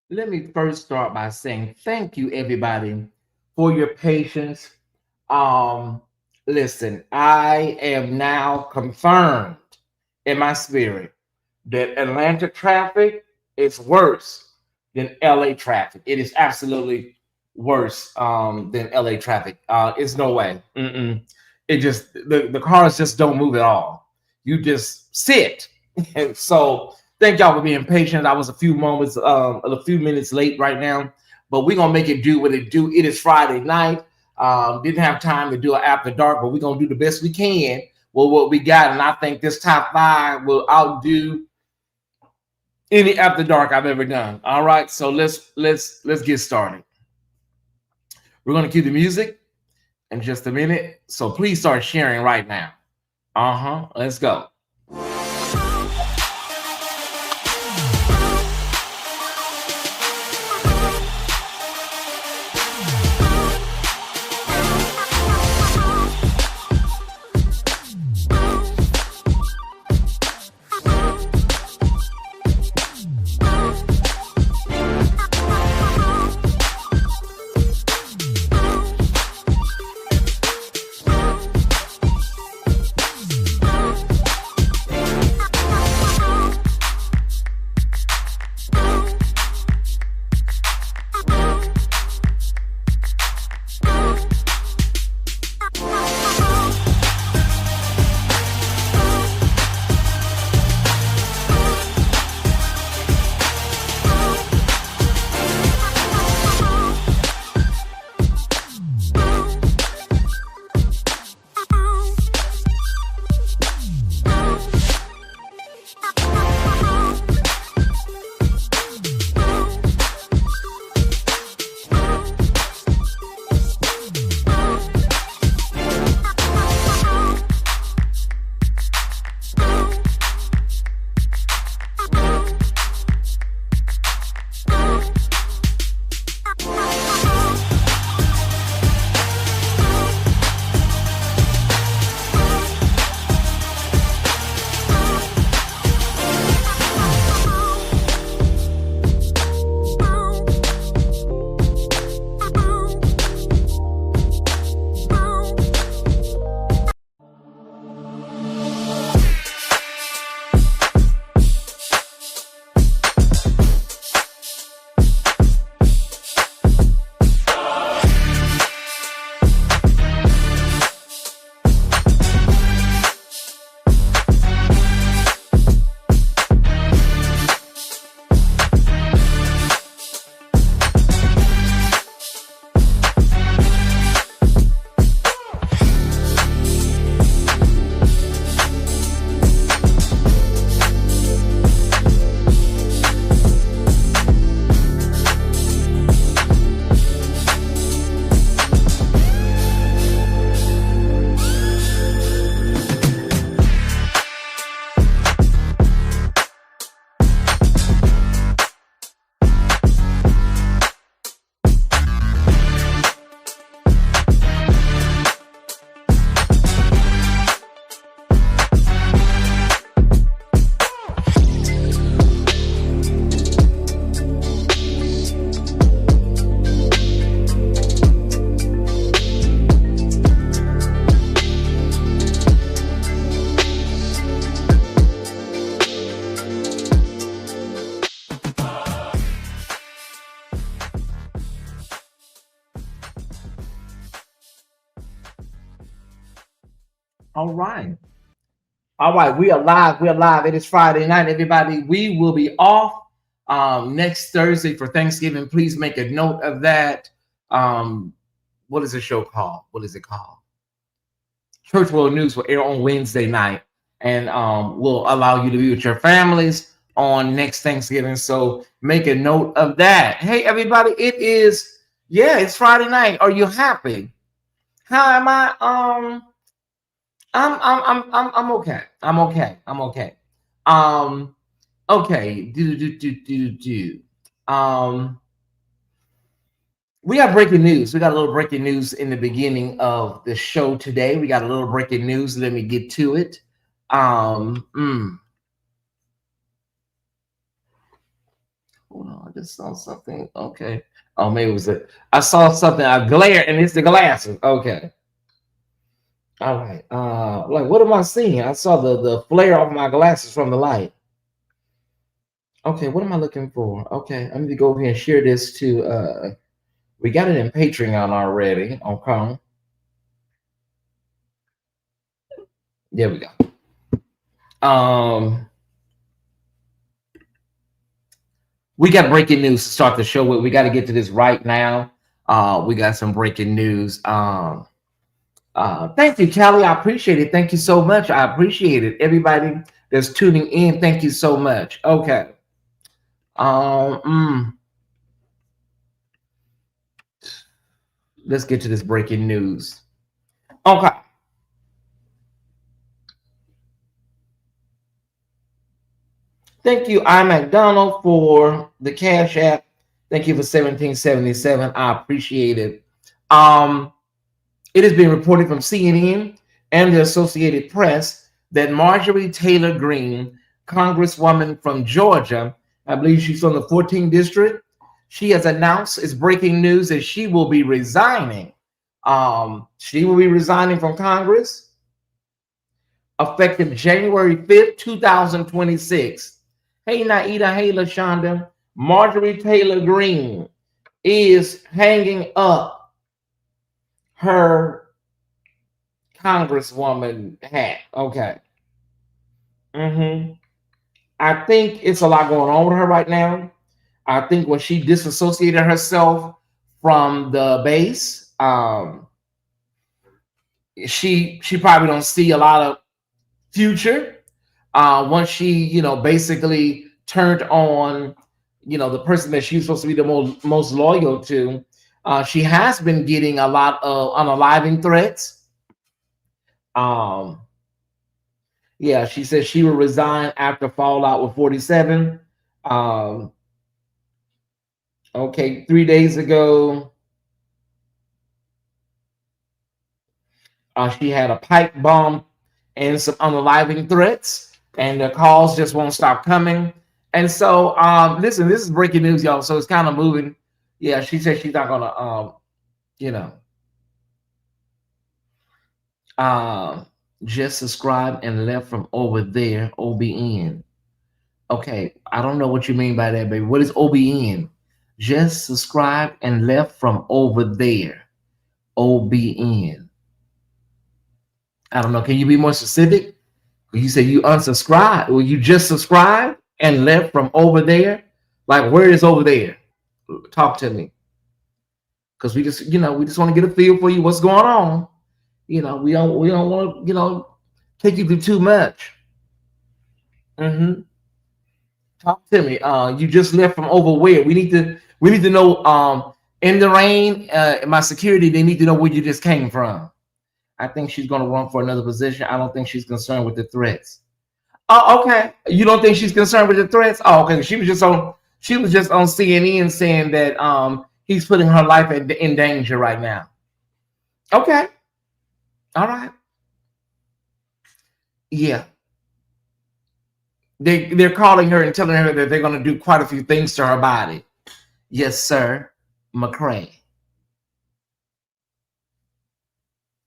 Let me first start by saying thank you, everybody, for your patience. Um, Listen, I am now confirmed in my spirit that Atlanta traffic is worse than LA traffic. It is absolutely worse than LA traffic. It's no way. Mm-mm. It just the cars just don't move at all. You just sit. And so thank y'all for being patient. I was a few minutes late right now, but we're gonna make it do what it do. It is Friday night. Didn't have time to do it after dark, but we're gonna do the best we can with what we got. And I think this top five will outdo any after dark I've ever done. All right, so let's get started. We're gonna cue the music in just a minute. So please start sharing right now. Uh-huh. Let's go. All right. All right, we are live. We are live. It is Friday night, everybody. We will be off next Thursday for Thanksgiving. Please make a note of that. Um, what is the show called? What is it called? Church World News will air on Wednesday night and will allow you to be with your families on next Thanksgiving. So make a note of that. Hey, everybody, it's Friday night. Are you happy? How am I? I'm okay. I'm okay. I'm okay. Um, okay. Um, we have breaking news. We got a little breaking news in the beginning of the show today. We got a little breaking news. Let me get to it. Um, mm, Hold on. just saw something. Okay. Oh, maybe it was it. I saw something. I glare, and it's the glasses. Okay. All right. Like what am I seeing? I saw the flare of my glasses from the light. Okay, what am I looking for? Okay, I need to go ahead and share this to we got it in Patreon already. Okay. There we go. We got breaking news to start the show with. We got to get to this right now. We got some breaking news. Thank you, Callie. I appreciate it. Thank you so much. I appreciate it. Everybody that's tuning in, thank you so much. Okay. Let's get to this breaking news. Okay. Thank you, I McDonald, for the Cash App. Thank you for 1777. I appreciate it. It has been reported from CNN and the Associated Press that Marjorie Taylor Greene, Congresswoman from Georgia, I believe she's from the 14th district, she has announced, it's breaking news, that she will be resigning. She will be resigning from Congress effective January 5th, 2026. Hey, Naida. Hey, LaShonda. Marjorie Taylor Greene is hanging up her Congresswoman hat. Okay. I think it's a lot going on with her right now. I think when she disassociated herself from the base, she probably don't see a lot of future. Once she, basically turned on, the person that she's supposed to be the most loyal to, she has been getting a lot of unaliving threats. Yeah, she said she will resign after fallout with 47. Okay, 3 days ago, she had a pipe bomb and some unaliving threats, and the calls just won't stop coming. And so, listen, this is breaking news, y'all. So it's kind of moving. Yeah, she said she's not gonna, just subscribe and left from over there, OBN. Okay, I don't know what you mean by that, baby. What is OBN? Just subscribe and left from over there, OBN. I don't know. Can you be more specific? You say you unsubscribe, or you just subscribed and left from over there. Like, where is over there? Talk to me, because we just want to get a feel for you. What's going on? We don't want to take you through too much. Talk to me. You just left from over where? We need to know. In the rain, my security, they need to know where you just came from. I think she's going to run for another position. I don't think she's concerned with the threats. Oh, okay. You don't think she's concerned with the threats? Oh, okay. She was just on CNN saying that he's putting her life in danger right now. Okay. All right. Yeah. They're calling her and telling her that they're going to do quite a few things to her body. Yes, sir. McCray.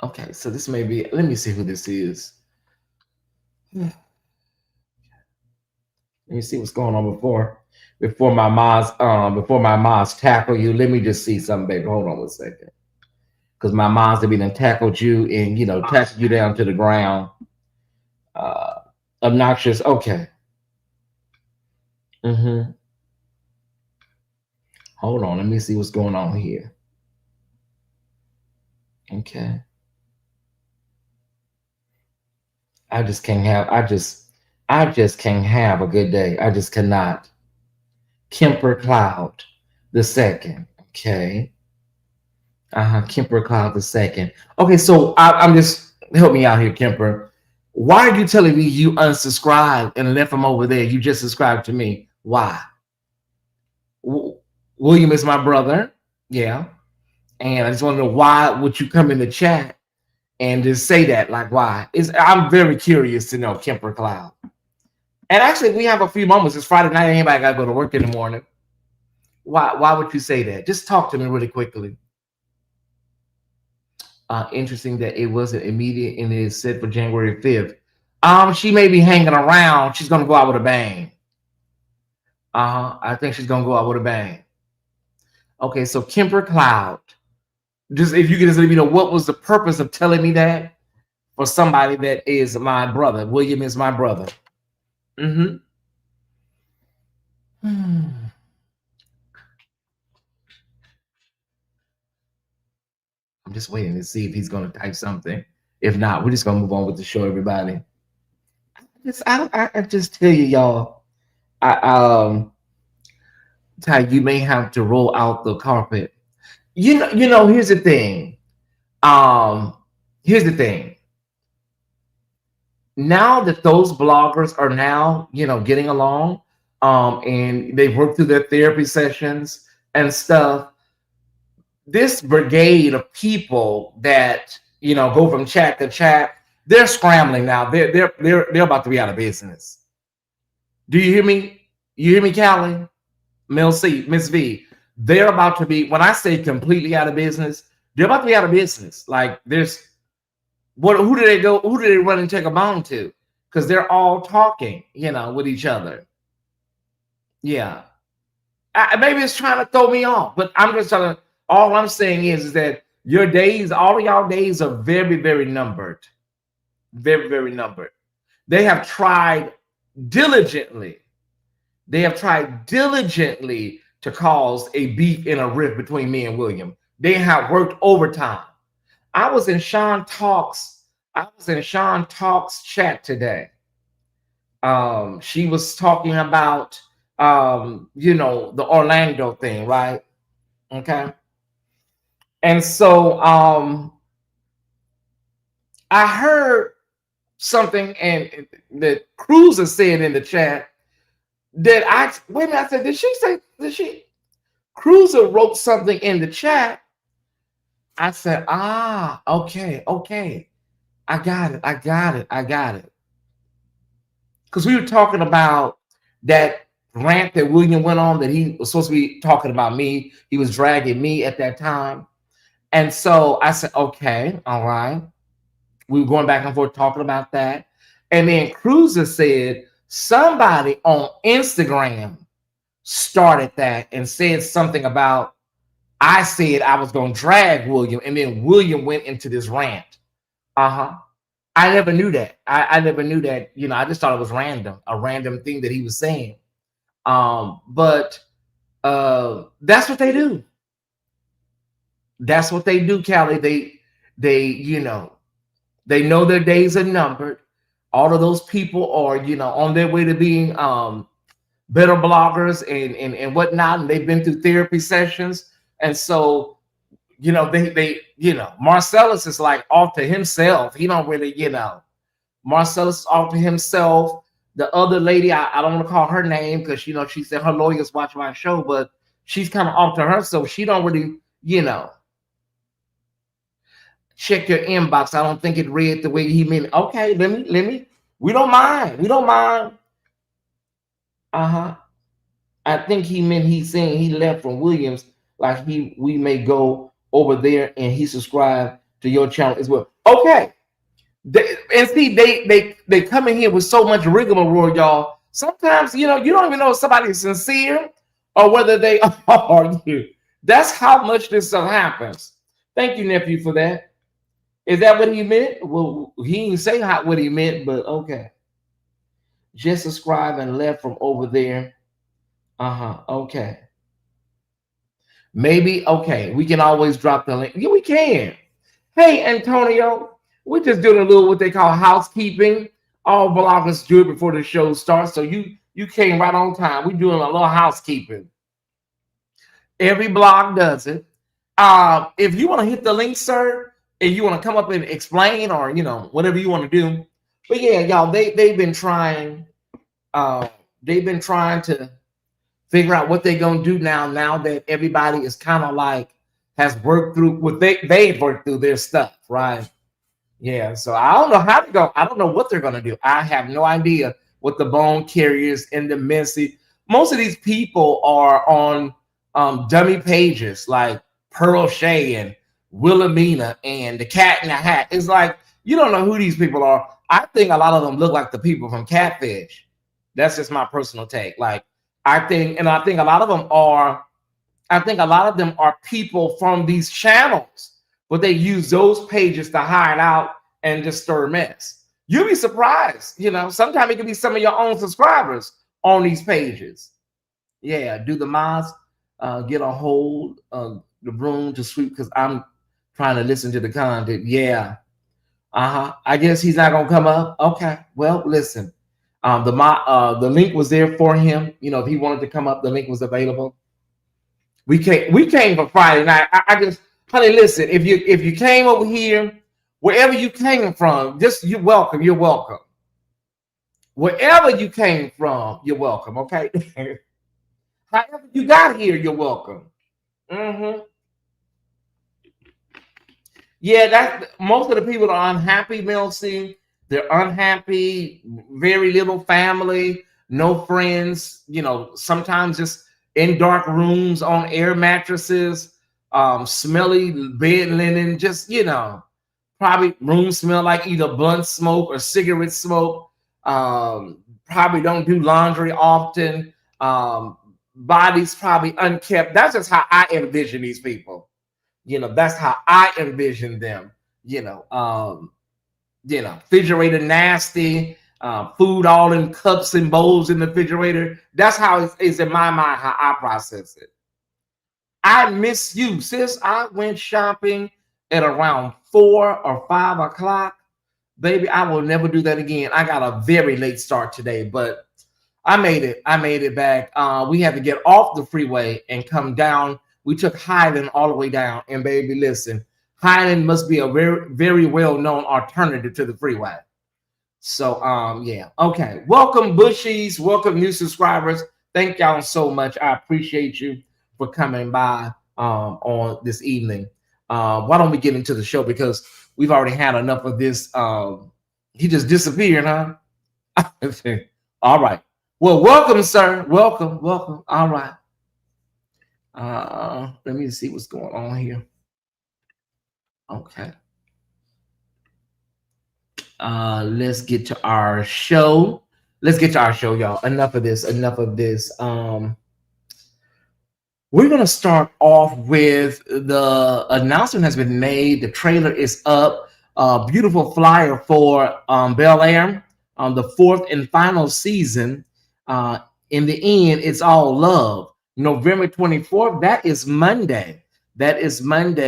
Okay, so this may be. Let me see who this is. Let me see what's going on before my moms tackle you. Let me just see something, baby. Hold on 1 second, because my moms have been tackled you and tackled you down to the ground. Obnoxious. Okay. Hold on. Let me see what's going on here. Okay. I just can't have a good day. I just cannot. Kemper Cloud the second. Okay. Kemper Cloud the second. Okay, so I'm just help me out here, Kemper. Why are you telling me you unsubscribed and left from over there? You just subscribed to me. Why? William is my brother. Yeah. And I just want to know, why would you come in the chat and just say that? Like, why? I'm very curious to know, Kemper Cloud. And actually, we have a few moments. It's Friday night. Anybody got to go to work in the morning. Why would you say that? Just talk to me really quickly. Interesting that it wasn't immediate and it is set for January 5th. She may be hanging around. She's gonna go out with a bang. I think she's gonna go out with a bang. Okay, so Kimber Cloud. Just if you could just let me know what was the purpose of telling me that for somebody that is my brother. William is my brother. Mm-hmm. I'm just waiting to see if he's gonna type something. If not, we're just gonna move on with the show, everybody. I just tell you, y'all. I Ty, you may have to roll out the carpet. You know. Here's the thing. Um, here's the thing. Now that those bloggers are now, getting along, and they've worked through their therapy sessions and stuff, this brigade of people that go from chat to chat, they're scrambling now. They're about to be out of business. Do you hear me? You hear me, Callie? Miss V. They're about to be, when I say completely out of business, they're about to be out of business. Like there's who do they go? Who do they run and take a bone to? Because they're all talking, with each other. Yeah. Maybe it's trying to throw me off, but I'm just telling. All I'm saying is that your days, all of y'all days are very, very numbered. Very, very numbered. They have tried diligently. They have tried diligently to cause a beef and a rift between me and William. They have worked overtime. I was in Sean Talks chat today. She was talking about the Orlando thing, right? Okay. And so I heard something and that Cruiser said in the chat that I said, did she Cruiser wrote something in the chat. I said, okay. I got it. Because we were talking about that rant that William went on that he was supposed to be talking about me. He was dragging me at that time. And so I said, okay, all right. We were going back and forth talking about that. And then Cruiser said somebody on Instagram started that and said something about I said I was going to drag William, and then William went into this rant. I never knew that. I never knew that. I just thought it was a random thing that he was saying. But that's what they do. That's what they do, Callie. They know their days are numbered. All of those people are, on their way to being better bloggers and whatnot, and they've been through therapy sessions. And so, they Marcellus is like off to himself. He don't really, Marcellus is off to himself. The other lady, I don't want to call her name because she said her lawyers watch my show, but she's kind of off to herself. She don't really, check your inbox. I don't think it read the way he meant it. Okay, let me. We don't mind. I think he meant he's saying he left from Williams, like we may go over there and he subscribed to your channel as well. Okay. They come in here with so much rigmarole, y'all. Sometimes you don't even know if somebody is sincere or whether they are you. That's how much this stuff happens. Thank you, nephew, for that. Is that what he meant? Well, he didn't say what he meant, but okay. Just subscribe and left from over there. Okay. Maybe, okay. We can always drop the link. Yeah, we can. Hey, Antonio, we're just doing a little what they call housekeeping. All bloggers do it before the show starts. So you came right on time. We're doing a little housekeeping. Every blog does it. If you want to hit the link, sir, and you want to come up and explain or, whatever you want to do. But yeah, y'all, they've been trying to figure out what they're going to do now that everybody is kind of like has worked through what they've worked through their stuff, right? Yeah, so I don't know how to go. I don't know what they're going to do. I have no idea what the bone carriers and the messy. Most of these people are on dummy pages like Pearl Shay and Wilhelmina and the Cat in the Hat. It's like you don't know who these people are. I think a lot of them look like the people from Catfish. That's just my personal take. Like I think a lot of them are. I think a lot of them are people from these channels, but they use those pages to hide out and just stir mess. You'll be surprised. Sometimes it can be some of your own subscribers on these pages. Yeah, do the mods get a hold of the broom to sweep? Because I'm trying to listen to the content. Yeah. I guess he's not gonna come up. Okay. Well, listen. The link was there for him. If he wanted to come up, the link was available. We came for Friday night. I just, honey, listen. If you came over here, wherever you came from, just you're welcome. You're welcome. Wherever you came from, you're welcome. Okay. However you got here, you're welcome. Yeah, that's most of the people are unhappy, Milsey. They're unhappy, very little family, no friends, sometimes just in dark rooms on air mattresses, smelly bed linen, just, probably rooms smell like either blunt smoke or cigarette smoke. Probably don't do laundry often. Bodies probably unkept. That's just how I envision these people. That's how I envision them. Refrigerator nasty, food all in cups and bowls in the refrigerator. That's how it's in my mind how I process it. I miss you, sis. I went shopping at around 4 or 5 o'clock. Baby, I will never do that again. I got a very late start today, but I made it. I made it back. We had to get off the freeway and come down. We took Highland all the way down. And baby, listen, Highland must be a very, very well-known alternative to the freeway. So, yeah. Okay. Welcome, Bushies. Welcome, new subscribers. Thank y'all so much. I appreciate you for coming by on this evening. Why don't we get into the show? Because we've already had enough of this. He just disappeared, huh? All right. Well, welcome, sir. Welcome. All right. Let me see what's going on here. Okay. Let's get to our show. Y'all. Enough of this. We're gonna start off with the announcement has been made. The trailer is up. Beautiful flyer for Bel Air on the 4th and final season. In the end, it's all love. November 24th. That is Monday.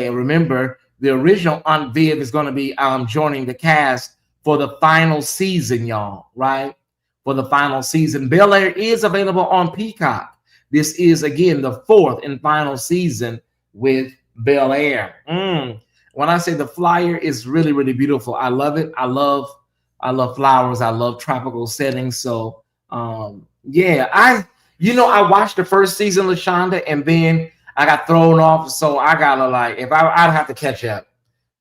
Remember, the original Aunt Viv is going to be joining the cast for the final season, y'all. Right? For the final season, Bel Air is available on Peacock. This is again the 4th and final season with Bel Air. When I say the flyer is really, really beautiful, I love it. I love flowers. I love tropical settings. So, yeah, I watched the first season, LaShonda, and then I got thrown off. So I gotta I'd have to catch up.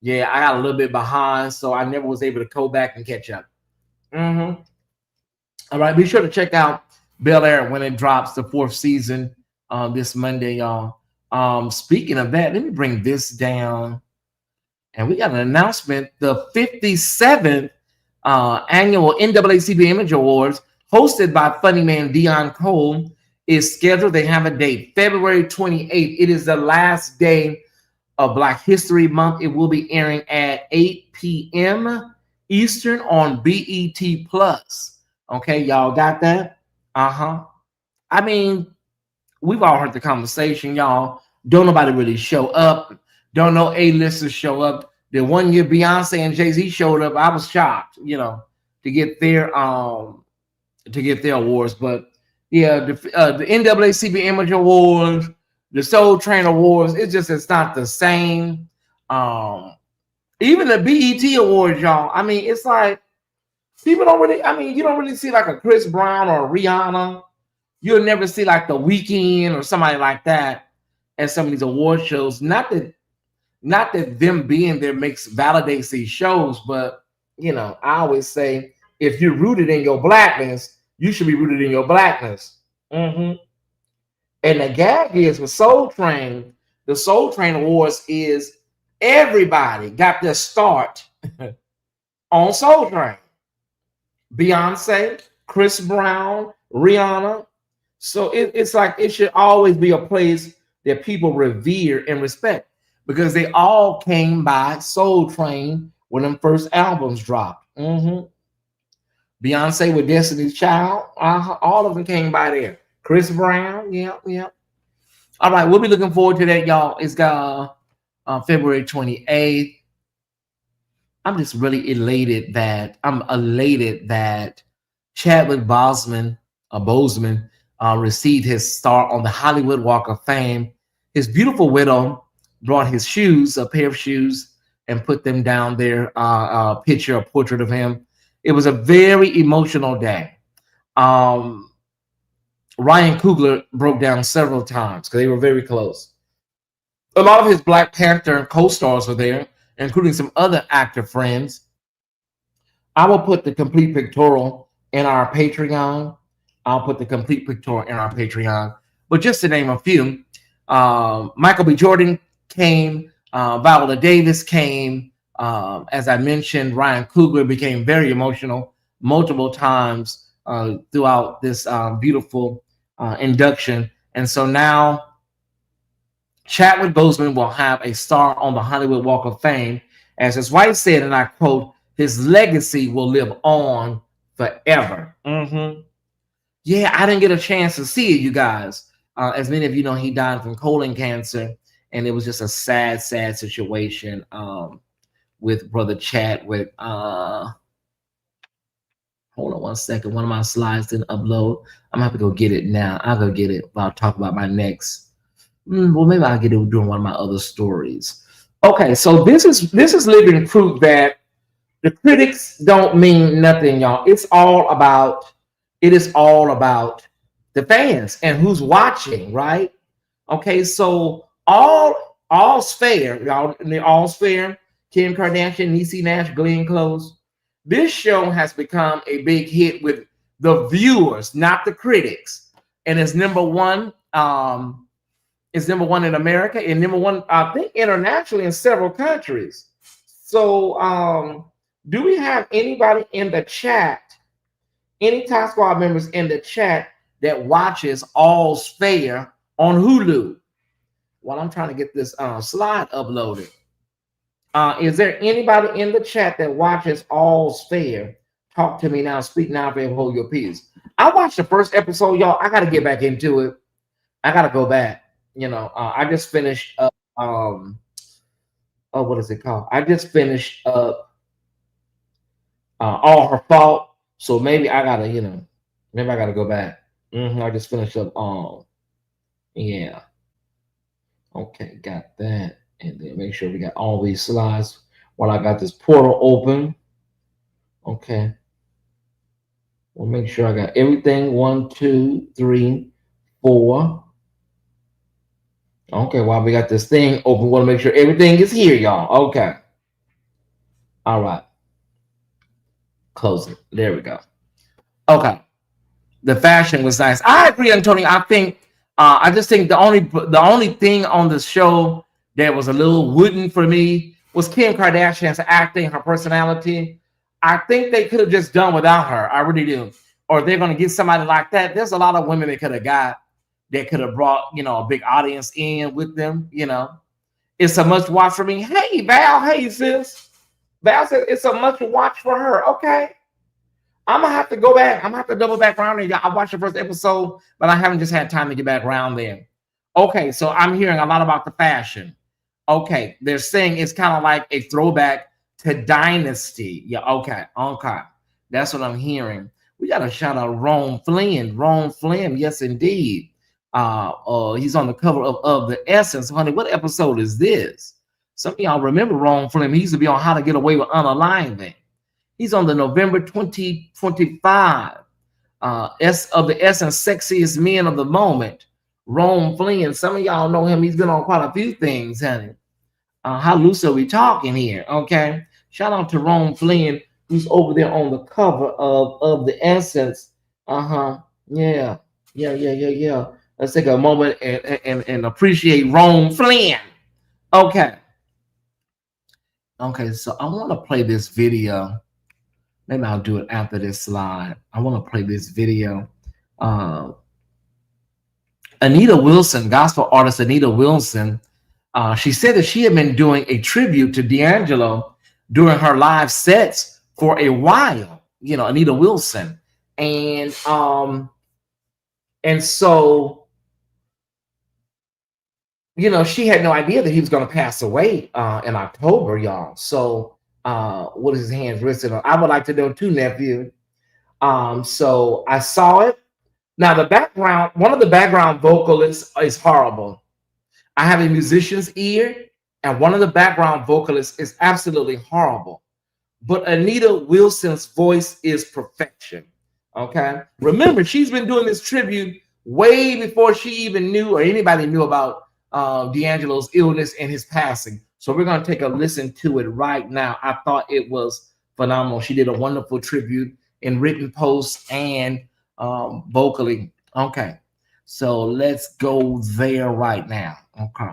Yeah, I got a little bit behind, so I never was able to go back and catch up. All right, be sure to check out Bel Air when it drops, the 4th season this Monday, y'all. Speaking of that, let me bring this down. And we got an announcement. The 57th annual NAACP Image Awards, hosted by funny man Dion Cole, is scheduled. They have a date, February 28th. It is the last day of Black History Month. It will be airing at 8 p.m. Eastern on BET Plus. Okay, y'all got that? I mean, we've all heard the conversation, y'all. Don't nobody really show up. Don't know A-listers show up. The one year Beyonce and Jay-Z showed up, I was shocked, to get their awards. But yeah, the NAACP Image Awards, the Soul Train Awards, it's not the same. Even the BET Awards, y'all. I mean, it's like people don't really. I mean, you don't really see like a Chris Brown or a Rihanna. You'll never see like The Weeknd or somebody like that at some of these award shows. Not that them being there validates these shows, but I always say if you're rooted in your blackness, you should be rooted in your blackness. And the gag is with Soul Train, the Soul Train Awards is everybody got their start on Soul Train. Beyonce, Chris Brown, Rihanna. So it's like it should always be a place that people revere and respect because they all came by Soul Train when them first albums dropped. Beyonce with Destiny's Child, all of them came by there. Chris Brown, yeah, yeah. All right, we'll be looking forward to that, y'all. It's got February 28th. I'm just really elated that Chadwick Boseman received his star on the Hollywood Walk of Fame. His beautiful widow brought his shoes, a pair of shoes, and put them down there. A portrait of him. It was a very emotional day. Ryan Coogler broke down several times because they were very close. A lot of his Black Panther co-stars were there, including some other actor friends. I will put the complete pictorial in our Patreon. But just to name a few, Michael B. Jordan came, Viola Davis came. As I mentioned, Ryan Coogler became very emotional multiple times throughout this beautiful induction. And so now Chadwick Boseman will have a star on the Hollywood Walk of Fame. As his wife said, and I quote, his legacy will live on forever. Yeah, I didn't get a chance to see it, you guys. As many of you know, he died from colon cancer, and it was just a sad, sad situation with Brother Chadwick. Hold on one second. One of my slides didn't upload. I'm gonna have to go get it now. I'll go get it. I'll talk about my next. Well, maybe I'll get it during one of my other stories. Okay, so this is living proof that the critics don't mean nothing, y'all. It is all about the fans and who's watching, right? Okay, so all's fair, y'all. All's fair. Kim Kardashian, Niecy Nash, Glenn Close. This show has become a big hit with the viewers, not the critics, and it's number one. It's number one in America and number one, I think, internationally in several countries. So, do we have anybody in the chat? Any Top Squad members in the chat that watches All's Fair on Hulu? While I'm trying to get this slide uploaded. Is there anybody in the chat that watches All's Fair? Talk to me now. Speak now, baby. Hold your peace. I watched the first episode, y'all. I got to get back into it. I got to go back. You know, I just finished up. What is it called? I just finished up All Her Fault. So maybe I gotta, maybe I gotta go back. I just finished up. Yeah. Okay, got that. And then make sure we got all these slides while I got this portal open. Okay. We'll make sure I got everything. 1, 2, 3, 4. Okay, while we got this thing open, we want to make sure everything is here, y'all. Okay. All right. Close it. There we go. Okay. The fashion was nice. I agree, Antonio. I just think the only thing on the show that was a little wooden for me was Kim Kardashian's acting, her personality. I think they could have just done without her. I really do. Or if they're going to get somebody like that, there's a lot of women they could have got that could have brought, a big audience in with them, It's a must watch for me. Hey, Val. Hey, sis. Val said it's a must watch for her. Okay. I'm going to have to go back. I'm going to have to double back around there. I watched the first episode, but I haven't just had time to get back around there. Okay, so I'm hearing a lot about the fashion. Okay, they're saying it's kind of like a throwback to Dynasty. Yeah, okay. That's what I'm hearing. We got to shout out Rome Flynn. Yes, indeed. He's on the cover of The Essence. Honey, what episode is this? Some of y'all remember Rome Flynn. He used to be on How to Get Away with Unalignment. He's on the November 2025 of The Essence Sexiest Men of the Moment. Rome Flynn. Some of y'all know him. He's been on quite a few things, honey. How loose are we talking here? Okay. Shout out to Rome Flynn, who's over there on the cover of The Essence. Yeah. Let's take a moment and appreciate Rome Flynn. Okay. Okay, so I want to play this video. Maybe I'll do it after this slide. I want to play this video. Anita Wilson, gospel artist Anita Wilson, she said that she had been doing a tribute to D'Angelo during her live sets for a while. You know, Anita Wilson, and so, you know, she had no idea that he was going to pass away in October, y'all. So, what is his hands resting on? I would like to know too, nephew. So I saw it. Now the background, one of the background vocalists is horrible. I have a musician's ear, and one of the background vocalists is absolutely horrible. But Anita Wilson's voice is perfection. Okay. Remember, she's been doing this tribute way before she even knew or anybody knew about D'Angelo's illness and his passing. So we're going to take a listen to it right now. I thought it was phenomenal. She did a wonderful tribute in written posts and vocally. Okay. So let's go there right now. Okay.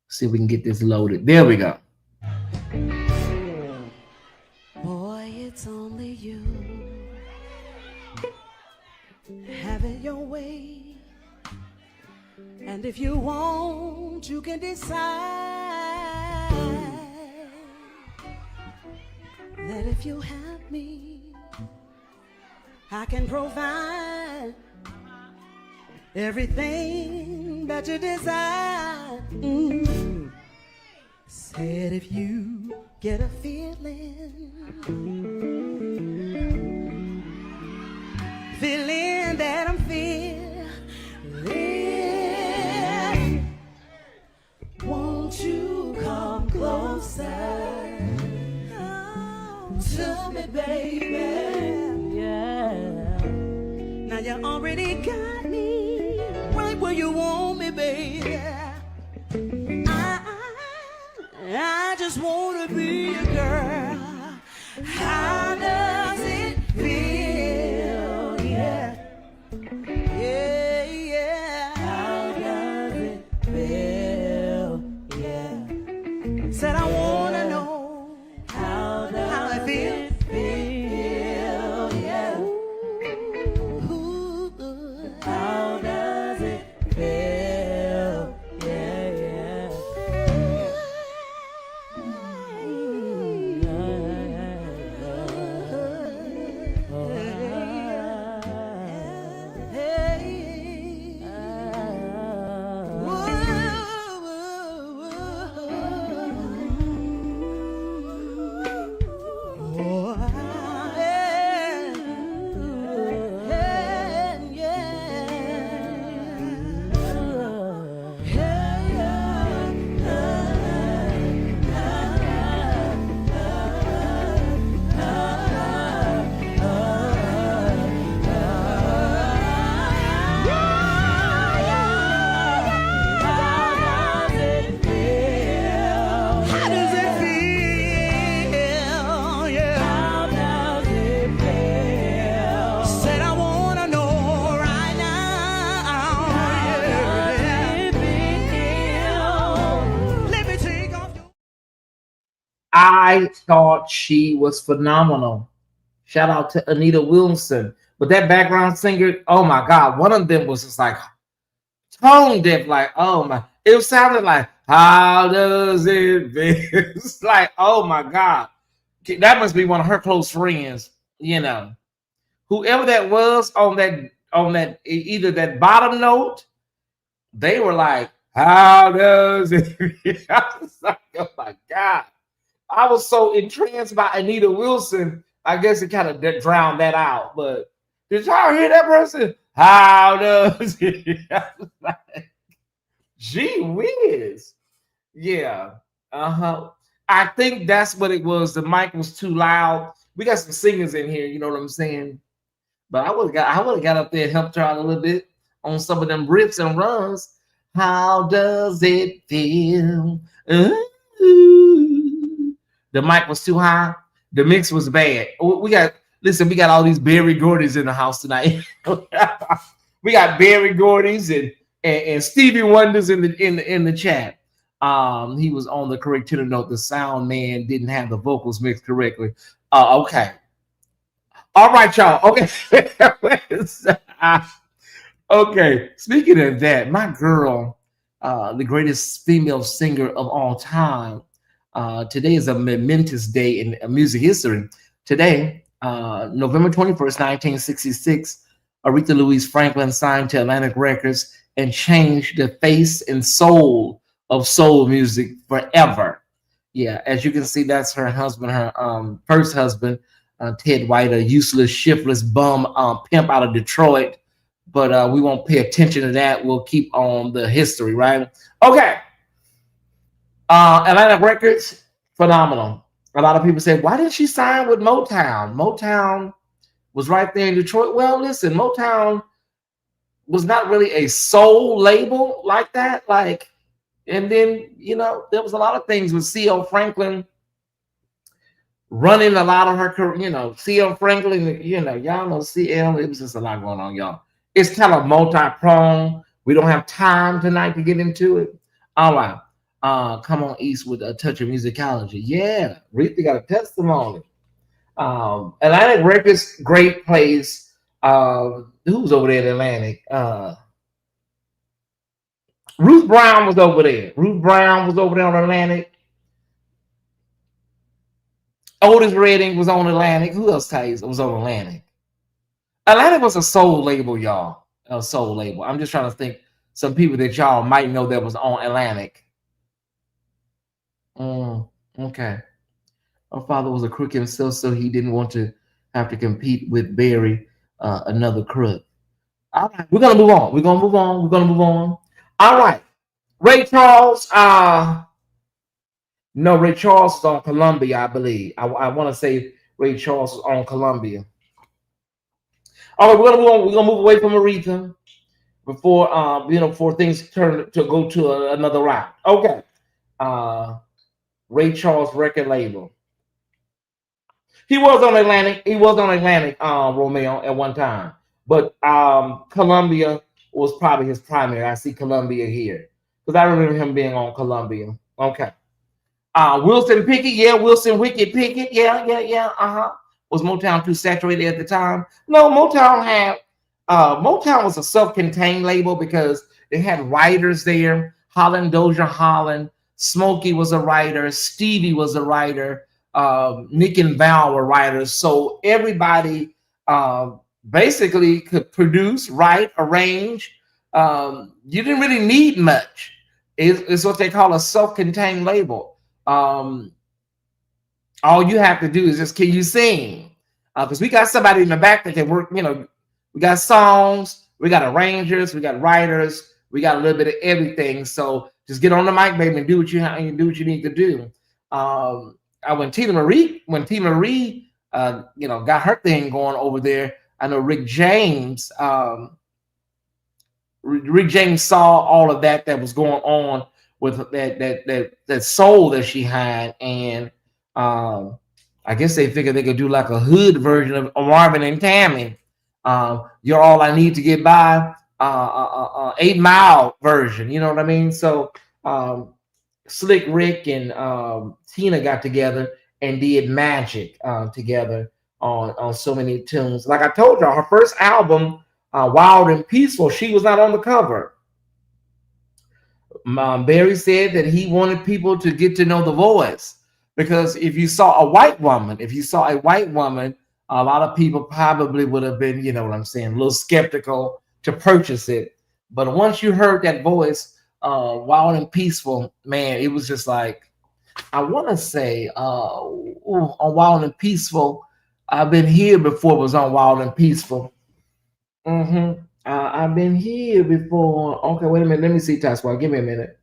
See if we can get this loaded. There we go. Boy, it's only you. Have it your way. And if you want, you can decide that if you have me, I can provide everything that you desire. Said if you get a feeling that I'm feeling, won't you come closer to me, baby? Yeah. Now you already got me right where you want me, baby. I just want to be a girl. How does it feel? Yeah. Yeah, yeah. How does it feel? Yeah. Said I want to know how it feels. Yeah. Ooh, how does it feel? Yeah, yeah. I thought she was phenomenal. Shout out to Anita Wilson. But that background singer, oh my God, one of them was just like tone deaf, like, oh my, it sounded like, how does it feel? It's like, oh my God. That must be one of her close friends, you know. Whoever that was on that either that bottom note, they were like, how does it feel? I was like, oh my God. I was so entranced by Anita Wilson. I guess it kind of drowned that out. But did y'all hear that person? How does it? Like, gee whiz. Yeah. I think that's what it was. The mic was too loud. We got some singers in here, you know what I'm saying? But I would have got up there and helped her out a little bit on some of them riffs and runs. How does it feel? The mic was too high. The mix was bad. We got all these Barry Gordons in the house tonight. We got Barry Gordy's and Stevie Wonders in the chat. He was on the correct tenor note. The sound man didn't have the vocals mixed correctly. Okay. All right, y'all. Okay. Okay. Speaking of that, my girl, the greatest female singer of all time. Today is a momentous day in music history. Today, November 21st, 1966, Aretha Louise Franklin signed to Atlantic Records and changed the face and soul of soul music forever. Yeah, as you can see, that's her husband, her first husband, Ted White, a useless, shiftless bum pimp out of Detroit. But we won't pay attention to that. We'll keep on the history, right? Okay. Atlantic Records, phenomenal. A lot of people say, why didn't she sign with Motown? Motown was right there in Detroit. Well, listen, Motown was not really a soul label like that. Like, and then, there was a lot of things with C.L. Franklin running a lot of her career. C.L. Franklin, y'all know C.L. It was just a lot going on, y'all. It's kind of multi-pronged. We don't have time tonight to get into it. All right. Come on, East with a touch of musicology. Yeah, Rita got a testimony. Atlantic Records, great place. Who's over there at Atlantic? Ruth Brown was over there. Ruth Brown was over there on Atlantic. Otis Redding was on Atlantic. Who else was on Atlantic? Atlantic was a soul label, y'all. A soul label. I'm just trying to think some people that y'all might know that was on Atlantic. Okay. Our father was a crook himself, so he didn't want to have to compete with Barry, another crook. All right, we're gonna move on. We're gonna move on. All right, Ray Charles. No, Ray Charles is on Columbia, I believe. I want to say Ray Charles is on Columbia. All right, we're gonna move on. We're gonna move away from Aretha before things turn to go to another route. Okay. Ray Charles record label. He was on Atlantic, Romeo, at one time. But Columbia was probably his primary. I see Columbia here. Because I remember him being on Columbia. Okay. Wilson Pickett, yeah, Wilson Wicked Pickett, yeah. Was Motown too saturated at the time? No, Motown was a self-contained label because they had writers there. Dozier Holland, Smokey was a writer, Stevie was a writer, Nick and Val were writers. So everybody basically could produce, write, arrange. You didn't really need much. It's what they call a self-contained label. All you have to do is just, can you sing? Because we got somebody in the back that can work. We got songs, we got arrangers, we got writers, we got a little bit of everything. So just get on the mic, baby, and do what you need to do. When Tina Marie, got her thing going over there, I know Rick James saw all of that was going on with that soul that she had, and I guess they figured they could do like a hood version of Marvin and Tammy. You're all I need to get by, 8 Mile version. You know what I mean? So Slick Rick and Tina got together and did magic together on so many tunes. Like I told y'all, her first album, Wild and Peaceful, she was not on the cover. Barry said that he wanted people to get to know the voice, because if you saw a white woman, a lot of people probably would have been, a little skeptical to purchase it. But once you heard that voice, Wild and Peaceful, man, it was just like, I want to say on Wild and Peaceful, I've been here before was on Wild and Peaceful. I've been here before. Okay, wait a minute. Let me see, Tyesse. Give me a minute.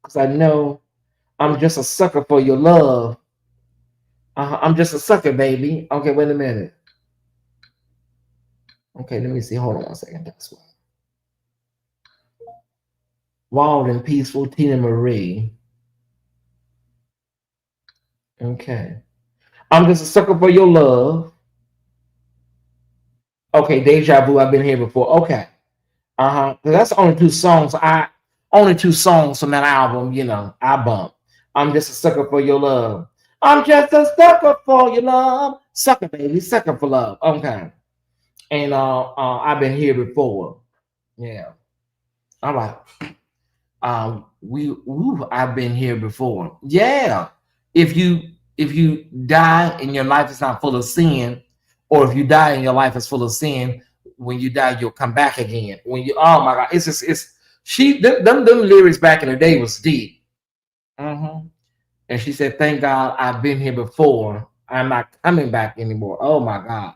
Because I know I'm just a sucker for your love. I'm just a sucker, baby. Okay, wait a minute. Okay, let me see. Hold on one second. That's why. Wild and Peaceful, Tina Marie. Okay. I'm just a sucker for your love. Okay, Deja Vu, I've been here before. Okay. Uh-huh. That's only two songs. Only two songs from that album, I bump. I'm just a sucker for your love. I'm just a sucker for your love. Sucker, baby, sucker for love. Okay. And I've been here before. Yeah. All right. I've been here before. Yeah. If you if you die and your life is not full of sin, or if you die and your life is full of sin, when you die you'll come back again. When you oh my God, it's just it's she them lyrics back in the day was deep. Hmm. And she said, "Thank God I've been here before. I'm not coming back anymore." Oh my God,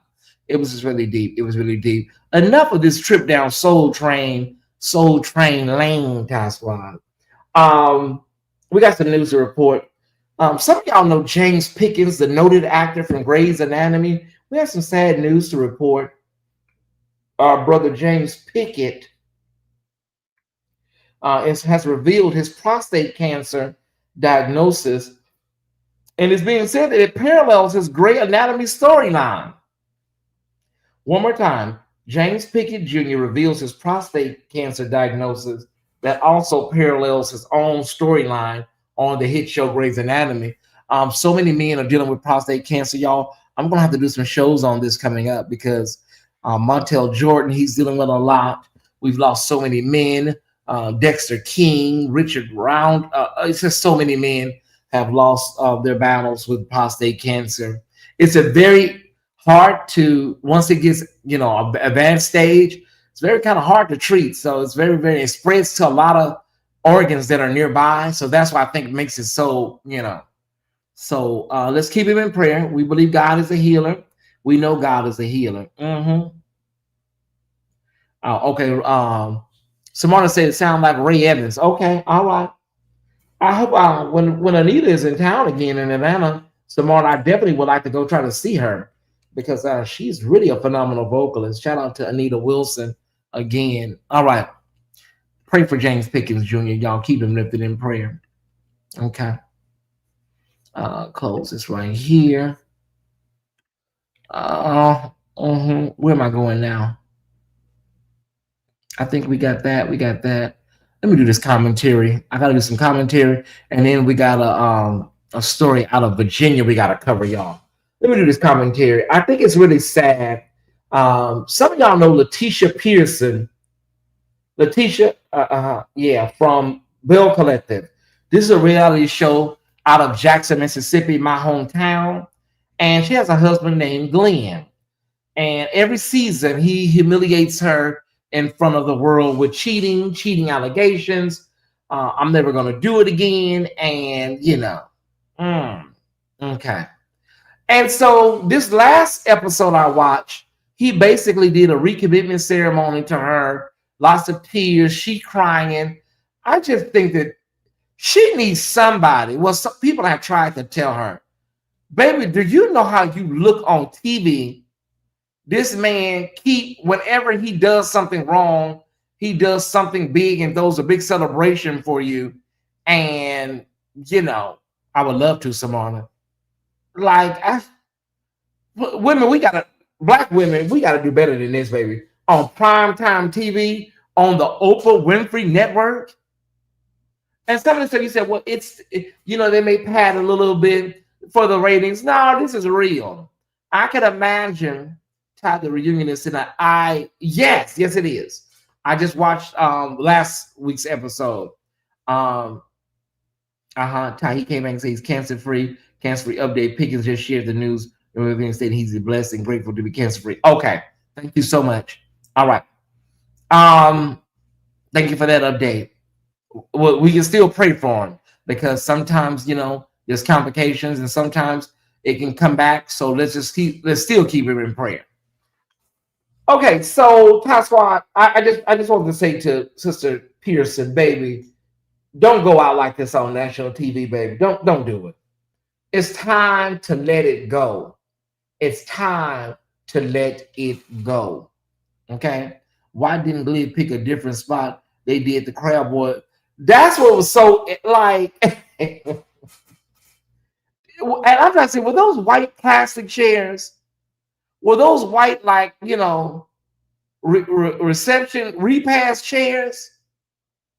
it was just really deep. It was really deep. Enough of this trip down Soul Train Lane, Tasquad. Um, we got some news to report. Some of y'all know James Pickens, the noted actor from Grey's Anatomy. We have some sad news to report. Our brother James Pickett has revealed his prostate cancer diagnosis, and it's being said that it parallels his Grey Anatomy storyline. One more time, James Pickett Jr. reveals his prostate cancer diagnosis that also parallels his own storyline on the hit show Grey's Anatomy. So many men are dealing with prostate cancer, y'all. I'm gonna have to do some shows on this coming up because Montel Jordan, he's dealing with a lot. We've lost so many men. Dexter King, Richard Round. It's just so many men have lost their battles with prostate cancer. It's a very hard to once it gets advanced stage. It's very kind of hard to treat. So it's very it spreads to a lot of organs that are nearby. So that's why I think it makes it so. So let's keep him in prayer. We believe God is a healer. We know God is a healer. Okay. Samara said it sounds like Ray Evans. Okay, all right. I hope when Anita is in town again in Atlanta, Samara, I definitely would like to go try to see her because she's really a phenomenal vocalist. Shout out to Anita Wilson again. All right. Pray for James Pickens Jr. Y'all keep him lifted in prayer. Okay. Close this right here. Where am I going now? I think we got that. We got that. Let me do this commentary. I gotta do some commentary, and then we got a story out of Virginia we gotta cover, y'all. Let me do this commentary. I think it's really sad. Some of y'all know Letitia Pearson. Letitia, yeah, from Bell Collective. This is a reality show out of Jackson, Mississippi, my hometown, and she has a husband named Glenn. And every season, he humiliates her in front of the world with cheating allegations. I'm never going to do it again. And, okay. And so this last episode I watched, he basically did a recommitment ceremony to her, lots of tears, she crying. I just think that she needs somebody. Well, some people have tried to tell her, baby, do you know how you look on TV? This man whenever he does something wrong, he does something big and throws a big celebration for you. And I would love to, Samana. Like black women, we gotta do better than this, baby. On primetime TV, on the Oprah Winfrey Network. And some of the stuff you said, well, they may pad a little bit for the ratings. No, this is real. I can imagine the reunion is tonight. Yes, it is. I just watched last week's episode. Ty, he came back and said he's cancer free update. Pickens just shared the news. Everything said he's blessed and grateful to be cancer free. Okay, thank you so much. All right. Thank you for that update. Well, we can still pray for him because sometimes there's complications and sometimes it can come back. So let's still keep him in prayer. Okay, so Tasquad, I just wanted to say to Sister Pearson, baby, don't go out like this on national TV, baby. Don't do it. It's time to let it go. It's time to let it go. Okay? Why didn't Glee pick a different spot? They did the Crab Boy. That's what was so like. And I'm trying to say, were those white plastic chairs? Were those white, like, reception repass chairs.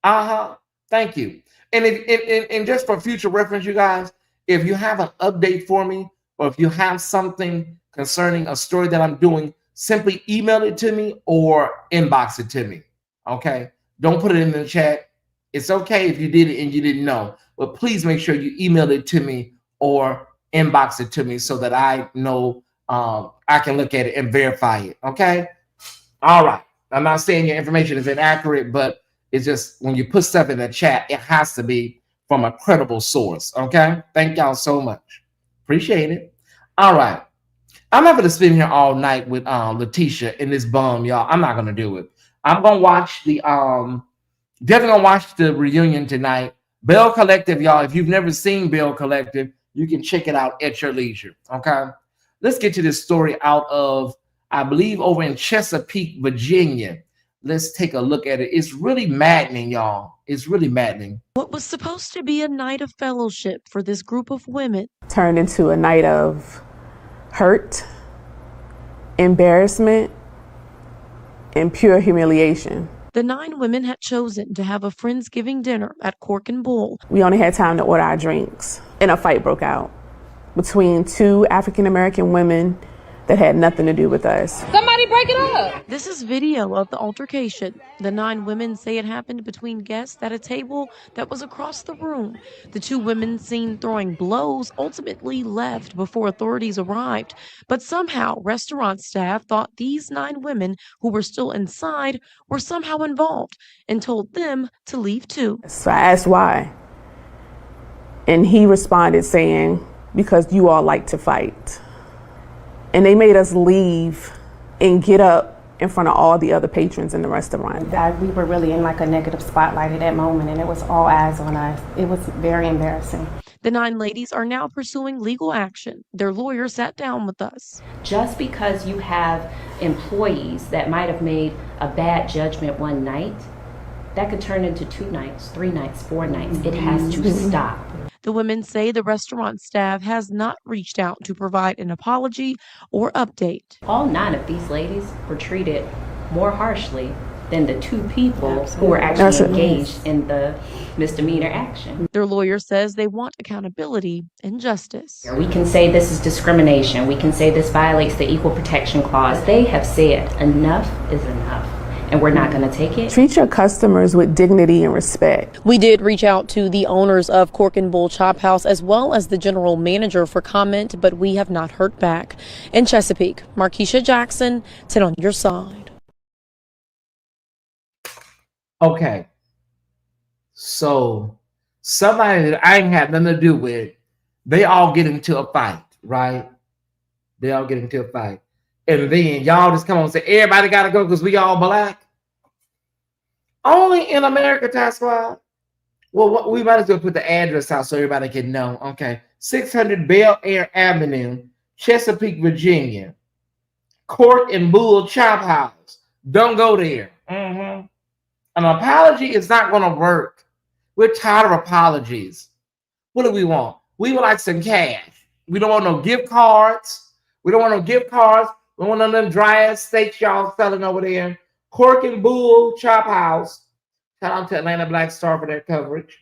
Thank you. And and just for future reference, you guys, if you have an update for me, or if you have something concerning a story that I'm doing, simply email it to me or inbox it to me. Okay. Don't put it in the chat. It's okay if you did it and you didn't know, but please make sure you email it to me or inbox it to me so that I know I can look at it and verify it. Okay. All right. I'm not saying your information is inaccurate, but it's just when you put stuff in the chat, it has to be from a credible source. Okay. Thank y'all so much. Appreciate it. All right. I'm not going to spend here all night with Letitia and this bum, y'all. I'm not going to do it. I'm going to watch the definitely going to watch the reunion tonight. Bell Collective, y'all. If you've never seen Bell Collective, you can check it out at your leisure. Okay. Let's get to this story out of, I believe, over in Chesapeake, Virginia. Let's take a look at it. It's really maddening, y'all. It's really maddening. What was supposed to be a night of fellowship for this group of women turned into a night of hurt, embarrassment, and pure humiliation. The 9 women had chosen to have a Friendsgiving dinner at Cork and Bull. We only had time to order our drinks, and a fight broke out between 2 African American women that had nothing to do with us. Somebody break it up. This is video of the altercation. The 9 women say it happened between guests at a table that was across the room. The 2 women seen throwing blows ultimately left before authorities arrived. But somehow restaurant staff thought these 9 women who were still inside were somehow involved and told them to leave too. So I asked why. And he responded saying, because you all like to fight. And they made us leave and get up in front of all the other patrons in the restaurant. We were really in like a negative spotlight at that moment, and it was all eyes on us. It was very embarrassing. The 9 ladies are now pursuing legal action. Their lawyer sat down with us. Just because you have employees that might have made a bad judgment one night, that could turn into 2 nights, 3 nights, 4 nights. It has to stop. The women say the restaurant staff has not reached out to provide an apology or update. All 9 of these ladies were treated more harshly than the 2 people who were actually engaged in the misdemeanor action. Their lawyer says they want accountability and justice. We can say this is discrimination. We can say this violates the Equal Protection Clause. They have said enough is enough. And we're not going to take it. Treat your customers with dignity and respect. We did reach out to the owners of Cork and Bull Chop House as well as the general manager for comment, but we have not heard back. In Chesapeake, Markeisha Jackson, 10 on your side. Okay. So somebody that I ain't had nothing to do with, they all get into a fight, right? They all get into a fight. And then y'all just come on and say, everybody got to go because we all black. Only in America, Tyesse Report. Well, we might as well put the address out so everybody can know. Okay. 600 Bel Air Avenue, Chesapeake, Virginia. Cork and Bull Chop House. Don't go there. An apology is not going to work. We're tired of apologies. What do we want? We would like some cash. We don't want no gift cards. We don't want no gift cards. We want none of them dry ass steaks y'all selling over there. Cork and Bull Chop House. Shout out to Atlanta Black Star for their coverage.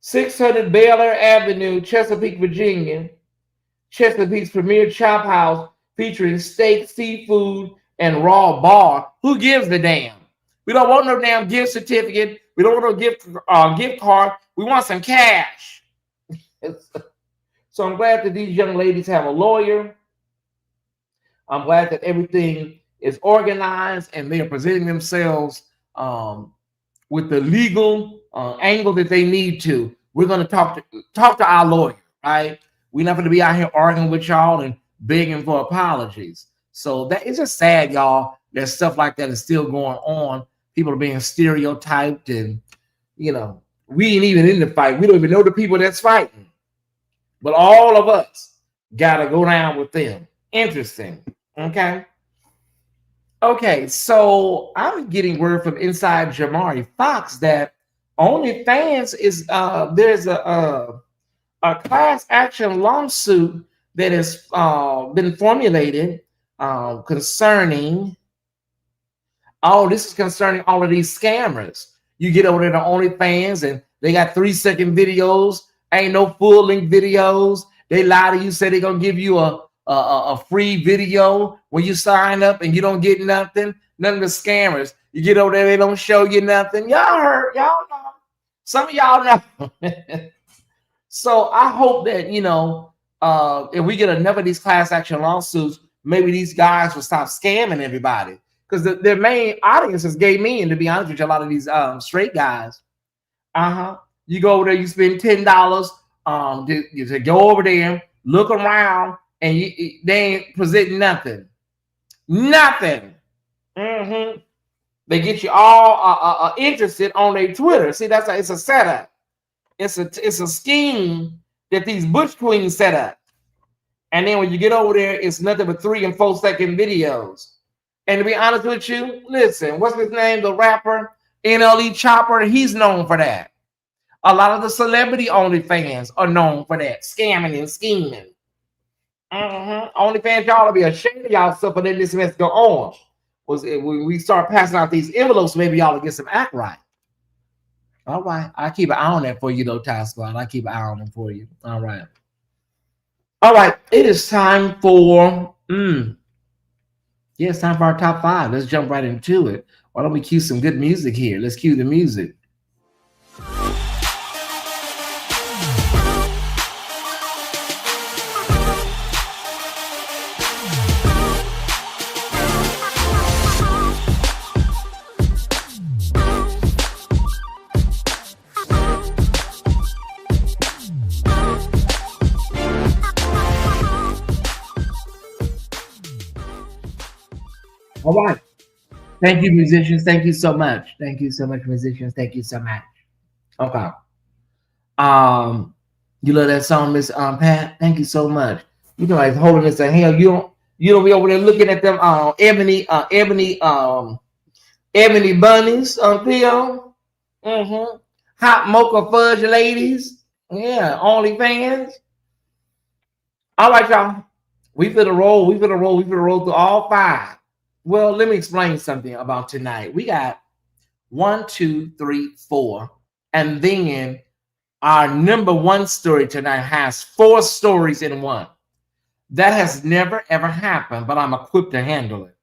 600 Bel Air Avenue, Chesapeake, Virginia. Chesapeake's premier chop house featuring steak, seafood, and raw bar. Who gives a damn? We don't want no damn gift certificate. We don't want no gift card. We want some cash. So I'm glad that these young ladies have a lawyer. I'm glad that everything is organized and they are presenting themselves with the legal angle that they need to. We're going to talk to our lawyer, right? We're not going to be out here arguing with y'all and begging for apologies. So that is just sad, y'all. That stuff like that is still going on. People are being stereotyped, and we ain't even in the fight. We don't even know the people that's fighting. But all of us gotta go down with them. Interesting. Okay. So I'm getting word from inside Jamari Fox that OnlyFans is there's a class action lawsuit that has been formulated concerning. Oh, this is concerning all of these scammers. You get over there to OnlyFans and they got 3-second videos. Ain't no full length videos. They lie to you, say they're gonna give you a free video when you sign up and you don't get nothing. None of the scammers. You get over there, they don't show you nothing. Y'all heard, y'all know. Some of y'all know. So I hope that, you know, if we get enough of these class action lawsuits, maybe these guys will stop scamming everybody. Because their main audience is gay men, to be honest with you, a lot of these straight guys. You go over there, you spend $10 to go over there, look around, and they ain't presenting nothing. Nothing. They get you all interested on their Twitter. See, it's a setup. It's a scheme that these Bush queens set up. And then when you get over there, it's nothing but 3 and 4 second videos. And to be honest with you, listen, what's his name? The rapper, NLE Chopper, he's known for that. A lot of the celebrity OnlyFans are known for that, scamming and scheming. OnlyFans, y'all will be ashamed of y'all stuff, but then this mess go on. When we start passing out these envelopes, maybe y'all will get some act right. All right. I keep an eye on that for you, though, Ty Squad. I keep an eye on them for you. All right. All right. It is time for it's time for our top 5. Let's jump right into it. Why don't we cue some good music here? Let's cue the music. All right. Thank you, musicians. Thank you so much. Thank you so much, musicians. Thank you so much. Okay. You love that song, Miss Pat? Thank you so much. You know, like holding this in hell. You don't be over there looking at them ebony bunnies, Theo. Hot mocha fudge ladies. Yeah, OnlyFans. All right, y'all. We finna roll. We finna roll through all 5. Well, let me explain something about tonight. We got 1, 2, 3, 4. And then our number 1 story tonight has 4 stories in one. That has never, ever happened, but I'm equipped to handle it.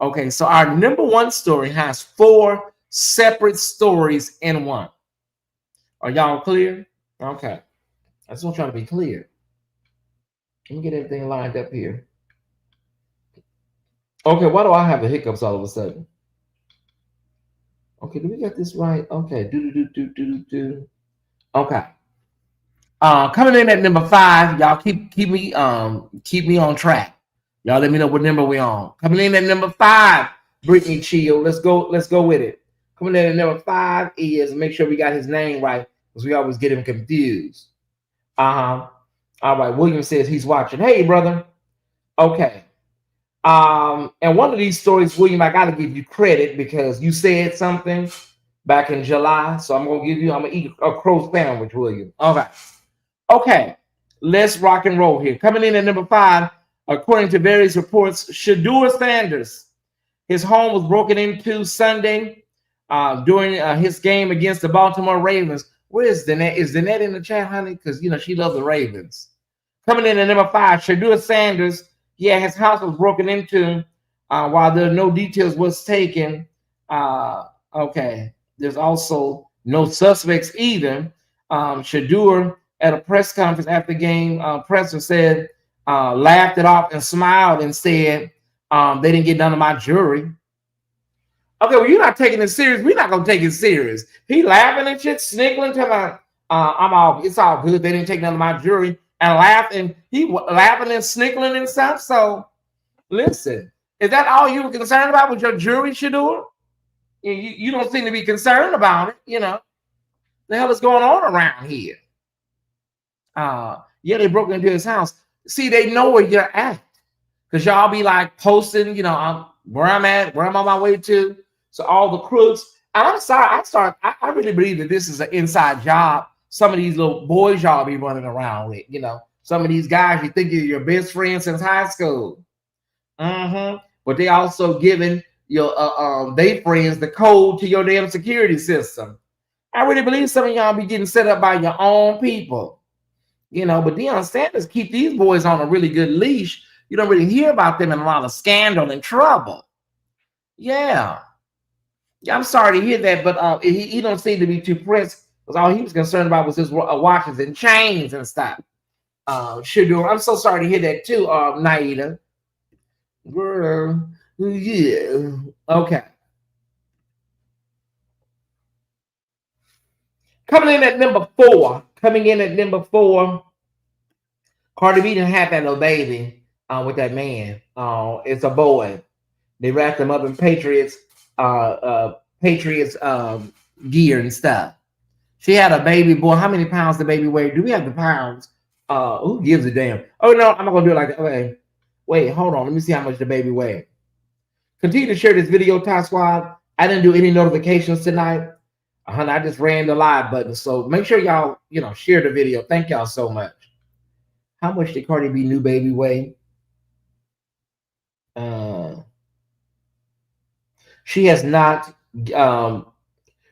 Okay, so our number 1 story has 4 separate stories in one. Are y'all clear? Okay. I just want y'all to be clear. Let me get everything lined up here. Okay, why do I have the hiccups all of a sudden? Okay, do we get this right? Okay, Okay. Coming in at number 5, y'all keep me on track. Y'all let me know what number we on. Coming in at number 5, Brittany Chill. Let's go with it. Coming in at number 5 is, make sure we got his name right, because we always get him confused. All right, William says he's watching. Hey, brother. Okay. And one of these stories, William, I got to give you credit because you said something back in July. So I'm going to eat a crow sandwich, William. All right. Okay. Let's rock and roll here. Coming in at number 5, according to various reports, Shedeur Sanders, his home was broken into Sunday during his game against the Baltimore Ravens. Where is Danette? Is Danette in the chat, honey? Because, you know, she loves the Ravens. Coming in at number 5, Shedeur Sanders. Yeah, his house was broken into while there are no details was taken. Okay, there's also no suspects either. Shedeur at a press conference after the game, presser said, laughed it off and smiled and said, they didn't get none of my jury. Okay, well, you're not taking it serious. We're not going to take it serious. He laughing and shit, sniggling to my, it's all good. They didn't take none of my jury. And laughing and snickling and stuff. So, listen, is that all you were concerned about with your jury, Shedeur? You don't seem to be concerned about it, you know. The hell is going on around here? Yeah, they broke into his house. See, they know where you're at. Because y'all be like posting, you know, where I'm at, where I'm on my way to. So all the crooks. And I'm sorry, I really believe that this is an inside job. Some of these little boys y'all be running around with, you know, some of these guys you think are your best friends since high school. But they also giving your they friends the code to your damn security system. I really believe some of y'all be getting set up by your own people. But Deion Sanders keep these boys on a really good leash. You don't really hear about them in a lot of scandal and trouble. Yeah, I'm sorry to hear that, but he don't seem to be too pressed because all he was concerned about was his watches and chains and stuff. Shador, I'm so sorry to hear that too, Naida. Girl, yeah. Okay. Coming in at number four, Cardi B didn't have that little baby with that man. It's a boy. They wrapped him up in Patriots gear and stuff. She had a baby boy. How many pounds the baby weigh? Do we have the pounds? Who gives a damn? Oh no, I'm not gonna do it like that. Okay. Wait, hold on. Let me see how much the baby weighed. Continue to share this video, Ty Squad. I didn't do any notifications tonight. I just ran the live button. So make sure y'all, share the video. Thank y'all so much. How much did Cardi B new baby weigh? She has not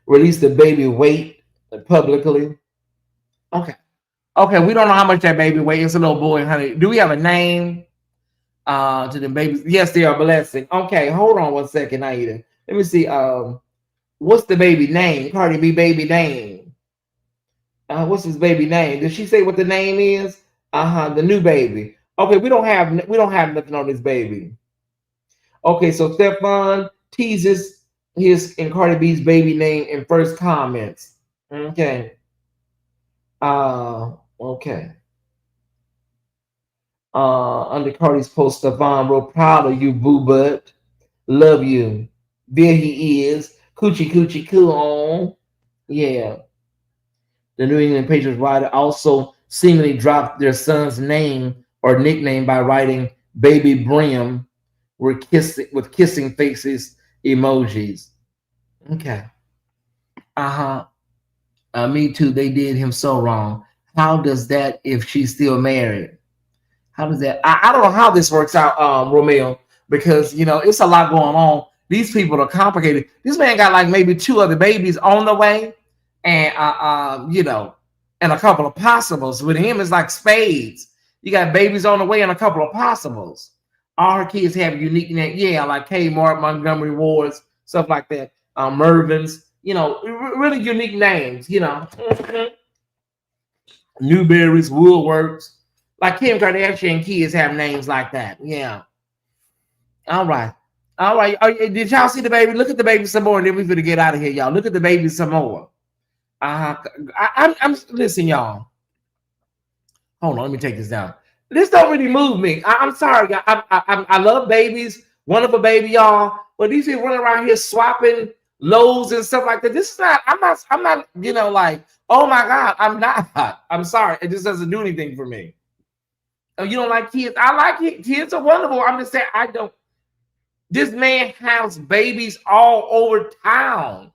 released the baby weight publicly. Okay, we don't know how much that baby weighs. It's a little boy, honey. Do we have a name to the babies? Yes, they are blessing. Okay, hold on one second, Aida. Let me see. What's the baby name? Cardi B baby name. What's his baby name? Did she say what the name is? The new baby. Okay, we don't have nothing on this baby. Okay, so Stefan teases his and Cardi B's baby name in first comments. Okay. Okay. Under Cardi's post, Stefan wrote, "Proud of you, boo butt. Love you." There he is. Coochie coochie cool on. Yeah. The New England Patriots writer also seemingly dropped their son's name or nickname by writing "Baby Brim" with kissing faces emojis. Okay. Me too. They did him so wrong. How does that if she's still married? How does that? I don't know how this works out, Romeo, because it's a lot going on. These people are complicated. This man got like maybe 2 other babies on the way, and and a couple of possibles. With him, it's like spades. You got babies on the way and a couple of possibles. All her kids have unique names. Yeah, like Kmart, Montgomery Wards, stuff like that. Mervin's, really unique names. Newberry's, Woolworths. Like Kim Kardashian kids have names like that. Yeah. All right. Did y'all see the baby? Look at the baby some more, and then we're gonna get out of here, y'all. Look at the baby some more. I'm listen, y'all. Hold on, let me take this down. This don't really move me. I'm sorry, guys. I love babies. Wonderful baby, y'all. But these people running around here swapping loads and stuff like that. This is not. I'm not. Like, oh my God, I'm not. I'm sorry. It just doesn't do anything for me. Oh, you don't like kids? I like it. Kids are wonderful. I'm just saying I don't. This man has babies all over town.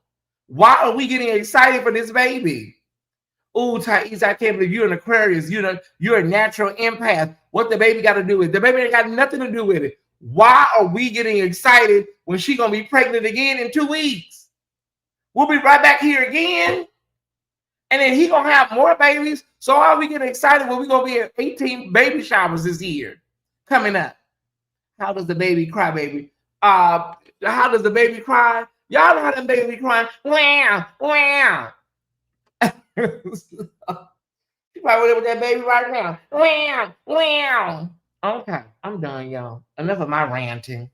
Why are we getting excited for this baby? Oh, Tyesse, I can't believe you're an Aquarius. You're a natural empath. What the baby got to do with it? The baby ain't got nothing to do with it. Why are we getting excited when she's gonna be pregnant again in 2 weeks? We'll be right back here again. And then he gonna have more babies. So are we getting excited when we're gonna be at 18 baby showers this year coming up? How does the baby cry, baby? How does the baby cry? Y'all know how the baby crying. Wow, wow. You probably with that baby right now. Wow, wow. Okay, I'm done, y'all. Enough of my ranting.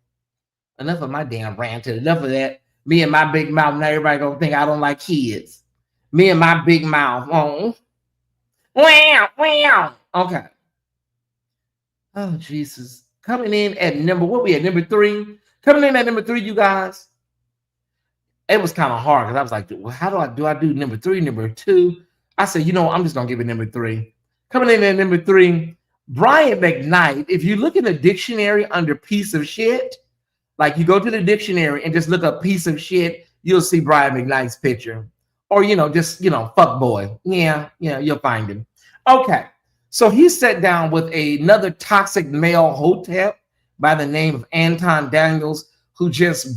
Enough of my damn ranting. Enough of that. Me and my big mouth. Now everybody gonna think I don't like kids. Me and my big mouth. Oh. Wow, wow. Okay. Oh, Jesus. Coming in at number 3. Coming in at number 3, you guys. It was kind of hard because I was like, well, how do I do number 3, number 2? I said, I'm just gonna give it number 3. Coming in at number 3, Brian McKnight. If you look in the dictionary under piece of shit, like you go to the dictionary and just look up piece of shit, you'll see Brian McKnight's picture. Or just fuck boy. Yeah, you'll find him. Okay. So he sat down with another toxic male hotep. by the name of Anton Daniels, who just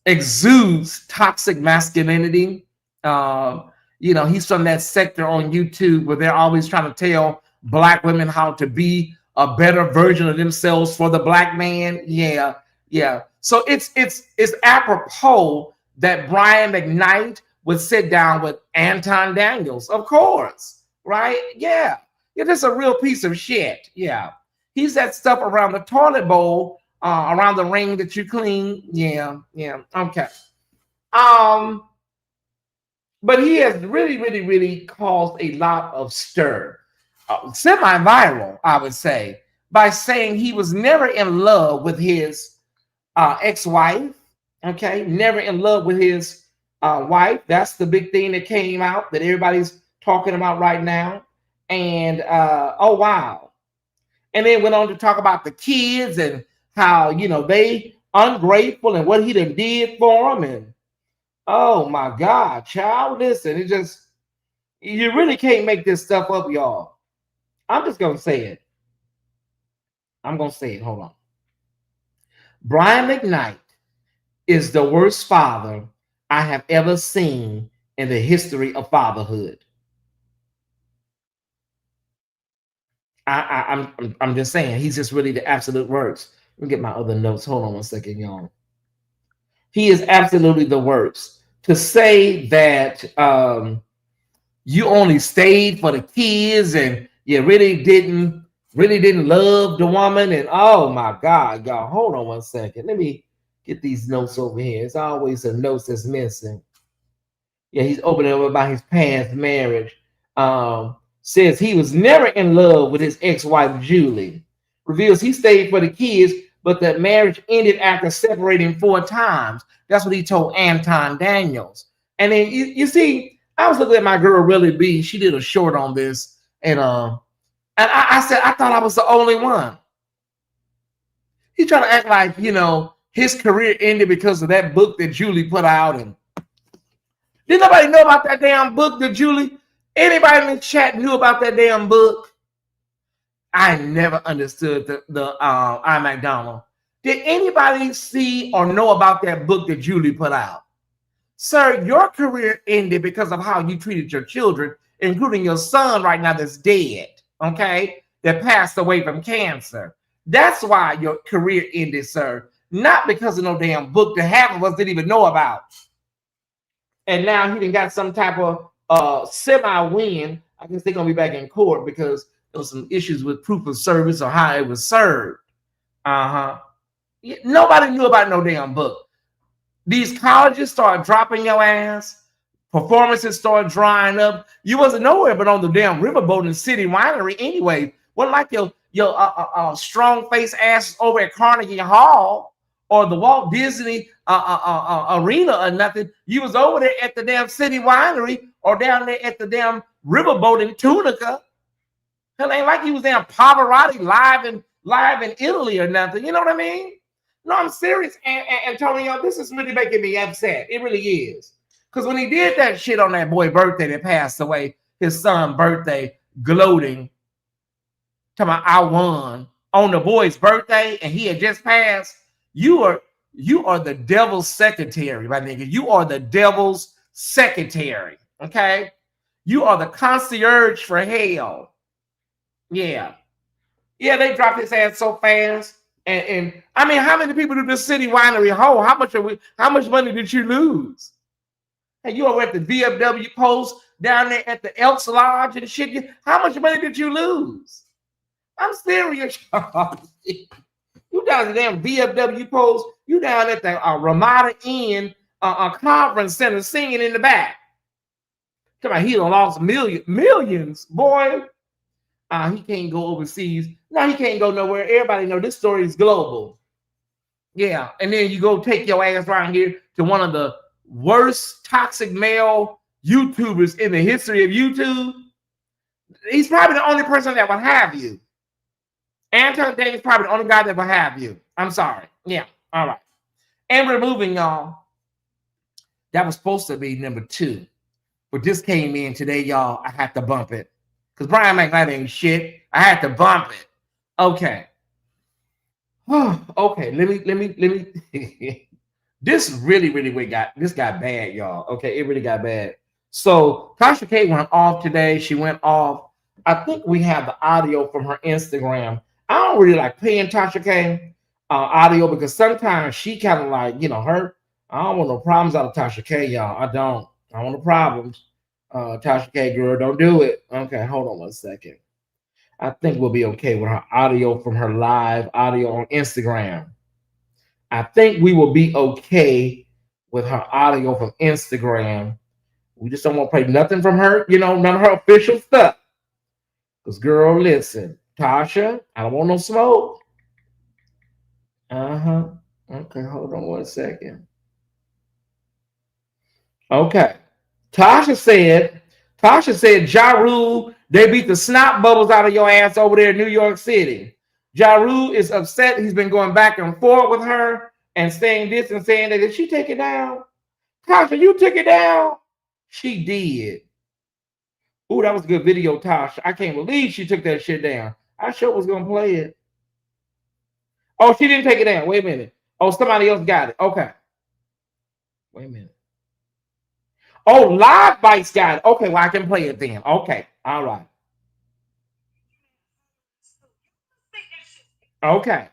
exudes toxic masculinity. He's from that sector on YouTube where they're always trying to tell black women how to be a better version of themselves for the black man. Yeah. So it's apropos that Brian McKnight would sit down with Anton Daniels, of course, right? Yeah, just a real piece of shit. Yeah, he's that stuff around the toilet bowl, around the ring that you clean. Yeah, okay. But he has really caused a lot of stir, semi-viral, I would say, by saying he was never in love with his ex-wife. Okay, never in love with his wife. That's the big thing that came out that everybody's talking about right now. And oh wow. And then went on to talk about the kids and how they ungrateful and what he done did for them. And oh my God, child, listen, you really can't make this stuff up, y'all. I'm just gonna say it. Hold on. Brian McKnight is the worst father I have ever seen in the history of fatherhood. I'm just saying, he's just really the absolute worst. Let me get my other notes. Hold on one second, y'all. He is absolutely the worst. To say that you only stayed for the kids and you really didn't love the woman, and oh my God, y'all, hold on one second. Let me get these notes over here. It's always a note that's missing. Yeah, he's opening up about his past marriage. Says he was never in love with his ex-wife, Julie. Reveals he stayed for the kids, but that marriage ended after separating 4 times. That's what he told Anton Daniels. And then you see, I was looking at my girl, Really B. She did a short on this. And I said, I thought I was the only one. He's trying to act like, his career ended because of that book that Julie put out. And did nobody know about that damn book that Julie? Anybody in the chat knew about that damn book? I never understood the I McDonald. Did anybody see or know about that book that Julie put out? Sir, your career ended because of how you treated your children, including your son right now that's dead, okay? That passed away from cancer. That's why your career ended, sir. Not because of no damn book that half of us didn't even know about. And now he done got some type of semi-win. I guess they're going to be back in court because there was some issues with proof of service or how it was served. Nobody knew about no damn book. These colleges started dropping your ass. Performances started drying up. You wasn't nowhere but on the damn riverboat in City Winery anyway. Wasn't like your strong face ass over at Carnegie Hall or the Walt Disney Arena or nothing. You was over there at the damn City Winery or down there at the damn riverboat in Tunica. Hell, ain't like he was down Pavarotti live in Italy or nothing. You know what I mean? No, I'm serious, Antonio. This is really making me upset. It really is. Because when he did that shit on that boy's birthday that passed away, his son's birthday, gloating, talking about I won on the boy's birthday, and he had just passed. You are the devil's secretary, my nigga. You are the devil's secretary. Okay, you are the concierge for hell. Yeah, they dropped his ass so fast. And I mean, how many people do this City Winery hold? How much money did you lose? Hey, you over at the VFW Post down there at the Elks Lodge and shit. How much money did you lose? I'm serious. You down at the damn VFW Post. You down at the Ramada Inn conference center singing in the back. Come on, he done lost millions, boy. He can't go overseas. No, he can't go nowhere. Everybody know this story is global. Yeah, and then you go take your ass around here to one of the worst toxic male YouTubers in the history of YouTube. He's probably the only person that will have you. Anton Daniels is probably the only guy that will have you. I'm sorry. Yeah, all right. And we're moving, y'all. That was supposed to be number 2. But this came in today, y'all. I had to bump it. Because Brian McKnight ain't shit. I had to bump it. Okay. Okay, let me. This really got bad, y'all. Okay, it really got bad. So Tasha K went off today. She went off. I think we have the audio from her Instagram. I don't really like paying Tasha K audio because sometimes she kind of like, her. I don't want no problems out of Tasha K, y'all. I don't. I don't want no problems. Tasha K, girl, don't do it. Okay, hold on one second. I think we'll be okay with her audio from her live audio on Instagram. I think we will be okay with her audio from Instagram. We just don't want to play nothing from her, none of her official stuff. Because, girl, listen, Tasha, I don't want no smoke. Uh-huh. Okay, hold on one second. Okay. Tasha said, Ja Rule, they beat the snot bubbles out of your ass over there in New York City. Ja Rule is upset. He's been going back and forth with her and saying this and saying that. Did she take it down? Tasha, you took it down? She did. Ooh, that was a good video, Tasha. I can't believe she took that shit down. I sure was going to play it. Oh, she didn't take it down. Wait a minute. Oh, somebody else got it. Okay. Wait a minute. Oh, Live Bites got it. Okay, well, I can play it then. Okay. All right. Okay.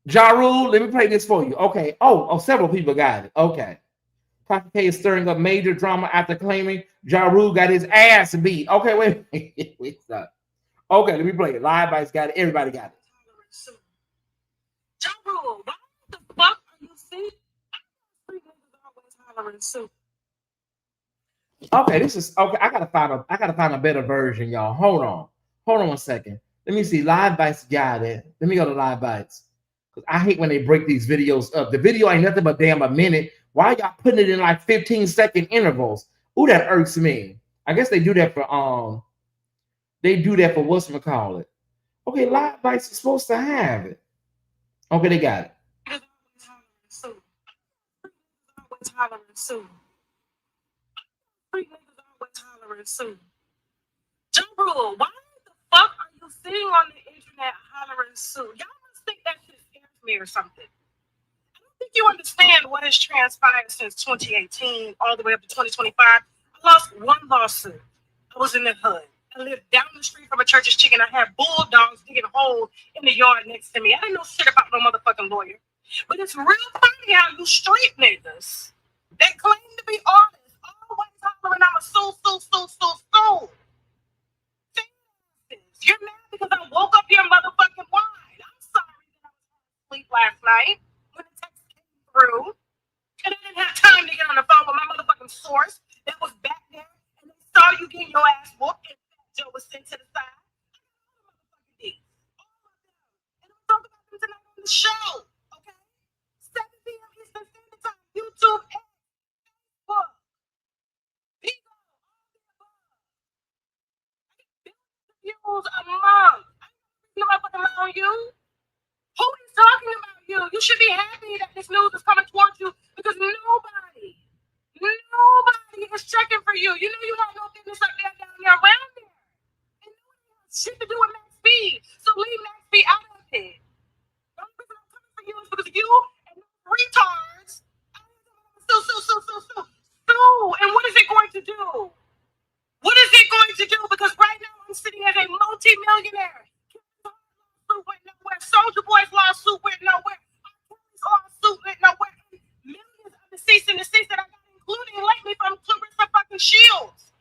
Ja Rule, let me play this for you. Okay. Oh, several people got it. Okay. Tasha K is stirring up major drama after claiming Ja Rule got his ass beat. Okay, wait. Okay, let me play it. Live Bites got it. Everybody got it. Ja Rule, why the fuck are you saying? Okay, this is okay. I gotta find a better version, y'all. Hold on one second. Let me see. Live Bites got it. Let me go to Live Bites. Because I hate when they break these videos up. The video ain't nothing but damn a minute. Why y'all putting it in like 15-second intervals? Ooh, that irks me. I guess they do that for whatchamacallit. Okay, Live Bites is supposed to have it. Okay, they got it. Ja Rule, why the fuck are you sitting on the internet hollering Sue? Y'all must think that shit scares me or something. I don't think you understand what has transpired since 2018 all the way up to 2025. I lost one lawsuit. I was in the hood. I lived down the street from a church's chicken. I had bulldogs digging holes in the yard next to me. I didn't know shit about no motherfucking lawyer. But it's real funny how you street niggas that claim to be artists always hollering, I'm a sue. You're mad because I woke up your motherfucking wide. I'm sorry that I was asleep last night when the text came through. And I didn't have time to get on the phone with my motherfucking source that was back there. And they saw you getting your ass whooped and Joe was sent to the side. And I'm talking about them tonight on the show. Okay? 7 p.m. Eastern Standard Time. YouTube and Facebook. People, views a month. You motherfucking lie on you. Who is talking about you? You should be happy that this news is coming towards you because nobody is checking for you. You know you have no business up there down there around there. And nobody has shit to do with Max B. So leave Max B out of it. The only reason I'm coming for you is because you and retards. Sue. And what is it going to do? What is it going to do? Because right now I'm sitting as a multi-millionaire. Lawsuit went nowhere. Soldier Boy's lawsuit went nowhere. Our lawsuit went nowhere. Millions of the cease and desist that I got, including lately from Clarissa fucking Shields.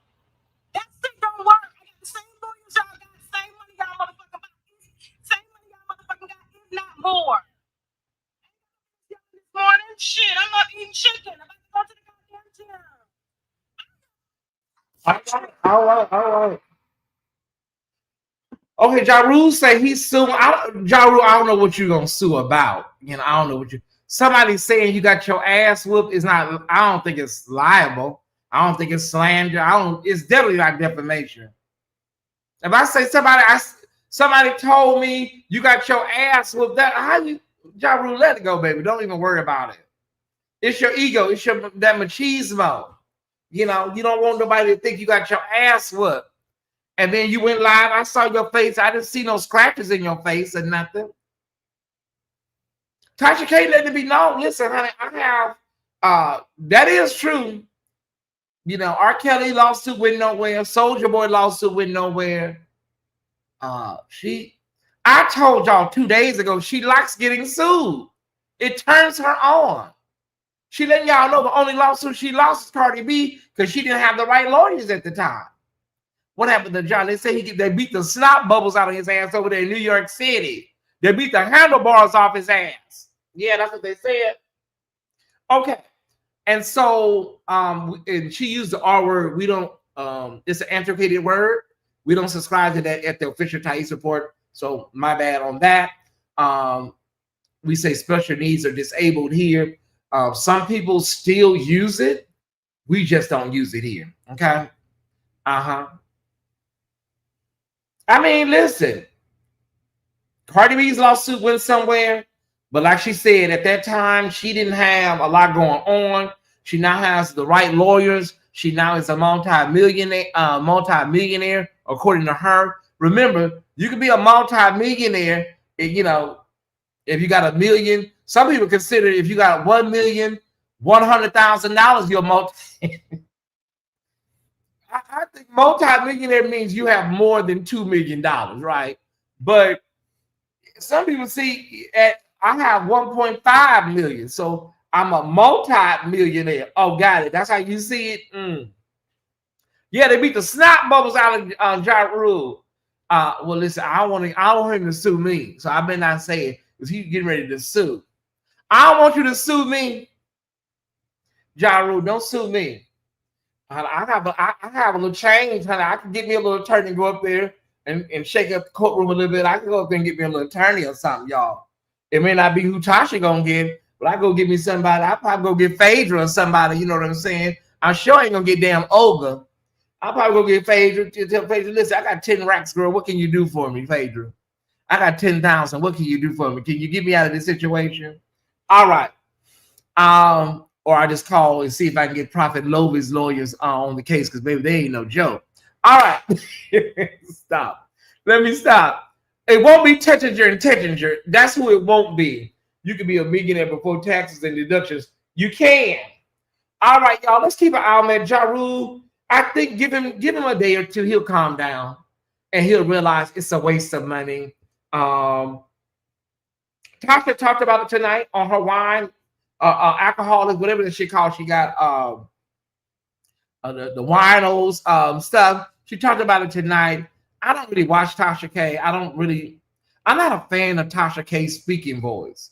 That shit don't work. I got the same lawyers y'all got, the same money y'all motherfucking got, same money y'all motherfucking got, if not more. This morning, shit, I'm up eating chicken. I'm about to go to the goddamn gym. All right. Okay, Ja Rule say he's suing. Ja Rule, I don't know what you're gonna sue about. I don't know what you. Somebody saying you got your ass whooped is not. I don't think it's liable. I don't think it's slander. It's definitely not defamation. If I say somebody told me you got your ass whooped, Ja Rule, let it go, baby. Don't even worry about it. It's your ego. It's that machismo. You don't want nobody to think you got your ass whooped. And then you went live. I saw your face. I didn't see no scratches in your face or nothing. Tasha K let it be known. Listen, honey, I have that is true. You know, R. Kelly lawsuit went nowhere. Soldier Boy lawsuit went nowhere. I told y'all 2 days ago she likes getting sued. It turns her on. She letting y'all know the only lawsuit she lost is Cardi B because she didn't have the right lawyers at the time. What happened to John? They say they beat the snot bubbles out of his ass over there in New York City. They beat the handlebars off his ass. Yeah, that's what they said. Okay. And so and she used the R word. We don't it's an antiquated word. We don't subscribe to that at the official Tyesse Report. So my bad on that. We say special needs or disabled here. Some people still use it. We just don't use it here. Okay. I mean, listen. Cardi B's lawsuit went somewhere, but like she said, at that time, she didn't have a lot going on. She now has the right lawyers. She now is a multi-millionaire, according to her. Remember, you can be a multi-millionaire, you know, if you got $1 million. Some people consider if you got $1,100,000, you're multi. I think multi-millionaire means you have more than $2 million, right? But some people see I have 1.5 million, so I'm a multi-millionaire. Oh, got it. That's how you see it. Yeah, they beat the snot bubbles out of Ja Rule. Well, listen, I don't want him to sue me, so I better not say it because he's getting ready to sue. I don't want you to sue me, Ja Rule. Don't sue me. I have a little change, honey. I can get me a little attorney and go up there and shake up the courtroom a little bit. I can go up there and get me a little attorney or something, y'all. It may not be who Tasha gonna get, but I go get me somebody. I probably go get Phaedra or somebody. You know what I'm saying? I'm sure I ain't gonna get damn Olga. I'll probably go get Phaedra. Tell Phaedra, listen, I got 10 racks, girl. What can you do for me, Phaedra? I got 10,000. What can you do for me? Can you get me out of this situation? All right. Or I just call and see if I can get Prophet Lovy's lawyers on the case because maybe they ain't no joke. All right. Stop. Let me stop. It won't be Tettinger and Tettinger. That's who it won't be. You can be a millionaire before taxes and deductions. You can. All right, y'all. Let's keep an eye on that. Ja Rule, I think give him a day or two. He'll calm down and he'll realize it's a waste of money. Tasha talked about it tonight on her wine. Alcoholic, whatever the shit called. She got the winos stuff. She talked about it tonight. I don't really watch Tasha K. I'm not a fan of Tasha K's speaking voice.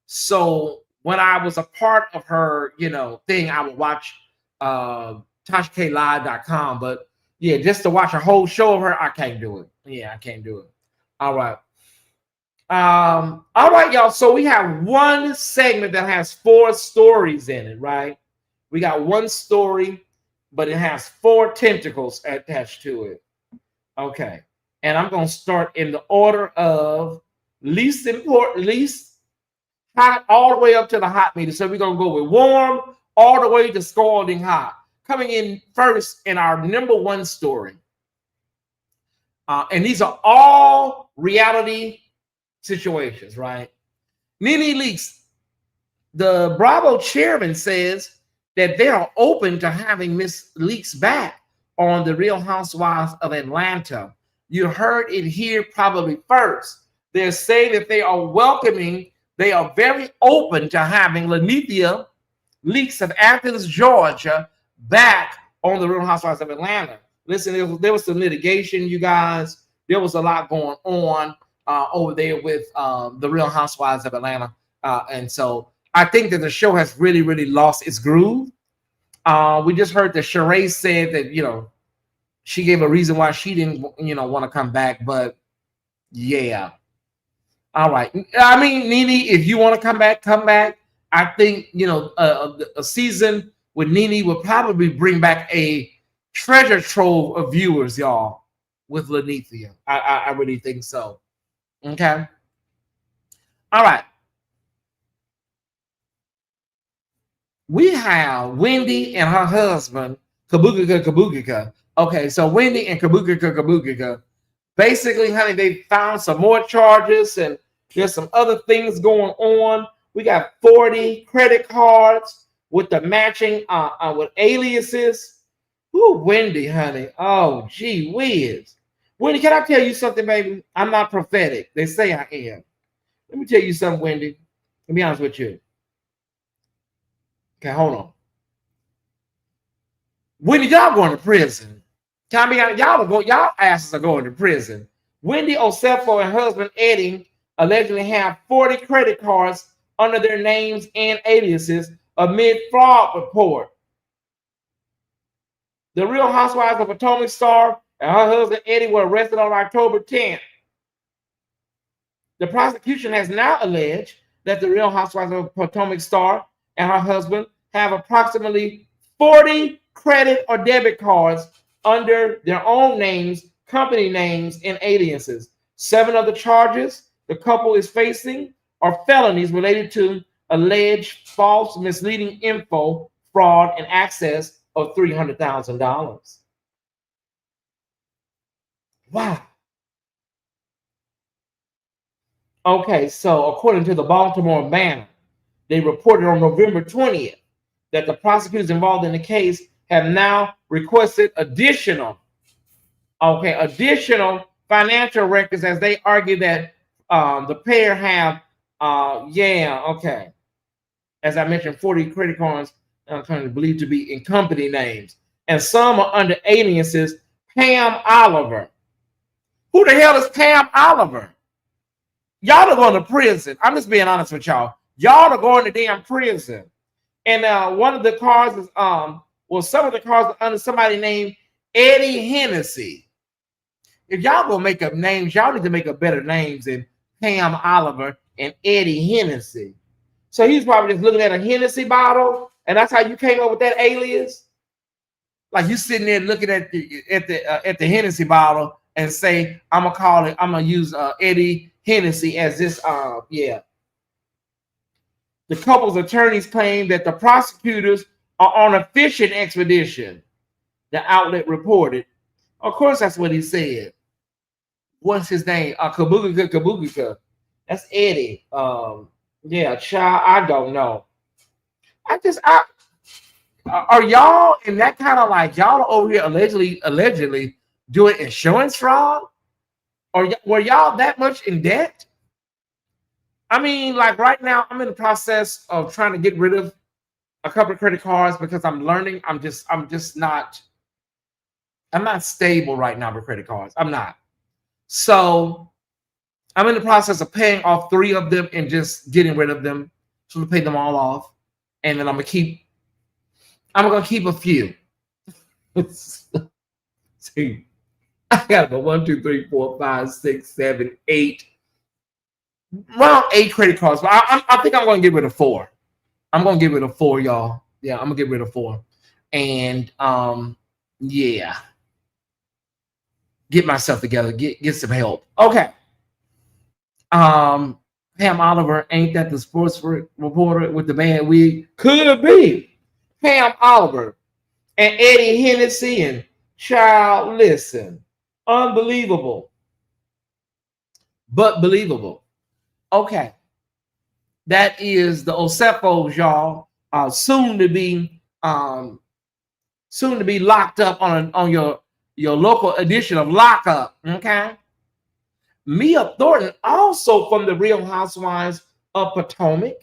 So when I was a part of her, thing, I would watch TashaKLive.com. But yeah, just to watch a whole show of her, I can't do it. Yeah, I can't do it. All right. All right, y'all. So we have one segment that has 4 stories in it, right? We got one story, but it has 4 tentacles attached to it. Okay. And I'm going to start in the order of least important, least hot, all the way up to the hot meter. So we're going to go with warm all the way to scalding hot. Coming in first in our number 1 story. And these are all reality situations, right? Nene Leakes, the Bravo chairman, says that they are open to having Miss Leakes back on the Real Housewives of Atlanta. You heard it here probably first. They're saying that they are very open to having Lanithia Leakes of Athens, Georgia, back on the Real Housewives of Atlanta. Listen, there was some litigation, you guys. There was a lot going on over there with the Real Housewives of Atlanta. And so I think that the show has really, really lost its groove. We just heard that Sheree said that, she gave a reason why she didn't, want to come back. But yeah. All right. I mean, Nene, if you want to come back, come back. I think, a season with Nene will probably bring back a treasure trove of viewers, y'all, with Lanithia. I really think so. Okay. All right. We have Wendy and her husband, Kabukika. Okay, so Wendy and Kabukika. Basically, honey, they found some more charges and there's some other things going on. We got 40 credit cards with the matching with aliases. Ooh, Wendy, honey. Oh, gee whiz. Wendy, can I tell you something, baby? I'm not prophetic. They say I am. Let me tell you something, Wendy. Let me be honest with you. Okay, hold on. Wendy, y'all going to prison. Can I be honest? Y'all asses are going to prison. Wendy Osefo and husband Eddie allegedly have 40 credit cards under their names and aliases amid fraud report. The Real Housewives of Potomac star and her husband Eddie were arrested on October 10th. The prosecution has now alleged that the Real Housewives of Potomac star and her husband have approximately 40 credit or debit cards under their own names, company names, and aliases. 7 of the charges the couple is facing are felonies related to alleged false, misleading info, fraud, and access of $300,000. Wow. Okay, so according to the Baltimore Banner, they reported on November 20th that the prosecutors involved in the case have now requested additional financial records as they argue that the pair have, as I mentioned, 40 credit cards kind of believed to be in company names, and some are under aliases. Pam Oliver. Who the hell is Pam Oliver? Y'all are going to prison. I'm just being honest with y'all. Y'all are going to damn prison. And one of the cards is some of the cards are under somebody named Eddie Hennessy. If y'all gonna make up names, y'all need to make up better names than Pam Oliver and Eddie Hennessy. So he's probably just looking at a Hennessy bottle, and that's how you came up with that alias. Like you sitting there looking at the Hennessy bottle and say, I'm gonna use Eddie Hennessy as this. The couple's attorneys claim that the prosecutors are on a fishing expedition. The outlet reported. Of course, that's what he said. What's his name? Kabugika. That's Eddie. Child, I don't know. Are y'all in that kind of like y'all over here allegedly doing insurance fraud? Or were y'all that much in debt? I mean, like right now, I'm in the process of trying to get rid of a couple of credit cards because I'm learning. I'm not stable right now with credit cards. I'm not. So I'm in the process of paying off 3 of them and just getting rid of them. So to pay them all off. And then I'm gonna keep a few. See, I got about 1, 2, 3, 4, 5, 6, 7, 8. Around 8 credit cards, but I think I'm gonna get rid of 4. I'm gonna get rid of 4, y'all. Yeah, I'm gonna get rid of 4. And get myself together, get some help. Okay. Pam Oliver, ain't that the sports reporter with the bad wig? Could be. Pam Oliver and Eddie Hennessy and child, listen. Unbelievable. But believable. Okay. That is the Osefos, y'all. Soon to be locked up on your local edition of Lockup. Okay. Mia Thornton, also from the Real Housewives of Potomac.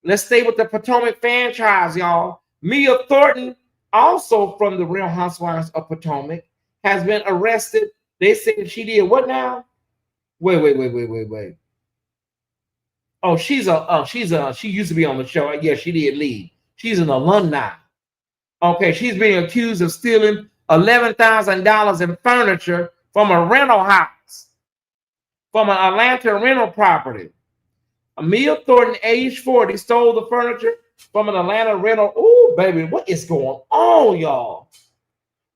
Let's stay with the Potomac franchise, y'all. Mia Thornton, also from the Real Housewives of Potomac, has been arrested. They said she did what now? Wait. Oh, she used to be on the show. Yeah, she did leave. She's an alumni. Okay, she's being accused of stealing $11,000 in furniture from a rental house, from an Atlanta rental property. Mia Thornton, age 40, stole the furniture from an Atlanta rental. Ooh, baby, what is going on, y'all?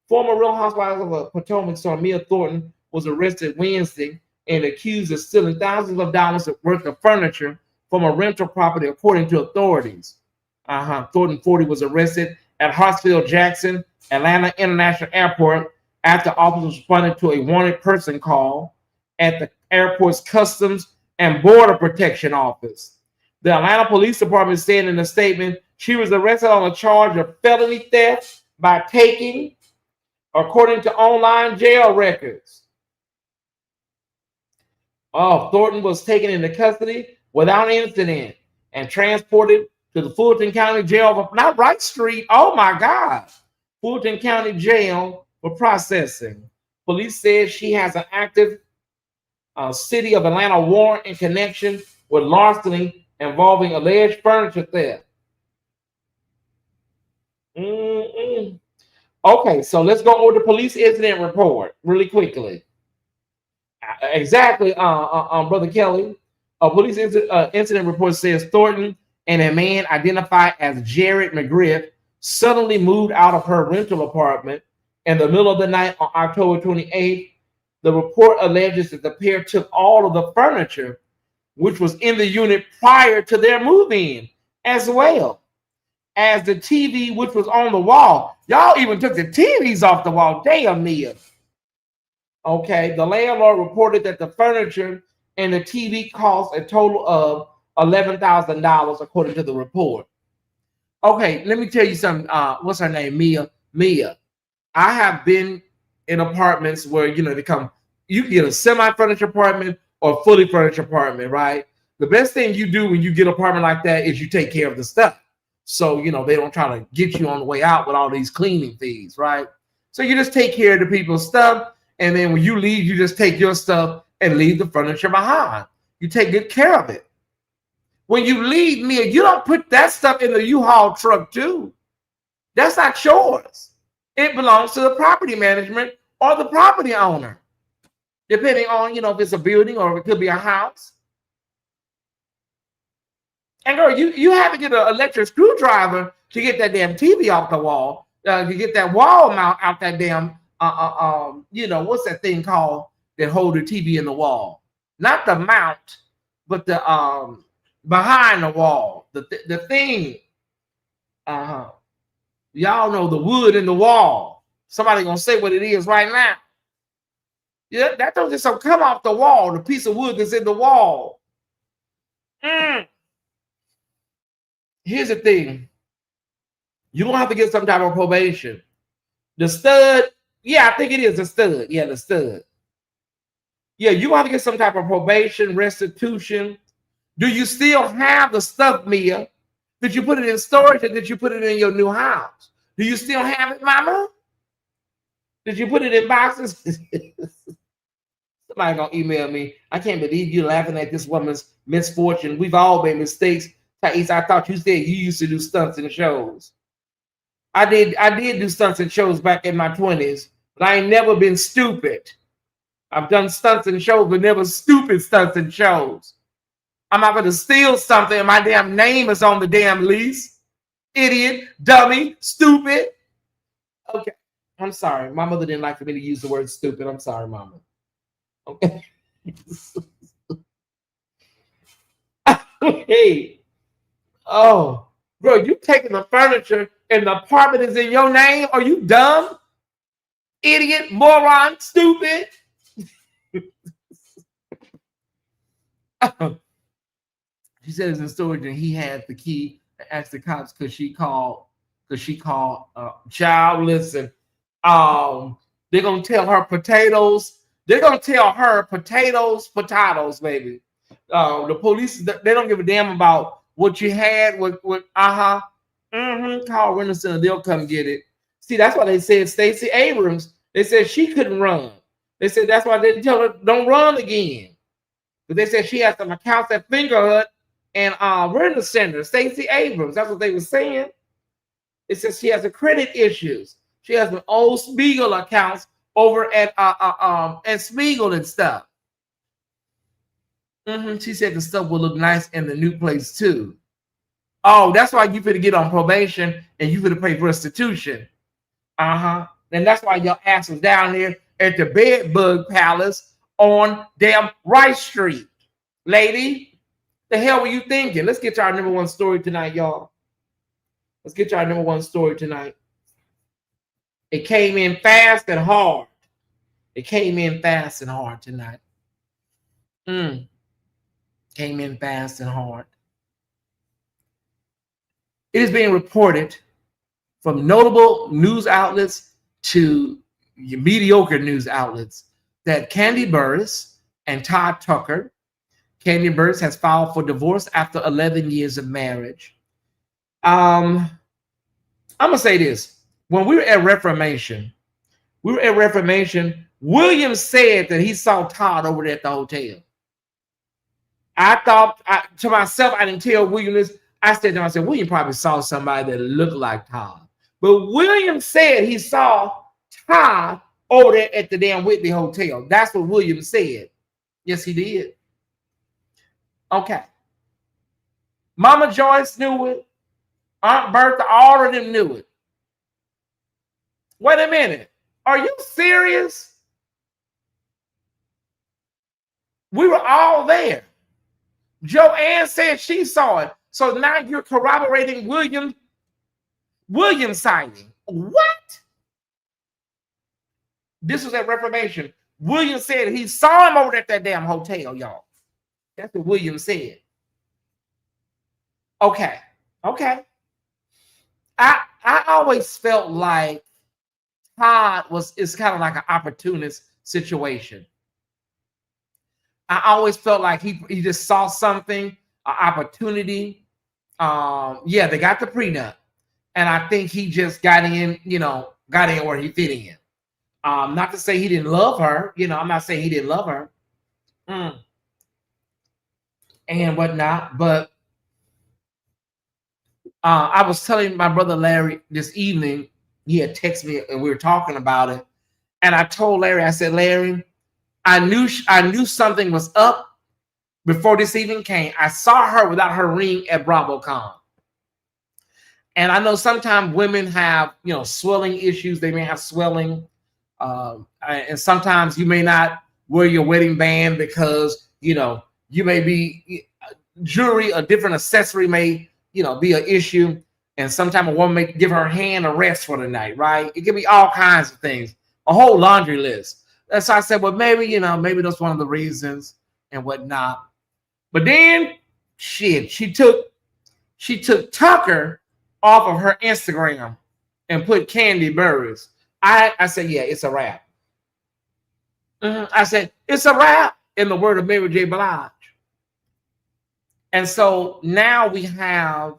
Former Real Housewives of Potomac star Mia Thornton was arrested Wednesday and accused of stealing thousands of dollars worth of furniture from a rental property, according to authorities. Thornton, 40, was arrested at Hartsfield-Jackson Atlanta International Airport after officers responded to a wanted person call at the airport's Customs and Border Protection Office. The Atlanta Police Department said in a statement she was arrested on a charge of felony theft by taking, according to online jail records. Thornton was taken into custody without incident and transported to the Fulton County Jail, not Wright Street. Oh my God. Fulton County Jail for processing. Police said she has an active City of Atlanta warrant in connection with larceny involving alleged furniture theft. Okay, so let's go over the police incident report really quickly. Exactly, Brother Kelly. A police incident report says Thornton and a man identified as Jared McGriff suddenly moved out of her rental apartment in the middle of the night on October 28th. The report alleges that the pair took all of the furniture which was in the unit prior to their move-in, as well as the TV which was on the wall. Y'all even took the TVs off the wall. Damn, Mia. Okay, the landlord reported that the furniture and the TV cost a total of $11,000, according to the report. Okay, let me tell you something. What's her name? Mia. I have been in apartments where, you know, you can get a semi-furnished apartment or fully furnished apartment, right? The best thing you do when you get an apartment like that is you take care of the stuff. So, you know, they don't try to get you on the way out with all these cleaning fees, right? So you just take care of the people's stuff. And then when you leave, you just take your stuff and leave the furniture behind. You take good care of it. When you leave, Mia, you don't put that stuff in the U-Haul truck too. That's not yours. It belongs to the property management or the property owner, depending on, you know, if it's a building or it could be a house. And girl, you have to get an electric screwdriver to get that damn TV off the wall, to get that wall mount out that damn, you know, what's that thing called that hold the TV in the wall? Not the mount, but the behind the wall, the thing. Y'all know the wood in the wall. Somebody gonna say what it is right now. Yeah, that don't just come off the wall. The piece of wood that's in the wall. Here's the thing. You're gonna have to get some type of probation. The stud, yeah, I think it is the stud. Yeah, the stud. Yeah, you want to get some type of probation, restitution. Do you still have the stuff, Mia? Did you put it in storage or did you put it in your new house? Do you still have it, Mama? Did you put it in boxes? Somebody gonna email me. I can't believe you're laughing at this woman's misfortune. We've all made mistakes. Tyesse, I thought you said you used to do stunts and shows. I did do stunts and shows back in my 20s, but I ain't never been stupid. I've done stunts and shows, but never stupid stunts and shows. I'm not gonna steal something and my damn name is on the damn lease. Idiot, dummy, stupid. Okay, I'm sorry. My mother didn't like for me to use the word stupid. I'm sorry, Mama. Okay. Hey. Oh, bro, you taking the furniture and the apartment is in your name? Are you dumb? Idiot, moron, stupid. She said it's in storage and he had the key to ask the cops because she called child, listen. They're gonna tell her potatoes. They're gonna tell her potatoes, baby. The police, they don't give a damn about what you had with call Renner Center, they'll come get it. See, that's why they said Stacey Abrams, they said she couldn't run. They said that's why they didn't tell her don't run again. But they said she has some accounts at Fingerhut and Renner Center, Stacey Abrams. That's what they were saying. It says she has a credit issues. She has an old Spiegel accounts over at Spiegel and stuff. She said the stuff will look nice in the new place too. Oh, that's why you finna get on probation and you finna pay restitution. And that's why your ass was down there at the Bedbug Palace on damn Wright Street. Lady, the hell were you thinking? Let's get to our number one story tonight, y'all. Let's get to our number one story tonight. It came in fast and hard. It came in fast and hard tonight. Came in fast and hard. It is being reported from notable news outlets to mediocre news outlets that Kandi Burruss and Todd Tucker. Kandi Burruss has filed for divorce after 11 years of marriage. I'm gonna say this: when we were at Reformation, Williams said that he saw Todd over there at the hotel. I thought to myself, I didn't tell William this. I said to myself, William probably saw somebody that looked like Todd. But William said he saw Todd over there at the damn Whitney Hotel. That's what William said. Yes, he did. Okay. Mama Joyce knew it. Aunt Bertha, all of them knew it. Wait a minute. Are you serious? We were all there. Joanne said she saw it. So now you're corroborating William's sighting. What? This was at Reformation. William said he saw him over at that damn hotel, y'all. That's what William said. Okay. I always felt like Todd is kind of like an opportunist situation. I always felt like he just saw something, an opportunity. Yeah, they got the prenup, and I think he just got in where he fit in. Not to say he didn't love her. I'm not saying he didn't love her, and whatnot. But I was telling my brother Larry this evening. He had texted me, and we were talking about it. And I told Larry, I said, Larry, I knew something was up before this even came. I saw her without her ring at BravoCon. And I know sometimes women have, swelling issues. They may have swelling. And sometimes you may not wear your wedding band because, you may be jewelry, a different accessory may, be an issue. And sometimes a woman may give her hand a rest for the night, right? It can be all kinds of things, a whole laundry list. And so I said, well, maybe that's one of the reasons and whatnot. But then, she took Tucker off of her Instagram and put Kandi Burruss. I said, yeah, it's a wrap. I said, it's a wrap, in the word of Mary J. Blige. And so now we have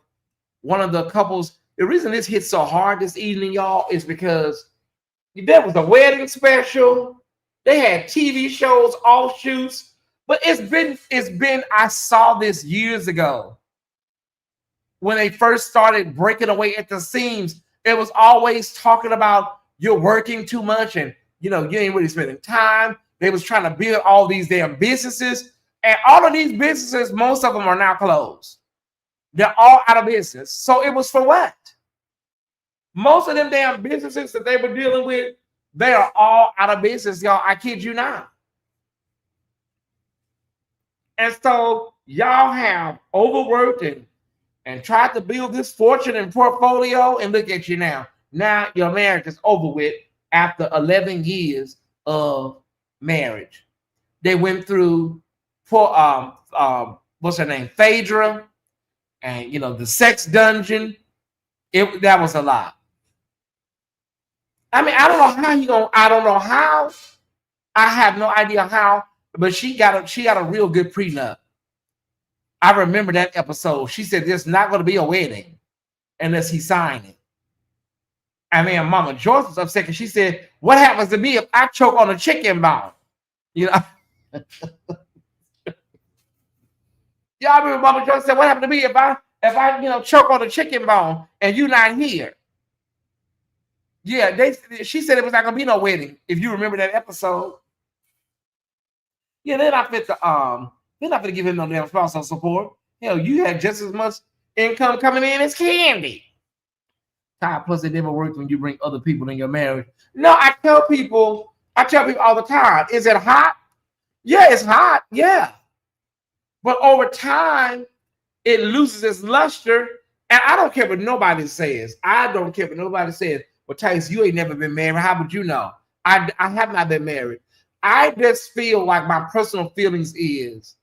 one of the couples. The reason this hit so hard this evening, y'all, is because there was a wedding special. They had TV shows, offshoots, but it's been, I saw this years ago when they first started breaking away at the seams. It was always talking about you're working too much and, you ain't really spending time. They was trying to build all these damn businesses, and all of these businesses, most of them are now closed. They're all out of business. So it was for what? Most of them damn businesses that they were dealing with, they are all out of business, y'all. I kid you not. And so y'all have overworked and tried to build this fortune and portfolio, and look at you now. Now your marriage is over with after 11 years of marriage. They went through what's her name? Phaedra, and the sex dungeon. That was a lot. I mean, I don't know how. I have no idea how, but she got a real good prenup. I remember that episode. She said there's not going to be a wedding unless he signed it. I mean, Mama Joyce was upset because she said, what happens to me if I choke on a chicken bone? Y'all remember Mama Joyce said, what happened to me if I choke on a chicken bone and you not here? Yeah, she said it was not gonna be no wedding, if you remember that episode. Yeah, they're not fit to give him no damn spousal support. Hell, you had just as much income coming in as Kandi. Plus it never works when you bring other people in your marriage. No, I tell people all the time, is it hot? Yeah, it's hot, yeah. But over time, it loses its luster. And I don't care what nobody says. Well, Tyesse, you ain't never been married. How would you know? I have not been married. I just feel like my personal feelings is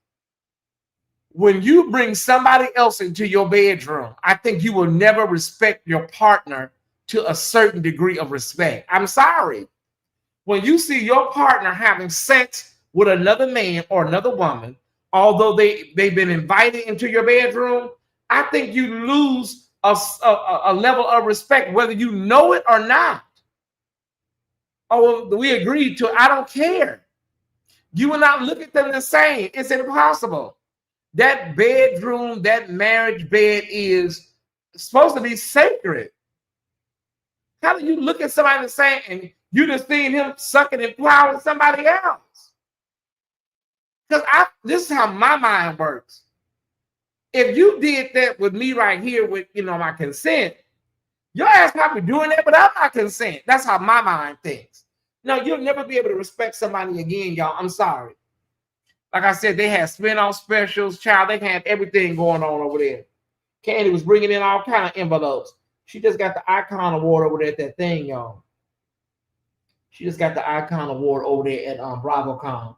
when you bring somebody else into your bedroom, I think you will never respect your partner to a certain degree of respect. I'm sorry. When you see your partner having sex with another man or another woman, although they've been invited into your bedroom, I think you lose a level of respect, whether you know it or not. Oh, we agreed to, I don't care. You will not look at them the same. It's impossible. That bedroom, that marriage bed is supposed to be sacred. How do you look at somebody the same and you just seeing him sucking and plowing somebody else? Because this is how my mind works. If you did that with me right here with my consent, your ass probably doing that without my consent. That's how my mind thinks. No, you'll never be able to respect somebody again, y'all. I'm sorry. Like I said, they had spin-off specials, child. They had everything going on over there. Candy was bringing in all kind of envelopes. She just got the Icon Award over there at that thing, y'all. She just got the Icon Award over there at BravoCon.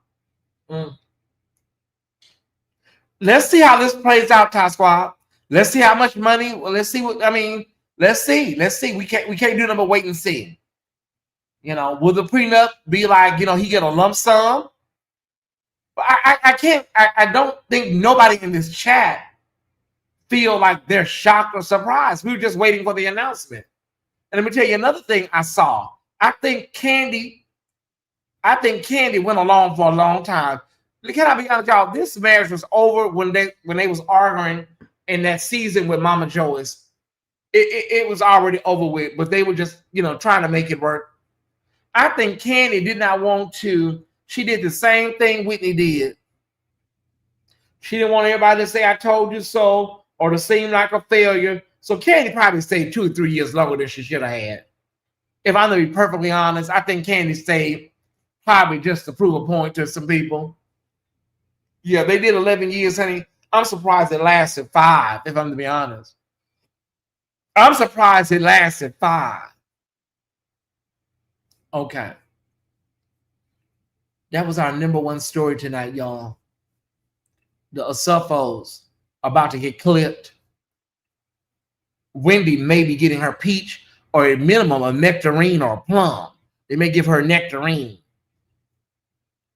Let's see how this plays out, Ty Squad. Let's see how much money. Well, let's see what Let's see. We can't do nothing but wait and see. Will the prenup be like he get a lump sum? But I don't think nobody in this chat feel like they're shocked or surprised. We were just waiting for the announcement. And let me tell you another thing I saw. I think Candy went along for a long time. Can I be honest, y'all? This marriage was over when they was arguing in that season with Mama Joyce. It was already over with, but they were just trying to make it work. I think Candy did not want to. She did the same thing Whitney did. She didn't want everybody to say I told you so or to seem like a failure. So Candy probably stayed 2 or 3 years longer than she should have had. If I'm going to be perfectly honest, I think Candy stayed probably just to prove a point to some people. Yeah, they did 11 years, honey. I'm surprised it lasted 5, if I'm going to be honest. I'm surprised it lasted 5. Okay. That was our #1 story tonight, y'all. The Asuffos about to get clipped. Wendy may be getting her peach or a minimum a nectarine or a plum. They may give her a nectarine.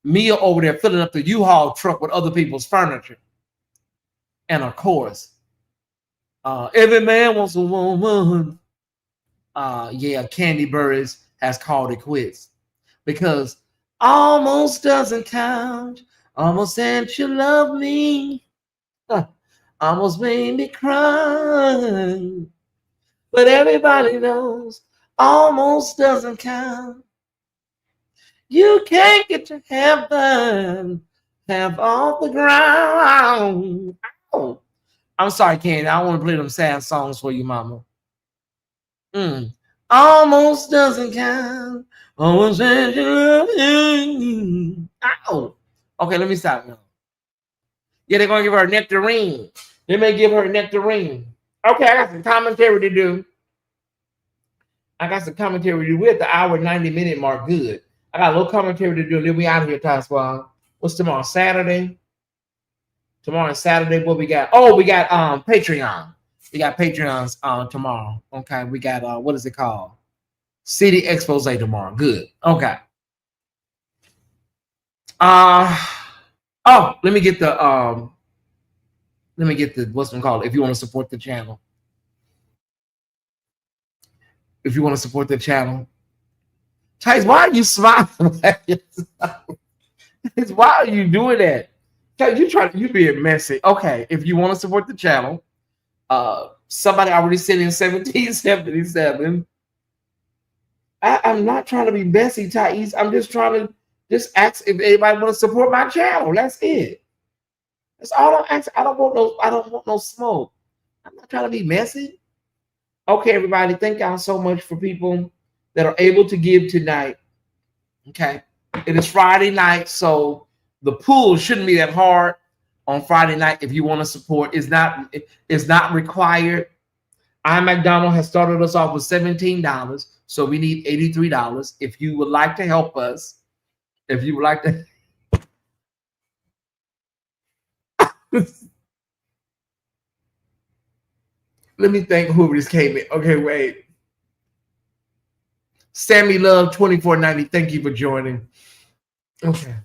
Mia over there filling up the U-Haul truck with other people's furniture. And of course, every man wants a woman. Yeah, Candy Burris has called it quits. Because almost doesn't count. Almost said you love me. Almost made me cry. But everybody knows almost doesn't count. You can't get to heaven, have off the ground. Oh, I'm sorry, Candy. I want to play them sad songs for you, mama. Almost doesn't count. Almost said you love me. Ow. Okay, let me stop now. Yeah, they're going to give her a nectarine. They may give her a nectarine. Okay, I got some commentary to do. We're at the hour 90-minute mark. Good. I got a little commentary to do. Then we out of here, Ty Squad. What's tomorrow? Saturday? Tomorrow is Saturday. What we got? Oh, we got Patreon. We got Patreons tomorrow. Okay. We got what is it called? City Expose tomorrow. Good. Okay. Oh, let me get the what's it called? If you want to support the channel. Tyesse, why are you smiling? Why are you doing that? You being messy. Okay, if you want to support the channel, somebody already sent in 1777. I'm not trying to be messy, Tyesse. I'm just trying to ask if anybody want to support my channel. That's it. That's all I'm asking. I don't want no smoke. I'm not trying to be messy. Okay, everybody, thank y'all so much for people that are able to give tonight. Okay. It is Friday night, so the pool shouldn't be that hard on Friday night if you want to support. It's not required. McDonald has started us off with $17, so we need $83. If you would like to help us, if you would like to Let me think who just came in. Okay, wait. Sammy Love 2490. Thank you for joining. Okay.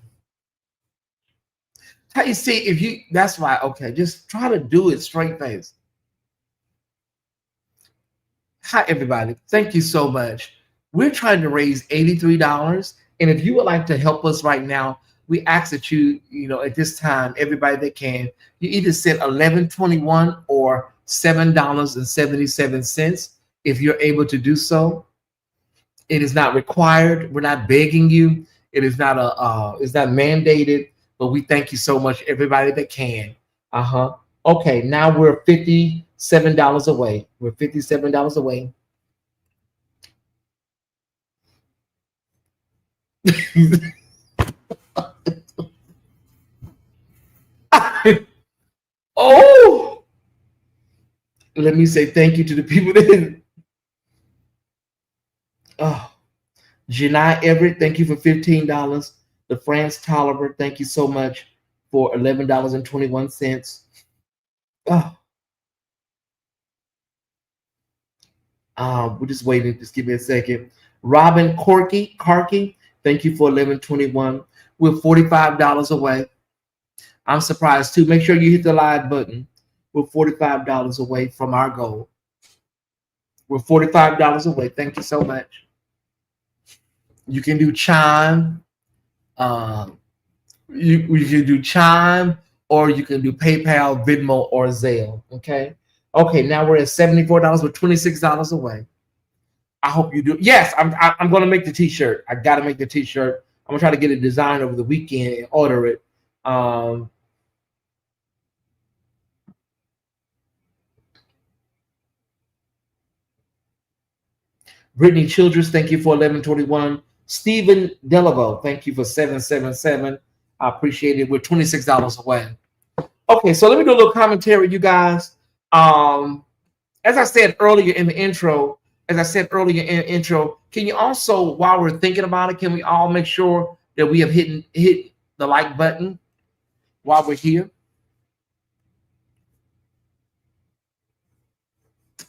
How you see if you that's why, okay, just try to do it straight face. Hi everybody. Thank you so much. We're trying to raise $83. And if you would like to help us right now, we ask that you, at this time, everybody that can, you either send 1121 or $7.77 if you're able to do so. It is not required. We're not begging you. It is not it's not mandated, but we thank you so much, everybody that can. Okay, now we're $57 away. We're $57 away. Oh, let me say thank you to the people that. Oh, Janai Everett, thank you for $15. The France Tolliver, thank you so much for $11.21. Oh, we're just waiting. Just give me a second. Robin Carkey, thank you for $11.21. We're $45 away. I'm surprised too. Make sure you hit the live button. We're $45 away from our goal. We're $45 away. Thank you so much. You can do Chime. You can do Chime, or you can do PayPal, Venmo, or Zelle. Okay. Okay. Now we're at $74. We're $26 away. I hope you do. Yes, I'm going to make the T-shirt. I got to make the T-shirt. I'm gonna try to get it designed over the weekend and order it. Brittany Childress, thank you for 1121. Stephen Delaveau, thank you for 777. I appreciate it. We're $26 away. Okay, so let me do a little commentary, you guys. As I said earlier in the intro, can you also, while we're thinking about it, can we all make sure that we have hit the like button while we're here?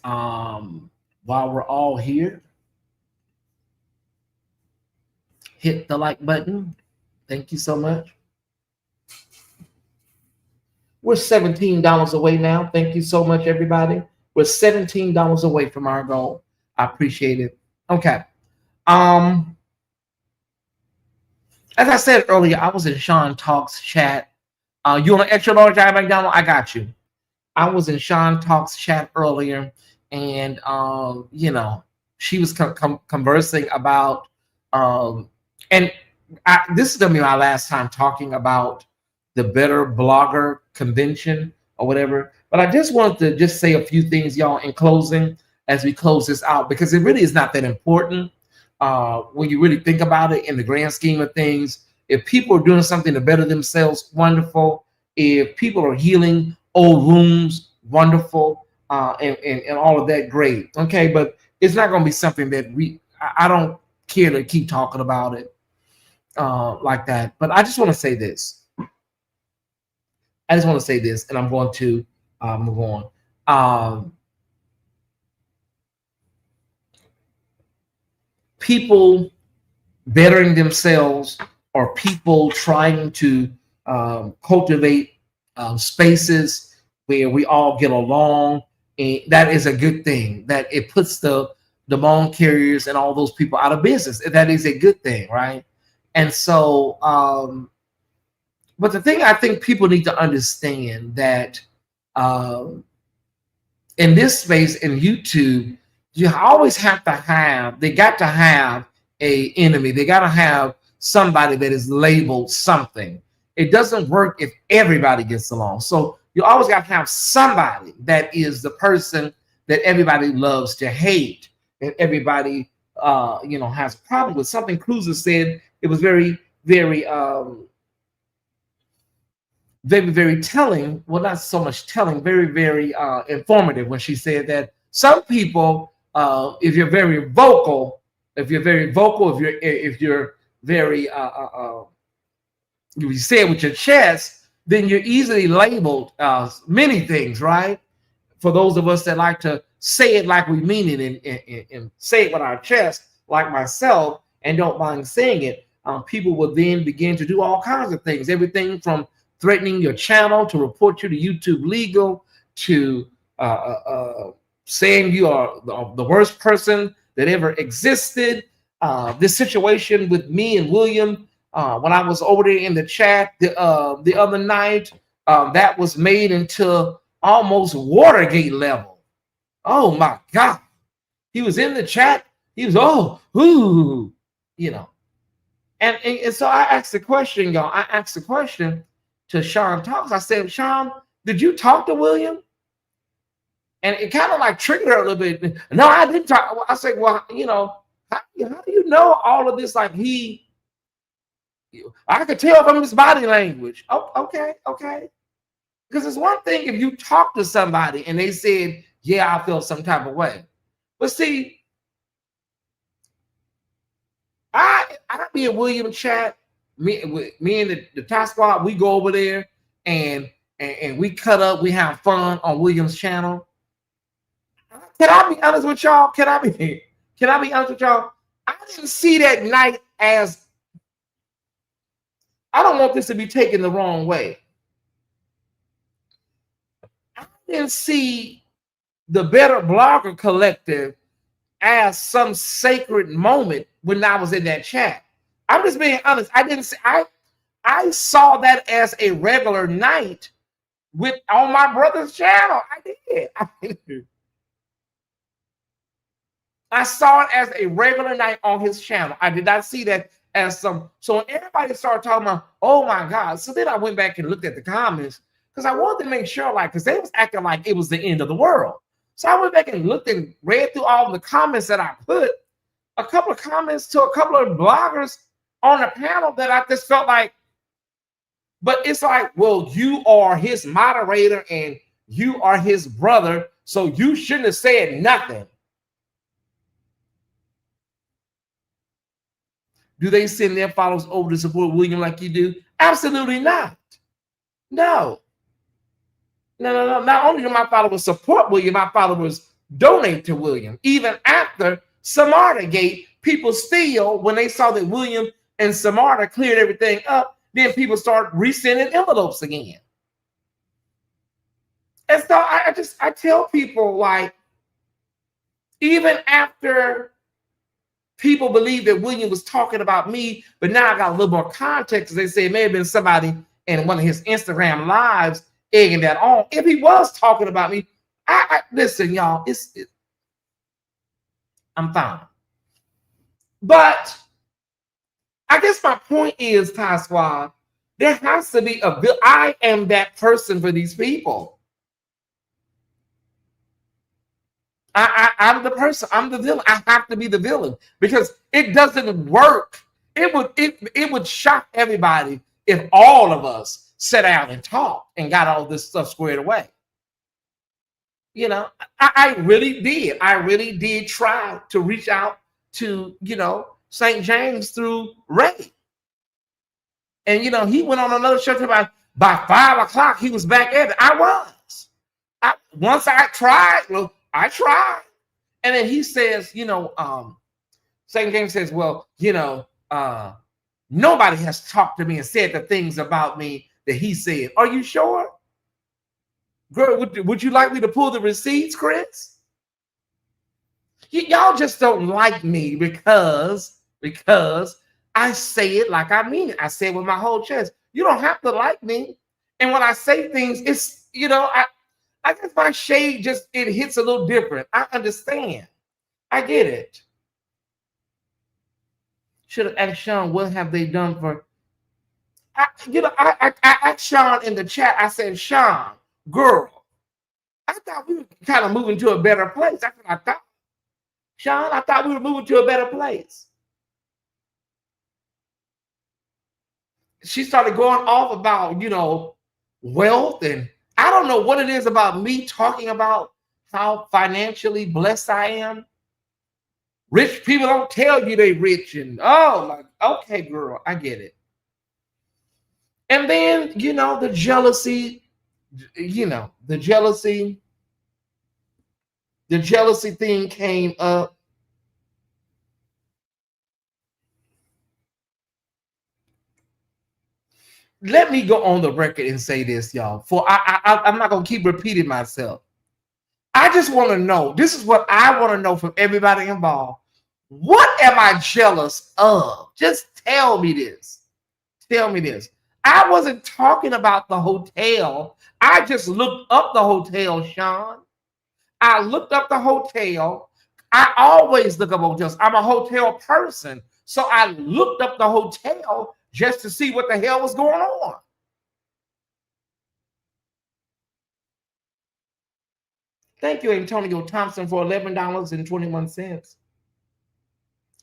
While we're all here, hit the like button. Thank you so much. We're $17 away now. Thank you so much, everybody. We're $17 away from our goal. I appreciate it. Okay. As I said earlier, I was in Sean Talks chat. You want an extra large Jack McDonald? I got you. I was in Sean Talks chat earlier, and she was conversing about and this is gonna be my last time talking about the Better Blogger Convention or whatever. But I just wanted to just say a few things, y'all, in closing as we close this out, because it really is not that important when you really think about it in the grand scheme of things. If people are doing something to better themselves, wonderful. If people are healing old wounds, wonderful, and all of that, great. Okay, but it's not going to be something that I don't care to keep talking about it like that. But I just want to say this. And I'm going to move on. People bettering themselves, or people trying to cultivate spaces where we all get along, and that is a good thing. That it puts the bone carriers and all those people out of business. That is a good thing, right? And so, but the thing I think people need to understand that in this space, in YouTube, you always have to have, they got to have a enemy. They got to have somebody that is labeled something. It doesn't work if everybody gets along. So you always got to have somebody that is the person that everybody loves to hate, and everybody has a problem with. Something Cruiser said, it was very, very very, very telling. Well, not so much telling, very, very informative when she said that some people, if you're very vocal, if you're very, you say it with your chest, then you're easily labeled many things, right? for those of us that like to say it like we mean it and say it with our chest, like myself, and don't mind saying it, people will then begin to do all kinds of things. Everything from threatening your channel to report you to YouTube legal to saying you are the worst person that ever existed. This situation with me and William, when I was over there in the chat the other night, that was made into almost Watergate level. Oh my God. He was in the chat. He was, you know. And so I asked the question, y'all. I asked the question to Sean Talks. I said, Sean, did you talk to William? And it kind of like triggered her a little bit. No, I didn't talk. I said, well, you know, how do you know all of this? Like I could tell from his body language. Oh, okay. Because it's one thing if you talk to somebody and they said, yeah, I feel some type of way. But see, I be in William chat, me and the Tyesse Squad, we go over there and we cut up, we have fun on William's channel. Can I be honest with y'all? Can I be honest with y'all? I didn't see that night as, I don't want this to be taken the wrong way. I didn't see the Better Blogger Collective as some sacred moment when I was in that chat. I'm just being honest. I didn't see, I saw that as a regular night on my brother's channel. I did. I saw it as a regular night on his channel. I did not see that as some. So when everybody started talking about, oh my God. So then I went back and looked at the comments because I wanted to make sure, like, because they was acting like it was the end of the world. So I went back and looked and read through all the comments that I put. A couple of comments to a couple of bloggers on the panel that I just felt like, but it's like, well, you are his moderator and you are his brother, so you shouldn't have said nothing. Do they send their followers over to support William like you do? Absolutely not. No. Not only do my followers support William, my followers donate to William. Even after Samarta Gate, people still, when they saw that William and Samarta cleared everything up, then people start resending envelopes again. And so I tell people, like, even after people believe that William was talking about me, but now I got a little more context. They say it may have been somebody in one of his Instagram lives egging that on. If he was talking about me, I listen, y'all, I'm fine. But I guess my point is, Tyesse Squad, there has to be I am that person for these people. I'm the person. I'm the villain. I have to be the villain because it doesn't work. It would shock everybody if all of us sat down and talked and got all this stuff squared away. You know, I really did. I really did try to reach out to, you know, St. James through Ray. And, you know, he went on another show about by 5 o'clock, he was back at it. Once I tried. And then he says, you know, St. James says, well, you know, nobody has talked to me and said the things about me that he said. Are you sure? Girl, would you like me to pull the receipts, Chris? Y'all just don't like me because I say it like I mean it. I say it with my whole chest. You don't have to like me. And when I say things, it's, you know, I guess my shade it hits a little different. I understand. I get it. Should have asked Sean, what have they done for? I asked Sean in the chat. I said, Sean, girl, I thought we were kind of moving to a better place. That's what I thought. Sean, I thought we were moving to a better place. She started going off about, you know, wealth, and I don't know what it is about me talking about how financially blessed I am. Rich people don't tell you they rich, and oh, like, okay, girl, I get it. And then, you know, the jealousy, the jealousy thing came up. Let me go on the record and say this, y'all. For I'm not gonna keep repeating myself. I just want to know. This is what I want to know from everybody involved. What am I jealous of? Just tell me this. Tell me this. I wasn't talking about the hotel. I just looked up the hotel, Sean. I looked up the hotel. I always look up hotels. I'm a hotel person. So I looked up the hotel just to see what the hell was going on. Thank you, Antonio Thompson, for $11.21.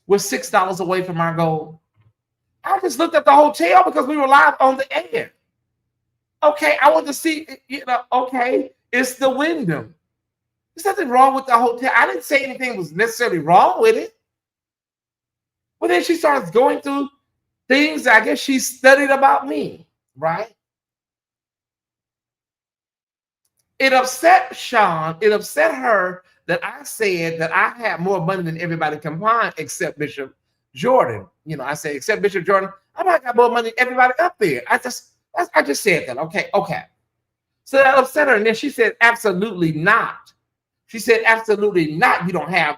We're $6 away from our goal. I just looked at the hotel because we were live on the air. Okay, I want to see, okay, it's the Wyndham. There's nothing wrong with the hotel. I didn't say anything was necessarily wrong with it. But then she starts going through things I guess she studied about me, right? It upset Sean. It upset her that I said that I had more money than everybody combined except Bishop Jordan. I said, except Bishop Jordan, I might got more money than everybody up there. I just said that. Okay. So that upset her. And then she said, absolutely not. She said, absolutely not. You don't have,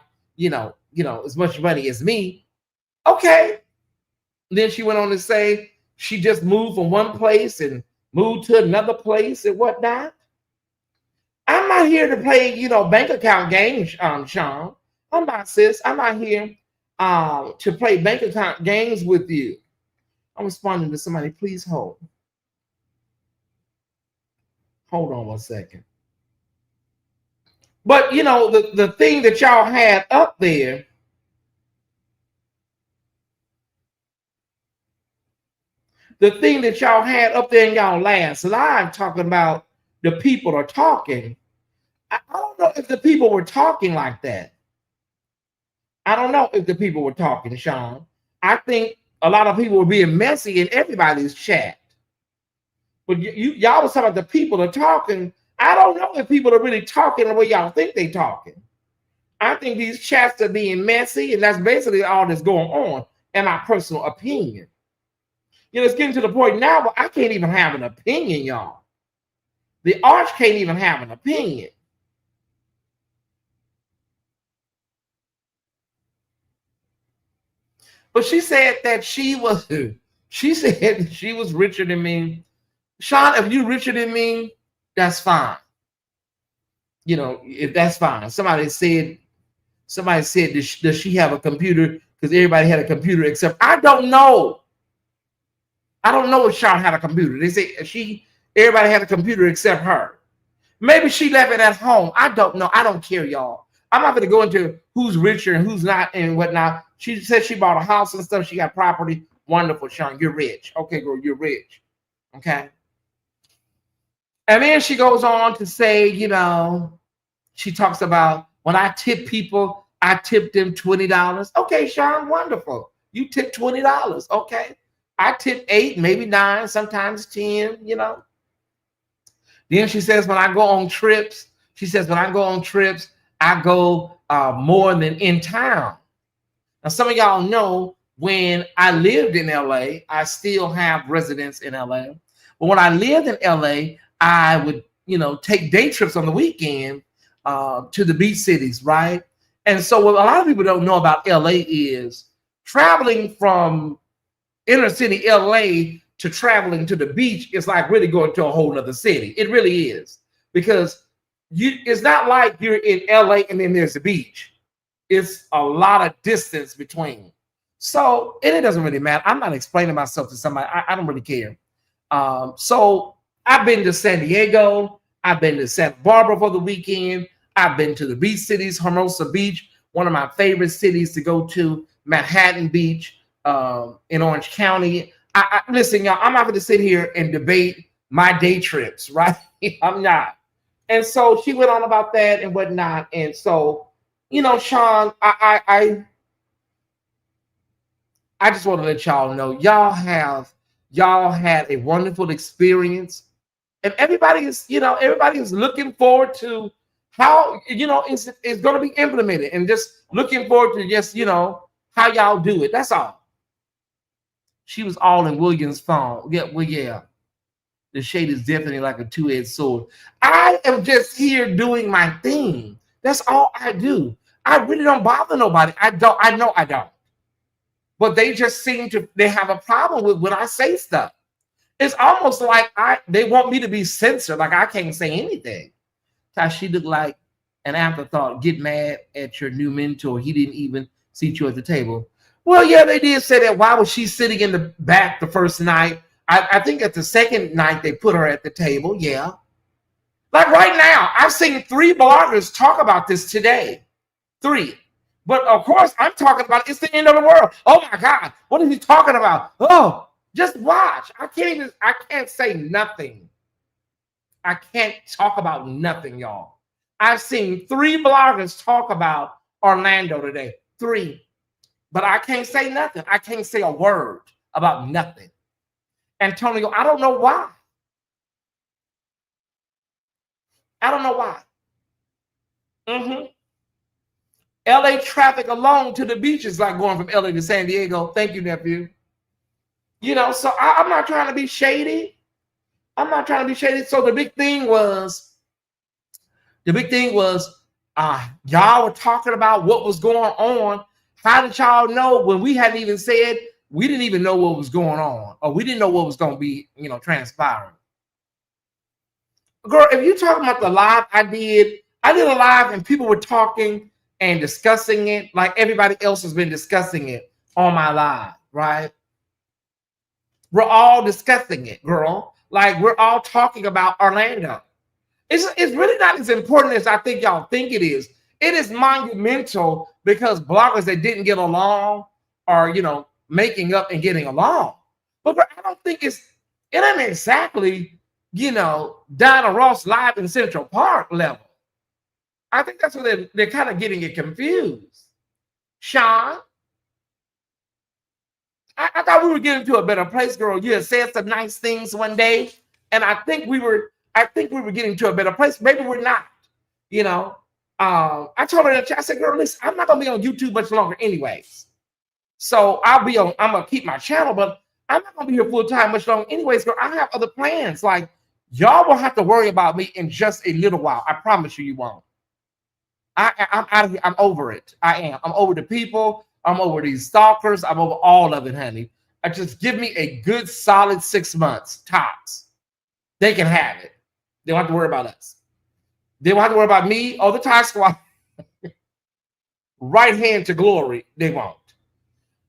as much money as me. Okay. Then she went on to say she just moved from one place and moved to another place and whatnot. I'm not here to play, bank account games, Sean. I'm not, sis. I'm not here to play bank account games with you. I'm responding to somebody. Please hold. Hold on one second. But, the thing that y'all had up there, in y'all last live talking about the people are talking. I don't know if the people were talking like that. I don't know if the people were talking, Sean. I think a lot of people were being messy in everybody's chat. But y'all was talking about the people are talking. I don't know if people are really talking the way y'all think they talking. I think these chats are being messy, and that's basically all that's going on, in my personal opinion. It's getting to the point now where I can't even have an opinion, y'all. The arch can't even have an opinion. But she said that she was richer than me. Sean, if you're richer than me, that's fine. If that's fine. Somebody said, does she have a computer? Because everybody had a computer except I don't know. I don't know if Sean had a computer. They say everybody had a computer except her. Maybe she left it at home. I don't know. I don't care, y'all. I'm not going to go into who's richer and who's not and whatnot. She said she bought a house and stuff. She got property. Wonderful, Sean. You're rich. Okay, girl, you're rich. Okay. And then she goes on to say, she talks about when I tip people, I tip them $20. Okay, Sean, wonderful. You tip $20. Okay. I tip 8, maybe 9, sometimes 10, Then she says, when I go on trips, I go more than in town. Now, some of y'all know when I lived in LA, I still have residence in LA. But when I lived in LA, I would, take day trips on the weekend to the beach cities, right? And so what a lot of people don't know about LA is traveling from inner city LA to traveling to the beach is like really going to a whole nother city. It really is. Because it's not like you're in LA and then there's a beach. It's a lot of distance between. So, and it doesn't really matter. I'm not explaining myself to somebody. I don't really care. So I've been to San Diego. I've been to Santa Barbara for the weekend. I've been to the beach cities, Hermosa Beach, one of my favorite cities to go to, Manhattan Beach, in Orange County. Listen, y'all, I'm not going to sit here and debate my day trips, right? I'm not. And so she went on about that and whatnot. And so, Sean, I just want to let y'all know y'all had a wonderful experience. And everybody is looking forward to how, you know, it's going to be implemented, and just looking forward to just, you know, how y'all do it. That's all. She was all in Williams' phone. Yeah, well, yeah. The shade is definitely like a two-edged sword. I am just here doing my thing. That's all I do. I really don't bother nobody. I know I don't. But they just seem to, they have a problem with when I say stuff. It's almost like they want me to be censored, like I can't say anything. She looked like an afterthought. Get mad at your new mentor. He didn't even seat you at the table. Well, yeah, they did say that. Why was she sitting in the back the first night? I think at the second night they put her at the table. Yeah. Like right now, I've seen 3 bloggers talk about this today. 3. But of course, I'm talking about it's the end of the world. Oh my God, what is he talking about? Oh, just watch. I can't say nothing. I can't talk about nothing, y'all. I've seen 3 bloggers talk about Orlando today. 3. But I can't say nothing. I can't say a word about nothing. Antonio, I don't know why. I don't know why. LA traffic alone to the beach is like going from LA to San Diego. Thank you, nephew. You know, so I'm not trying to be shady. I'm not trying to be shady. So the big thing was, y'all were talking about what was going on. How did y'all know when we hadn't even said, we didn't even know what was going on, or we didn't know what was going to be, you know, transpiring? Girl, if you're talking about the live I did a live and people were talking and discussing it like everybody else has been discussing it on my live, right? We're all discussing it, girl. Like we're all talking about Orlando. It's really not as important as I think y'all think it is. It is monumental because bloggers that didn't get along are, you know, making up and getting along. But I don't think it ain't exactly, you know, Diana Ross live in Central Park level. I think that's where they're kind of getting it confused. Sean, I thought we were getting to a better place, girl. You had said some nice things one day, and I think we were getting to a better place. Maybe we're not, you know. I told her in the chat, I said, girl, listen, I'm not gonna be on YouTube much longer anyways. So I'm gonna keep my channel, but I'm not gonna be here full time much longer anyways, girl. I have other plans. Like, y'all will have to worry about me in just a little while. I promise you won't. I'm out of here. I'm over it. I am. I'm over the people. I'm over these stalkers. I'm over all of it, honey. Just give me a good solid 6 months tops. They can have it. They don't have to worry about us. They won't have to worry about me or the Ty Squad. Right hand to glory. They won't.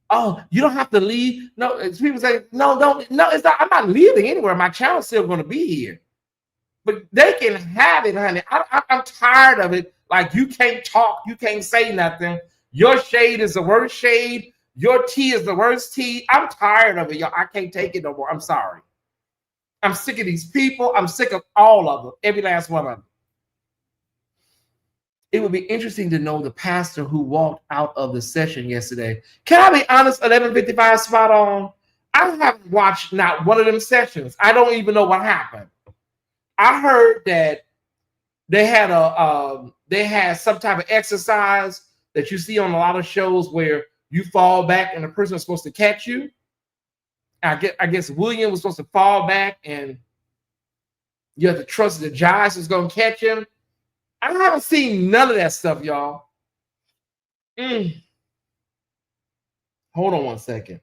Oh, you don't have to leave. No, people say, no, it's not. I'm not leaving anywhere. My channel's still going to be here. But they can have it, honey. I'm tired of it. Like, you can't talk. You can't say nothing. Your shade is the worst shade. Your tea is the worst tea. I'm tired of it, y'all. I can't take it no more. I'm sorry. I'm sick of these people. I'm sick of all of them. Every last one of them. It would be interesting to know the pastor who walked out of the session yesterday. Can I be honest? 11:55 spot on. I haven't watched not one of them sessions. I don't even know what happened. I heard that they had some type of exercise that you see on a lot of shows where you fall back and the person is supposed to catch you. I guess William was supposed to fall back and you have to trust the Giants is going to catch him. I haven't seen none of that stuff, y'all. Hold on one second.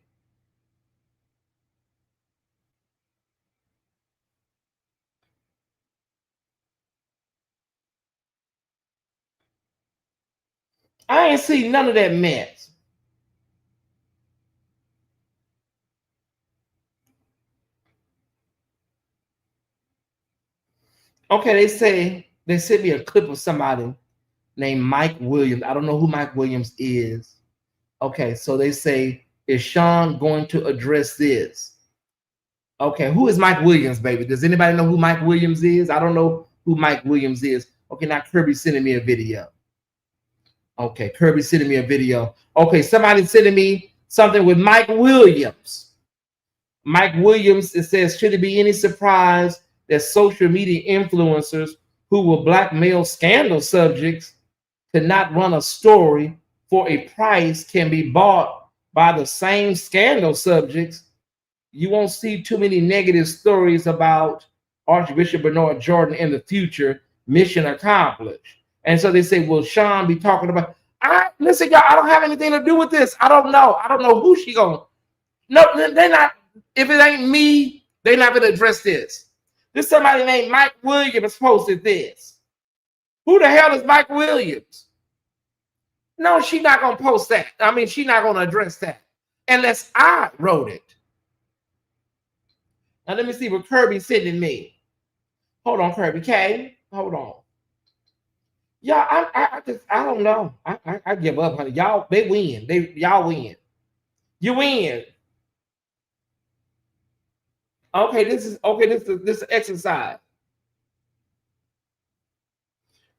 I ain't seen none of that mess. Okay, they sent me a clip of somebody named Mike Williams. I don't know who Mike Williams is. Okay, so they say, is Sean going to address this? Okay, who is Mike Williams, baby? Does anybody know who Mike Williams is? I don't know who Mike Williams is. Okay, now Kirby's sending me a video. Okay, Kirby's sending me a video. Okay, somebody's sending me something with Mike Williams. Mike Williams, it says, should it be any surprise that social media influencers who will blackmail scandal subjects to not run a story for a price can be bought by the same scandal subjects. You won't see too many negative stories about Archbishop Bernard Jordan in the future. Mission accomplished. And so they say, will Sean be talking about? Listen, y'all, I don't have anything to do with this. I don't know. I don't know who she gonna. No, they're not. If it ain't me, they're not gonna address this. This somebody named Mike Williams posted this. Who the hell is Mike Williams? No, she's not gonna post that. I mean, she's not gonna address that unless I wrote it. Now let me see what Kirby's sending me. Hold on, Kirby. Okay, hold on. Yeah, I don't know. I give up, honey. Y'all, they win. Y'all win. You win. Okay, this is exercise.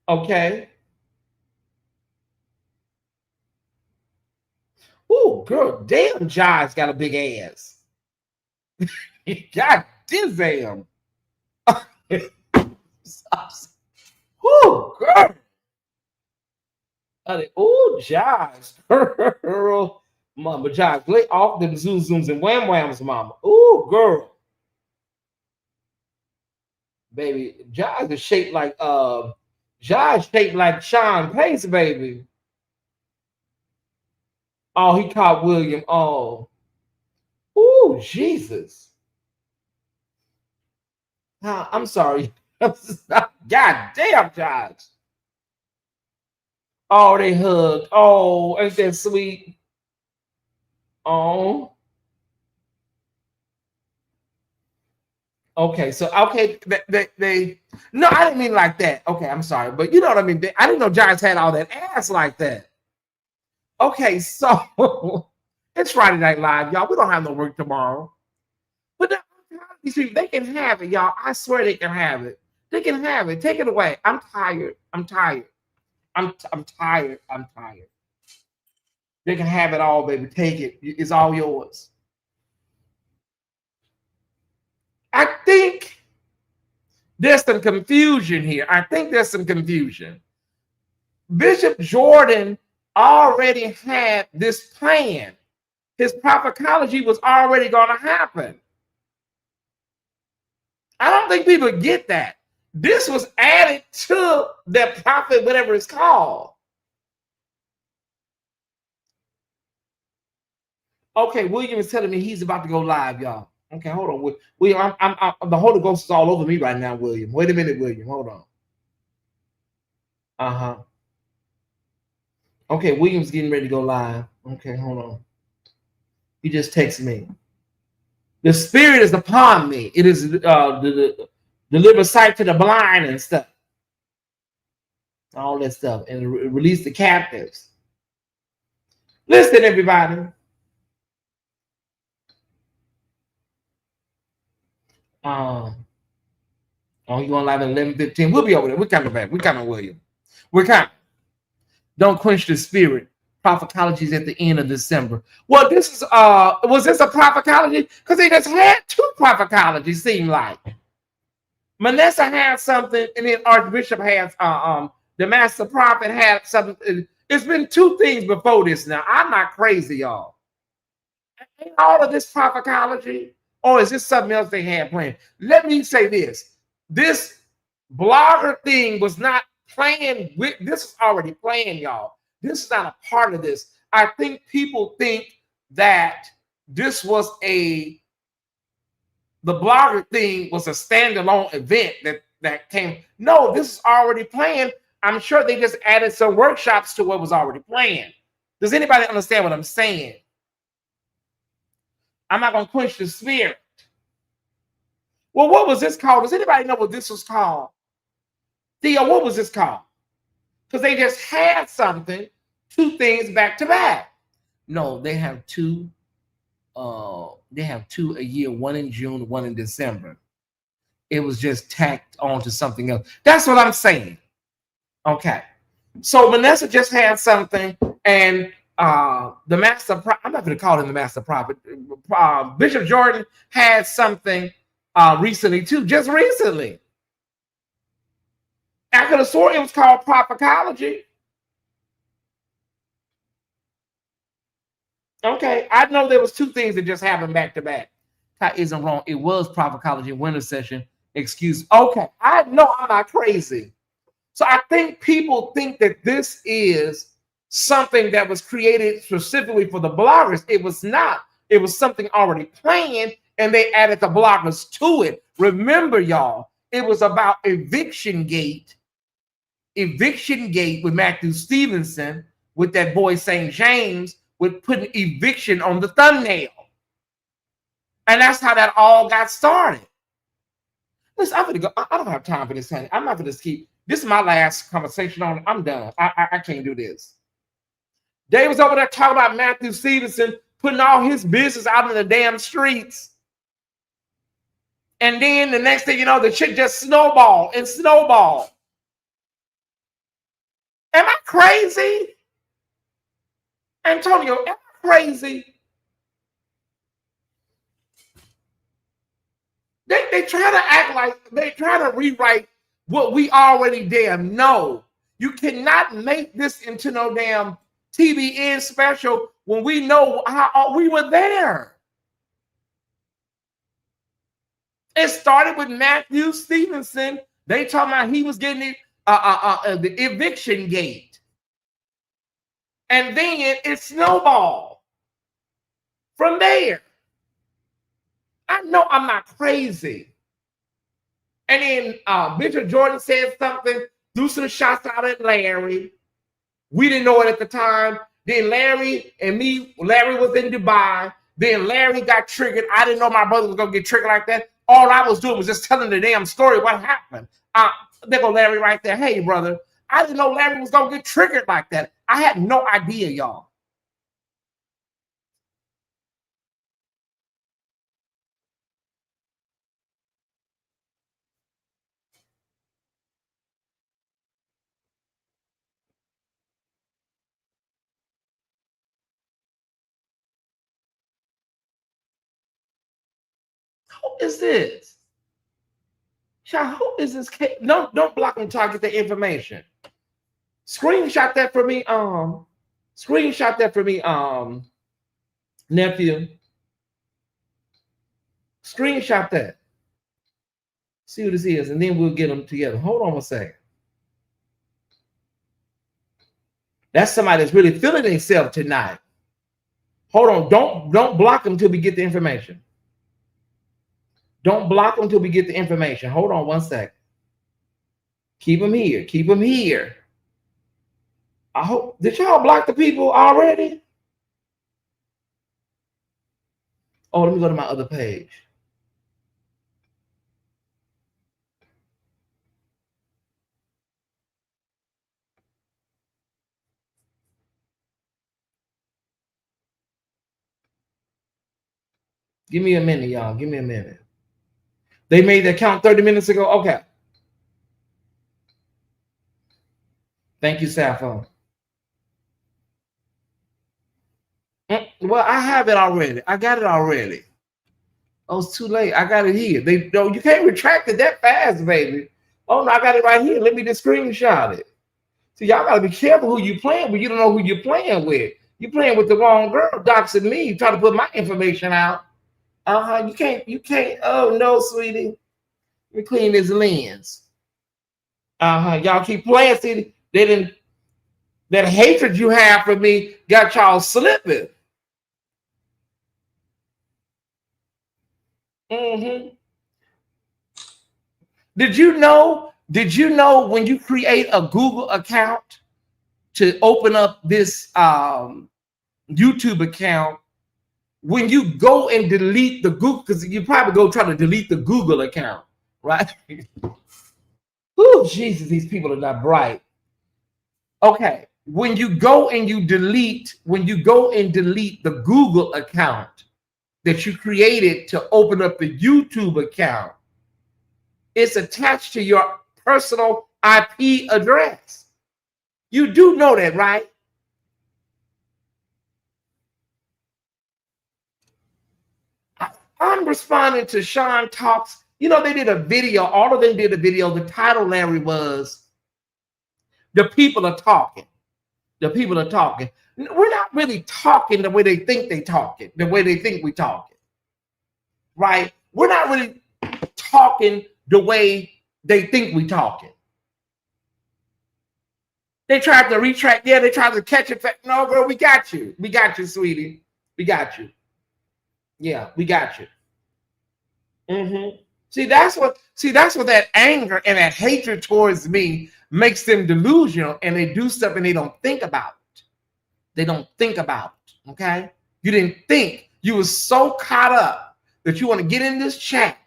Okay. Ooh, girl, damn, Josh got a big ass. God damn. Ooh, girl. Ooh, Josh. Girl. Mama, Josh, lay off them zoom zooms and wham whams, mama. Ooh, girl. Baby, Josh is shaped like Sean Pace, baby. Oh, he caught William. Oh. Ooh, Jesus. I'm sorry. God damn, Josh. Oh, they hugged. Oh, ain't that sweet? Oh. Okay, so they no, I didn't mean like that. Okay, I'm sorry, but you know what I mean. I didn't know Giants had all that ass like that. Okay, so it's Friday Night Live, y'all. We don't have no work tomorrow, but these people, they can have it, y'all. I swear they can have it. They can have it. Take it away. I'm tired. I'm tired. I'm tired. I'm tired. They can have it all, baby. Take it. It's all yours. I think there's some confusion here. I think there's some confusion. Bishop Jordan already had this plan. His prophetology was already going to happen. I don't think people get that. This was added to their prophet, whatever it's called. Okay, William is telling me he's about to go live, y'all. Okay, hold on. William, I'm the Holy Ghost is all over me right now, William. Wait a minute, William. Hold on. Uh-huh. Okay, William's getting ready to go live. Okay, hold on. He just texted me. The Spirit is upon me. It is deliver sight to the blind and stuff. All that stuff. And release the captives. Listen, everybody. Oh, you on live at 11:15? We'll be over there. We're coming back. We're coming, William. We're coming. Don't quench the spirit. Prophetology is at the end of December. Well, this is was this a prophetology? Because they just had two prophetologies, seem like. Manasseh had something, and then Archbishop had the master prophet had something. It's been two things before this now. I'm not crazy, y'all. Ain't all of this prophetology? Or is this something else they had planned? Let me say this. This blogger thing was not planned with, this is already planned, y'all. This is not a part of this. I think people think that this was the blogger thing was a standalone event that came. No, this is already planned. I'm sure they just added some workshops to what was already planned. Does anybody understand what I'm saying? I'm not going to quench the spirit. Well, what was this called? Does anybody know what this was called? Theo, what was this called? Because they just had something, two things back to back. No, they have two. They have two a year, one in June, one in December. It was just tacked on to something else. That's what I'm saying. Okay. So Manasseh just had something, and the master prophet, I'm not going to call him the master prophet. Bishop Jordan had something recently too, just recently. could have sworn it was called prophycology. Okay, I know there was 2 things that just happened back to back. That isn't wrong. It was prophycology winter session. Excuse. Okay, I know I'm not crazy. So I think people think that this is something that was created specifically for the bloggers. It was not. It was something already planned, and they added the bloggers to it. Remember, y'all, it was about Eviction Gate with Matthew Stevenson, with that boy St. James, with putting eviction on the thumbnail. And that's how that all got started. Listen, I'm gonna go. I don't have time for this, honey. I'm not gonna keep. This is my last conversation on it. I'm done. I can't do this. They was over there talking about Matthew Stevenson putting all his business out in the damn streets. And then the next thing you know, the shit just snowballed and snowballed. Am I crazy? Antonio, am I crazy? They try to act like they try to rewrite what we already damn know. You cannot make this into no damn TBN special when we know how we were there. It started with Matthew Stevenson. They talking about he was getting the eviction gate. And then it snowballed from there. I know I'm not crazy. And then Bishop Jordan said something, threw some shots out at Larry. We didn't know it at the time. Then Larry was in Dubai. Then Larry got triggered. I didn't know my brother was going to get triggered like that. All I was doing was just telling the damn story what happened. There go Larry right there. Hey, brother, I didn't know Larry was going to get triggered like that. I had no idea, y'all. Who is this? Child, who is this? Don't block me until I get the information. Screenshot that for me. Screenshot that for me, nephew. Screenshot that. See who this is, and then we'll get them together. Hold on a second. That's somebody that's really feeling themselves tonight. Hold on. Don't block them until we get the information. Don't block them until we get the information. Hold on one second. Keep them here. Keep them here. I hope. Did y'all block the people already? Oh, let me go to my other page. Give me a minute, y'all. Give me a minute. They made the account 30 minutes ago. Okay. Thank you, Sappho. Well, I have it already. I got it already. Oh, it's too late. I got it here. You can't retract it that fast, baby. Oh no, I got it right here. Let me just screenshot it. So y'all gotta be careful who you playing with. You don't know who you're playing with. You're playing with the wrong girl, doxing me, trying to put my information out. You can't. Oh no, sweetie. Let me clean this lens. Y'all keep playing. See, that hatred you have for me got y'all slipping. Mm-hmm. Did you know when you create a Google account to open up this YouTube account, when you go and delete the Google, because you probably go try to delete the Google account, right? Oh, Jesus, these people are not bright. Okay, when you go and delete the Google account that you created to open up the YouTube account, it's attached to your personal IP address. You do know that, right? I'm responding to Sean Talks. You know, they did a video. All of them did a video. The title, Larry, was The people are talking. The people are talking. We're not really talking the way they think they talking, the way they think we talking, right? We're not really talking the way they think we talking. They tried to retract. Yeah, they tried to catch it. No, girl, we got you. We got you, sweetie. We got you. Yeah, we got you. See, that's what that anger and that hatred towards me makes them delusional, and they do stuff and they don't think about it. They don't think about it. Okay, you didn't think. You were so caught up that you want to get in this chat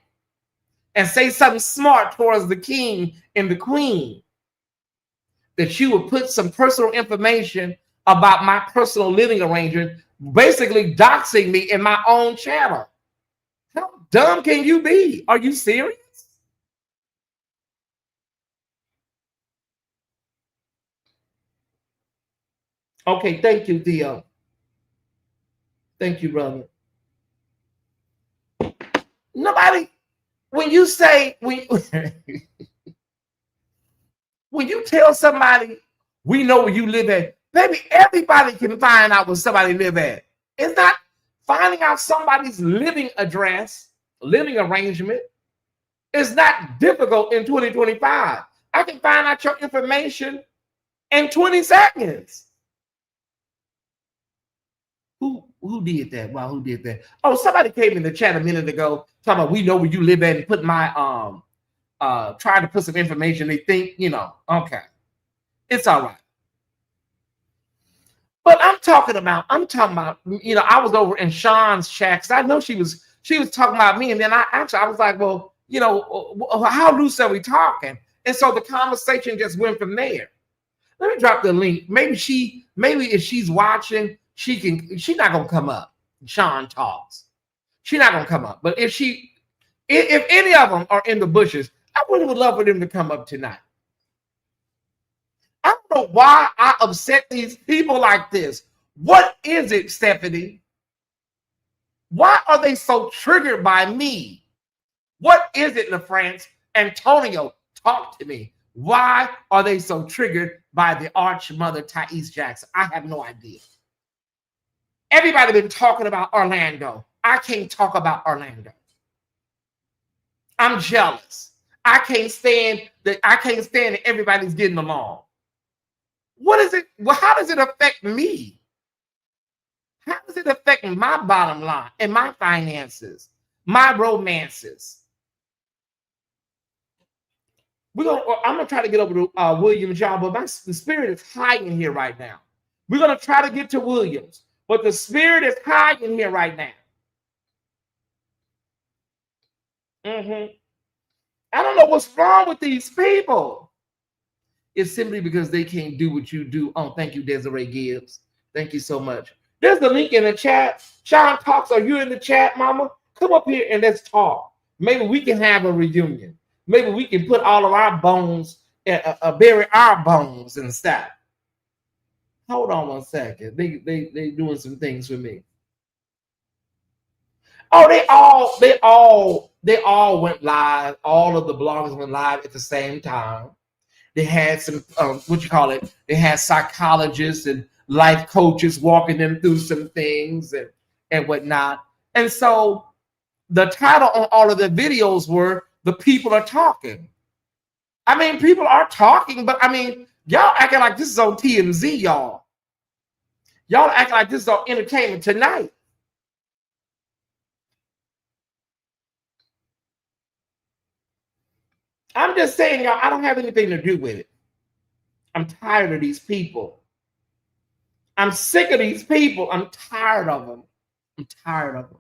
and say something smart towards the king and the queen, that you would put some personal information about my personal living arrangement, basically doxing me in my own channel. How dumb can you be? Are you serious? Okay, thank you, Theo. Thank you, brother. Nobody, when you say, when you tell somebody, we know where you live at, baby, everybody can find out where somebody live at. It's not finding out somebody's living address, living arrangement. It's not difficult in 2025. I can find out your information in 20 seconds. Who did that? Wow, who did that? Oh, somebody came in the chat a minute ago talking about we know where you live at and put my trying to put some information. They think, okay. It's all right. But I'm talking about, I was over in Sean's chat because I know she was talking about me. And then I was like, well, how loose are we talking? And so the conversation just went from there. Let me drop the link. Maybe if she's watching, she's not gonna come up. Sean talks. She's not gonna come up. But if any of them are in the bushes, I would love for them to come up tonight. I don't know why I upset these people like this. What is it, Stephanie? Why are they so triggered by me? What is it, LaFrance? Antonio, talk to me. Why are they so triggered by the arch mother Tyesse Jackson? I have no idea. Everybody been talking about Orlando. I can't talk about Orlando. I'm jealous. I can't stand that everybody's getting along. What is it? Well, how does it affect me? How does it affect my bottom line and my finances, my romances? I'm gonna try to get over to Williams, y'all, but the spirit is high in here right now. We're gonna try to get to Williams, but the spirit is high in here right now. I don't know what's wrong with these people. It's simply because they can't do what you do. Oh, thank you, Desiree Gibbs. Thank you so much. There's the link in the chat. Sean Talks, are you in the chat, mama? Come up here and let's talk. Maybe we can have a reunion. Maybe we can put all of our bones, bury our bones and stuff. Hold on one second. They doing some things for me. Oh, they all went live. All of the bloggers went live at the same time. They had some they had psychologists and life coaches walking them through some things and whatnot. And so the title on all of the videos were "The People Are Talking." I mean, people are talking, but I mean, y'all acting like this is on TMZ, y'all. Y'all acting like this is on Entertainment Tonight. I'm just saying, y'all, I don't have anything to do with it. I'm tired of these people. I'm sick of these people. I'm tired of them. I'm tired of them.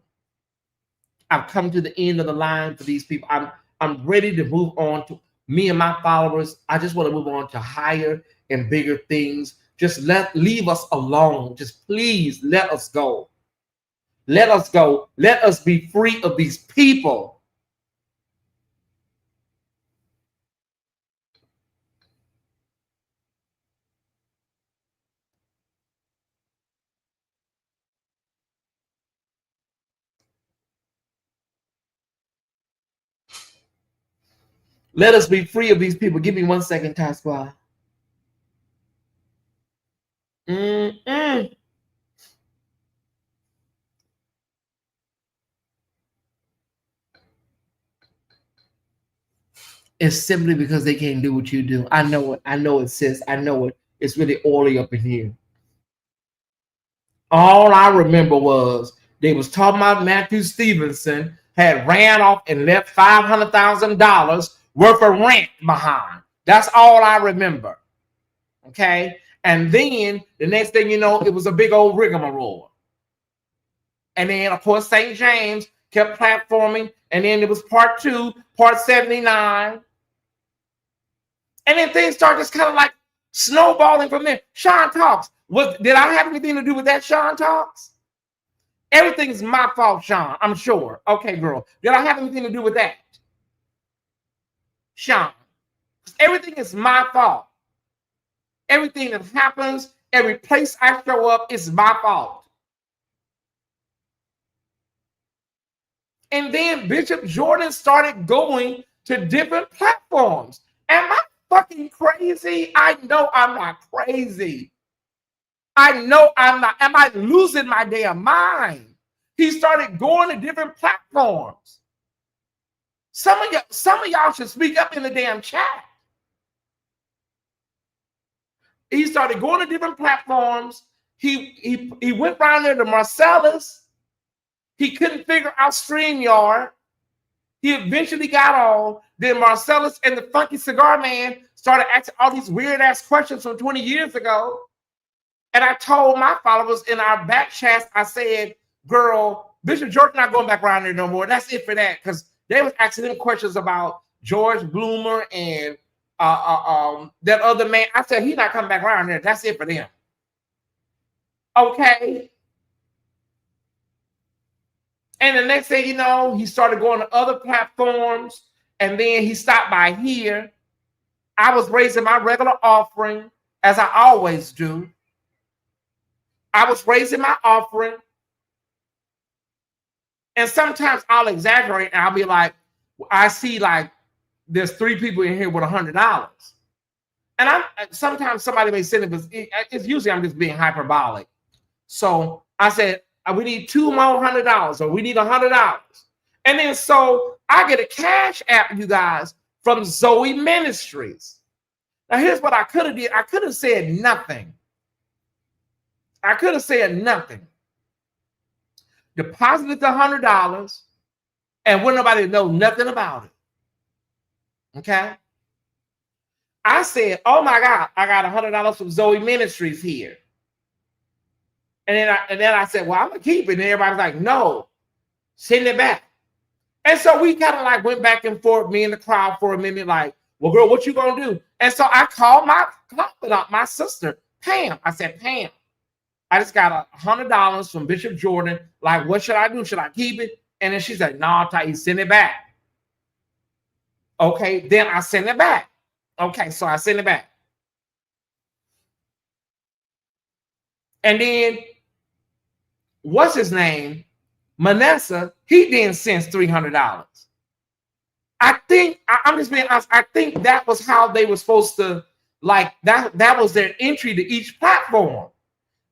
I've come to the end of the line for these people. I'm ready to move on to me and my followers. I just want to move on to higher and bigger things. Just leave us alone. Just please let us go. Let us go. Let us be free of these people. Let us be free of these people. Give me 1 second, Ty Squad. Mm-mm. It's simply because they can't do what you do. I know it. I know it, sis. I know it. It's really oily up in here. All I remember was they was talking about Matthew Stevenson had ran off and left $500,000 worth of rent behind. That's all I remember. Okay. And then the next thing you know, it was a big old rigmarole. And then, of course, St. James kept platforming. And then it was part 2, part 79. And then things started just kind of like snowballing from there. Sean Talks. Did I have anything to do with that, Sean Talks? Everything's my fault, Sean, I'm sure. Okay, girl. Did I have anything to do with that? Sean. Everything is my fault. Everything that happens, every place I show up is my fault. And then Bishop Jordan started going to different platforms. Am I fucking crazy? I know I'm not crazy. I know I'm not. Am I losing my damn mind? He started going to different platforms. Some of y'all should speak up in the damn chat. He started going to different platforms. He went around there to Marcellus. He couldn't figure out StreamYard. He eventually got on. Then Marcellus and the Funky Cigar Man started asking all these weird ass questions from 20 years ago. And I told my followers in our back chats, I said, girl, Bishop Jordan not going back around there no more. That's it for that. Because they was asking him questions about George Bloomer and that other man. I said, he's not coming back around there. That's it for them. Okay. And the next thing you know, he started going to other platforms. And then he stopped by here. I was raising my regular offering, as I always do. I was raising my offering. And sometimes I'll exaggerate and I'll be like, I see like there's 3 people in here with $100. And sometimes somebody may send it, but it's usually I'm just being hyperbolic. So I said, we need 2 more $100, or we need $100. And then so I get a cash app, you guys, from Zoe Ministries. Now here's what I could have did. I could have said nothing. I could have said nothing. Deposited the $100 and wouldn't nobody know nothing about it. Okay. I said, oh my God, I got $100 from Zoe Ministries here. And then I said, well, I'm gonna keep it. And everybody's like, no, send it back. And so we kind of like went back and forth, me and the crowd for a minute, like, well, girl, what you gonna do? And so I called my confidant, my sister, Pam. I said, Pam, I just got $100 from Bishop Jordan. Like, what should I do? Should I keep it? And then she said, no, Tyesse, send it back. Okay, then I send it back. Okay, so I send it back. And then, what's his name? Manessa, he then sends $300. I think, I'm just being honest, I think that was how they were supposed to, like, that was their entry to each platform.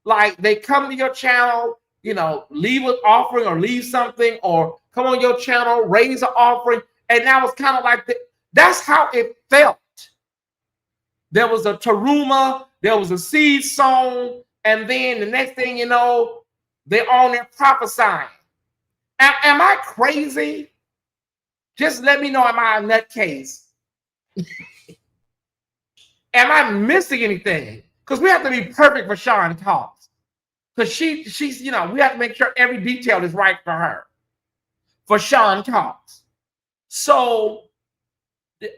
Like, they come to your channel, you know, leave an offering or leave something, or come on your channel, raise an offering. And that was kind of like, that's how it felt. There was a teruma, there was a seed sown, and then the next thing you know, they're on there prophesying. Am I crazy? Just let me know, am I in that case? Am I missing anything? Because we have to be perfect for Sean Talks. Because she's, you know, we have to make sure every detail is right for her. For Sean Talks. So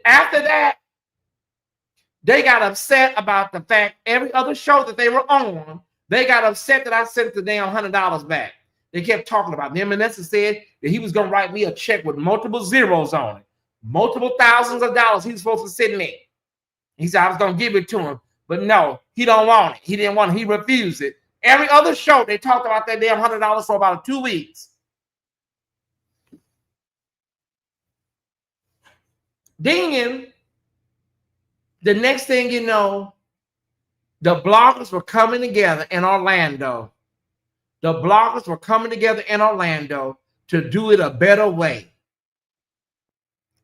after that, they got upset about the fact every other show that they were on, they got upset that I sent the damn $100 back. They kept talking about me. Manessa said that he was going to write me a check with multiple zeros on it. Multiple thousands of dollars he's supposed to send me. He said I was going to give it to him. But no, he don't want it. He didn't want it. He refused it. Every other show, they talked about that damn $100 for about 2 weeks. Then, the next thing you know, The bloggers were coming together in Orlando. The bloggers were coming together in Orlando to do it a better way.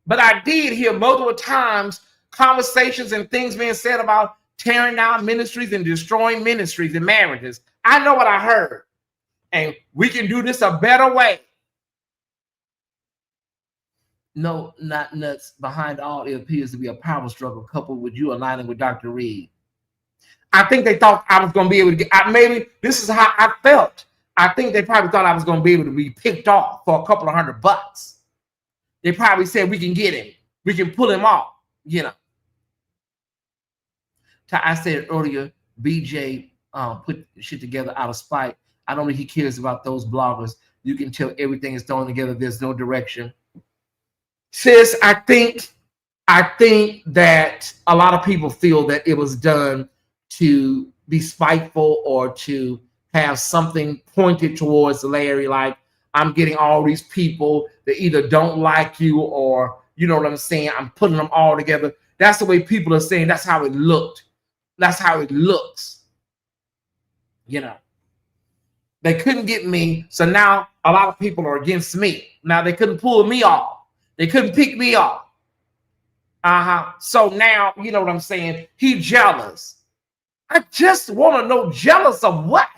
But I did hear multiple times conversations and things being said about tearing down ministries and destroying ministries and marriages. I know what I heard. And we can do this a better way. No, not nuts. Behind all, it appears to be a power struggle coupled with you aligning with Dr. Reed. I think they thought I was going to be able to get, maybe this is how I felt. I think they probably thought I was going to be able to be picked off for a couple of $100. They probably said, we can get him. We can pull him off, you know. I said earlier, BJ put shit together out of spite. I don't think he cares about those bloggers. You can tell everything is thrown together. There's no direction. Sis, I think that a lot of people feel that it was done to be spiteful or to have something pointed towards Larry, like I'm getting all these people that either don't like you or, you know what I'm saying, I'm putting them all together. That's the way people are saying. That's how it looked. That's how it looks. You know, they couldn't get me. So now a lot of people are against me. Now they couldn't pull me off. They couldn't pick me off. So now, you know what I'm saying? He jealous. I just want to know, jealous of what?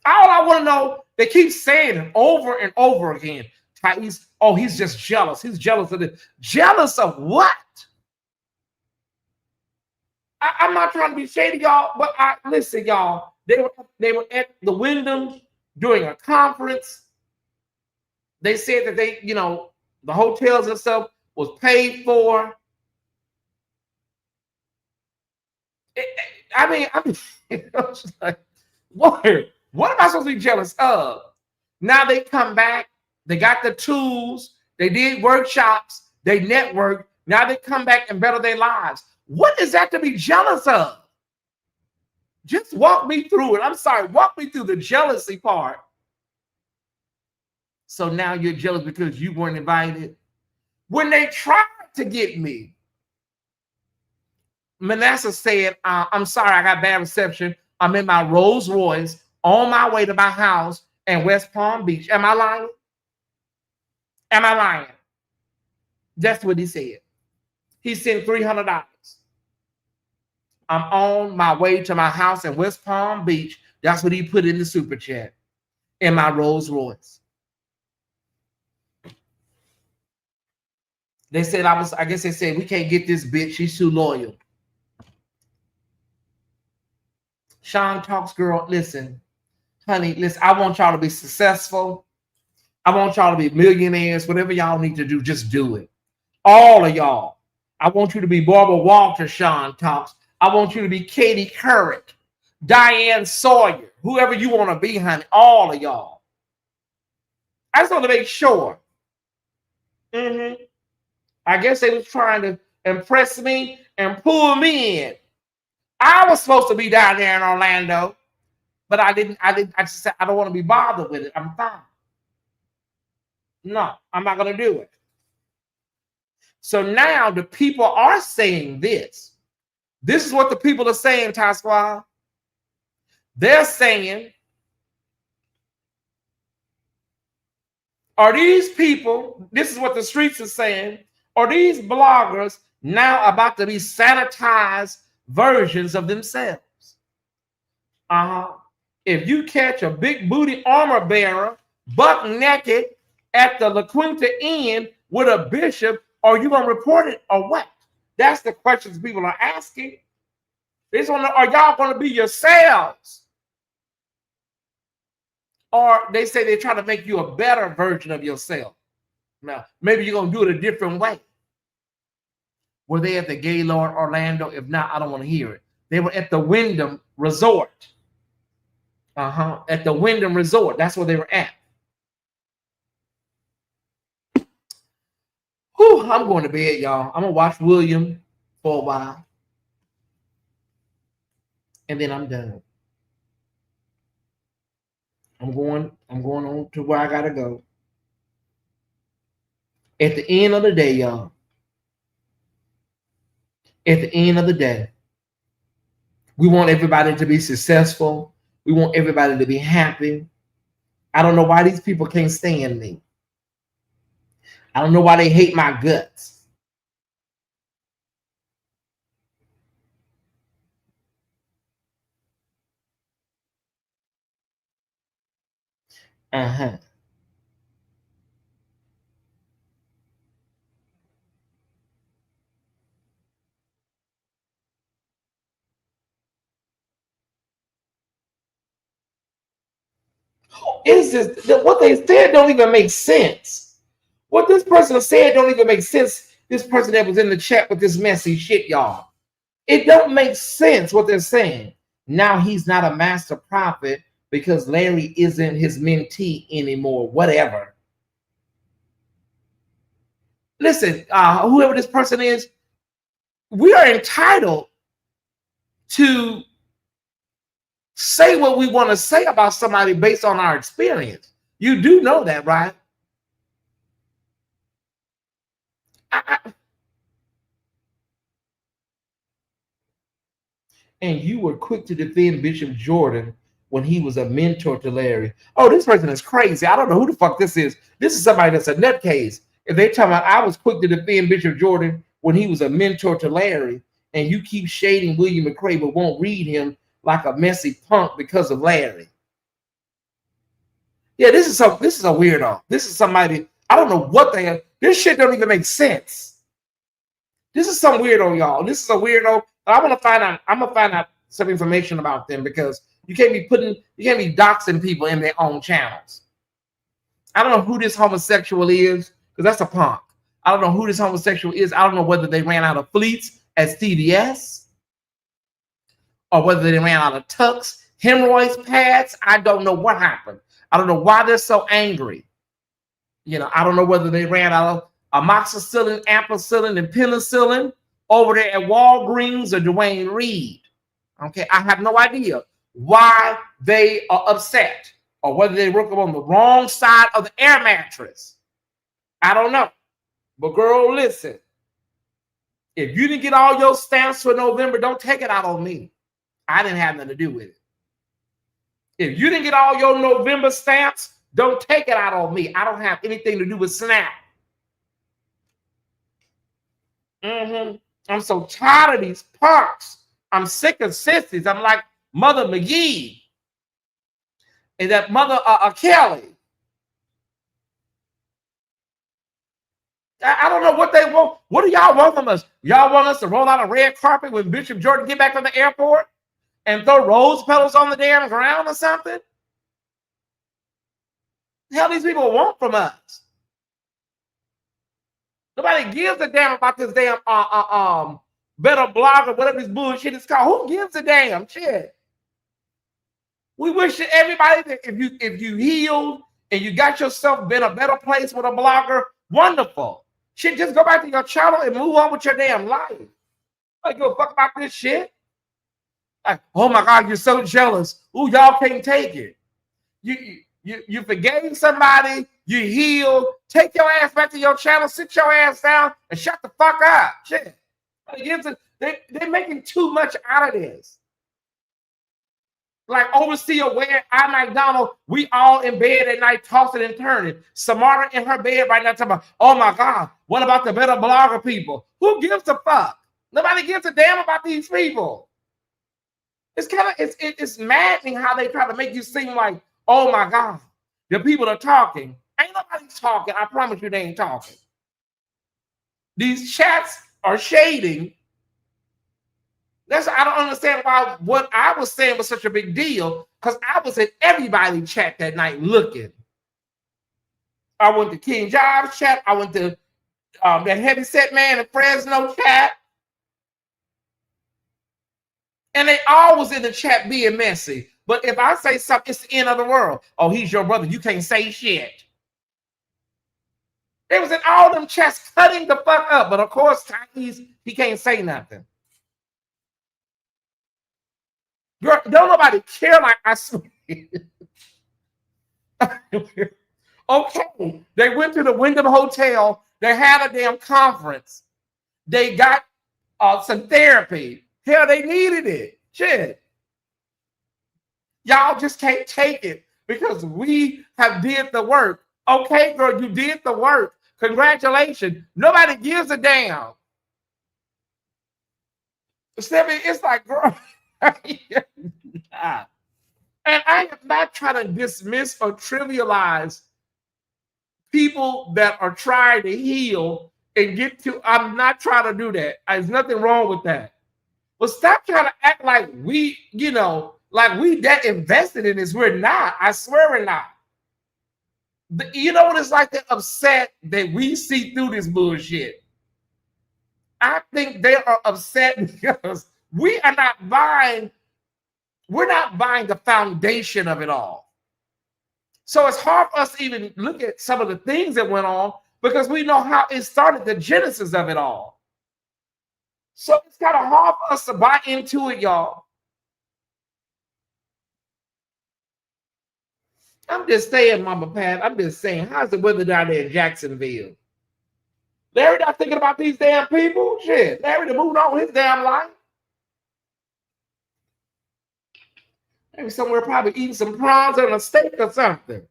All I want to know, they keep saying it over and over again. Tyesse, oh, he's just jealous. He's jealous of this. Jealous of what? I'm not trying to be shady, y'all, but listen, y'all. They were at the Wyndham during a conference. They said that they, you know, the hotels and stuff was paid for. I mean, like, what am I supposed to be jealous of? Now they come back. They got the tools. They did workshops. They networked. Now they come back and better their lives. What is that to be jealous of? Just walk me through it. I'm sorry. Walk me through the jealousy part. So now you're jealous because you weren't invited. When they tried to get me, Manasseh said, I'm sorry, I got bad reception. I'm in my Rolls Royce on my way to my house in West Palm Beach. Am I lying? Am I lying? That's what he said. He sent $300. I'm on my way to my house in West Palm Beach. That's what he put in the super chat. In my Rolls Royce. They said I guess they said, we can't get this bitch. She's too loyal. Sean Talks Girl, listen, honey, listen, I want y'all to be successful. I want y'all to be millionaires. Whatever y'all need to do, just do it. All of y'all. I want you to be Barbara Walters, Sean Talks. I want you to be Katie Couric, Diane Sawyer, whoever you want to be, honey. All of y'all. I just want to make sure. I guess they was trying to impress me and pull me in. I was supposed to be down there in Orlando, but I didn't. I just said, I don't want to be bothered with it. I'm fine. No, I'm not going to do it. So now the people are saying this. This is what the people are saying, Ty Squad. They're saying, are these people, this is what the streets are saying, are these bloggers now about to be sanitized versions of themselves? If you catch a big booty armor bearer buck naked at the La Quinta Inn with a bishop, are you going to report it or what? That's the questions people are asking. They just want to know, are y'all going to be yourselves? Or they say they're trying to make you a better version of yourself. Now, maybe you're going to do it a different way. Were they at the Gaylord Orlando? If not, I don't want to hear it. They were at the Wyndham Resort. At the Wyndham Resort. That's where they were at. Whew, I'm going to bed, y'all. I'm going to watch William for a while. And then I'm done. I'm going on to where I got to go. At the end of the day, y'all, At the end of the day, we want everybody to be successful. We want everybody to be happy. I don't know why these people can't stand me. I don't know why they hate my guts. Uh-huh. Is this what they said don't even make sense? What this person said don't even make sense. This person that was in the chat with this messy shit, y'all. It don't make sense what they're saying. Now he's not a master prophet because Larry isn't his mentee anymore. Whatever. Listen, whoever this person is, we are entitled to say what we want to say about somebody based on our experience. You do know that, right? And you were quick to defend Bishop Jordan when he was a mentor to Larry. Oh, this person is crazy. I don't know who the fuck this is. This is somebody that's a nutcase. If they talking about I was quick to defend Bishop Jordan when he was a mentor to Larry, and you keep shading William McCray but won't read him like a messy punk because of Larry. Yeah, this is a weirdo. This is somebody, I don't know what they have. This shit don't even make sense. This is some weirdo, y'all. This is a weirdo. I'm gonna find out some information about them because you can't be doxing people in their own channels. I don't know who this homosexual is, because that's a punk. I don't know who this homosexual is. I don't know whether they ran out of fleets at CVS or whether they ran out of Tux, hemorrhoids pads. I don't know what happened. I don't know why they're so angry. You know, I don't know whether they ran out of amoxicillin, ampicillin, and penicillin over there at Walgreens or Dwayne Reed. Okay, I have no idea why they are upset or whether they woke up on the wrong side of the air mattress. I don't know. But girl, listen. If you didn't get all your stamps for November, don't take it out on me. I didn't have nothing to do with it. If you didn't get all your November stamps, don't take it out on me. I don't have anything to do with SNAP. I'm so tired of these punks. I'm sick of sissies. I'm like Mother McGee and that Mother Kelly. I don't know what they want. What do y'all want from us? Y'all want us to roll out a red carpet when Bishop Jordan get back from the airport and throw rose petals on the damn ground or something? The hell these people want from us? Nobody gives a damn about this damn better blog or whatever this bullshit is called. Who gives a damn shit? We wish that everybody that if you healed and you got yourself in a better place with a blogger, wonderful. Shit, just go back to your channel and move on with your damn life. I give a fuck about this shit. Like, oh my God, you're so jealous. Ooh, y'all can't take it. You forgave somebody, you healed. Take your ass back to your channel, sit your ass down, and shut the fuck up. Shit. They're making too much out of this. Like Overseer Ware, I McDonald, we all in bed at night tossing and turning. Samara in her bed right now talking about, oh my God, what about the better blogger people? Who gives a fuck? Nobody gives a damn about these people. It's kind of, it's maddening how they try to make you seem like, oh my God, the people are talking. Ain't nobody talking. I promise you they ain't talking. These chats are shading. I don't understand why what I was saying was such a big deal, because I was in everybody's chat that night looking. I went to King Jobs chat. I went to the Heavy Set Man in Fresno chat. And they all was in the chat being messy. But if I say something, it's the end of the world. Oh, he's your brother. You can't say shit. They was in all them chats cutting the fuck up. But of course, Tyesse, he can't say nothing. Girl, don't nobody care like I swear. Okay, they went to the Wyndham Hotel. They had a damn conference. They got some therapy. Hell, they needed it. Shit. Y'all just can't take it because we have did the work. Okay, girl, you did the work. Congratulations. Nobody gives a damn. Stephanie, it's like, girl. And I am not trying to dismiss or trivialize people that are trying to heal and get to. I'm not trying to do that. There's nothing wrong with that. But stop trying to act like we, like we that invested in this. We're not. I swear we're not. You know what it's like? They're upset that we see through this bullshit. I think they are upset because we are not buying. We're not buying the foundation of it all. So it's hard for us to even look at some of the things that went on because we know how it started, the genesis of it all. So it's kind of hard for us to buy into it, y'all. I'm just saying, Mama Pat, I'm just saying, how's the weather down there in Jacksonville? Larry not thinking about these damn people? Shit, Larry to move on his damn life. Maybe somewhere probably eating some prawns and a steak or something.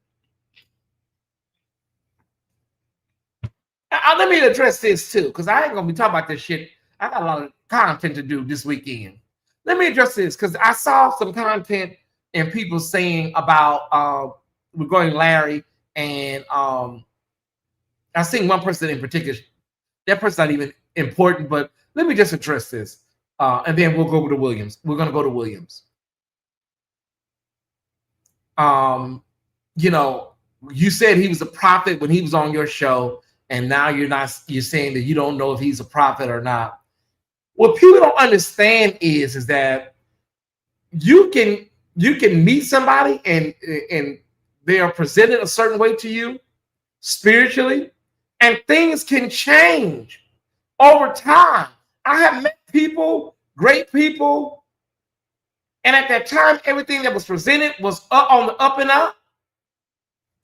Let me address this too, because I ain't going to be talking about this shit. I got a lot of content to do this weekend. Let me address this, because I saw some content and people saying about regarding Larry, and I seen one person in particular. That person's not even important, but let me just address this, and then we'll go to Williams. We're going to go to Williams. You said he was a prophet when he was on your show, and now you're saying that you don't know if he's a prophet or not. What people don't understand is that you can meet somebody and they are presented a certain way to you spiritually, and things can change over time. I have met people, great people, and at that time, everything that was presented was on the up and up.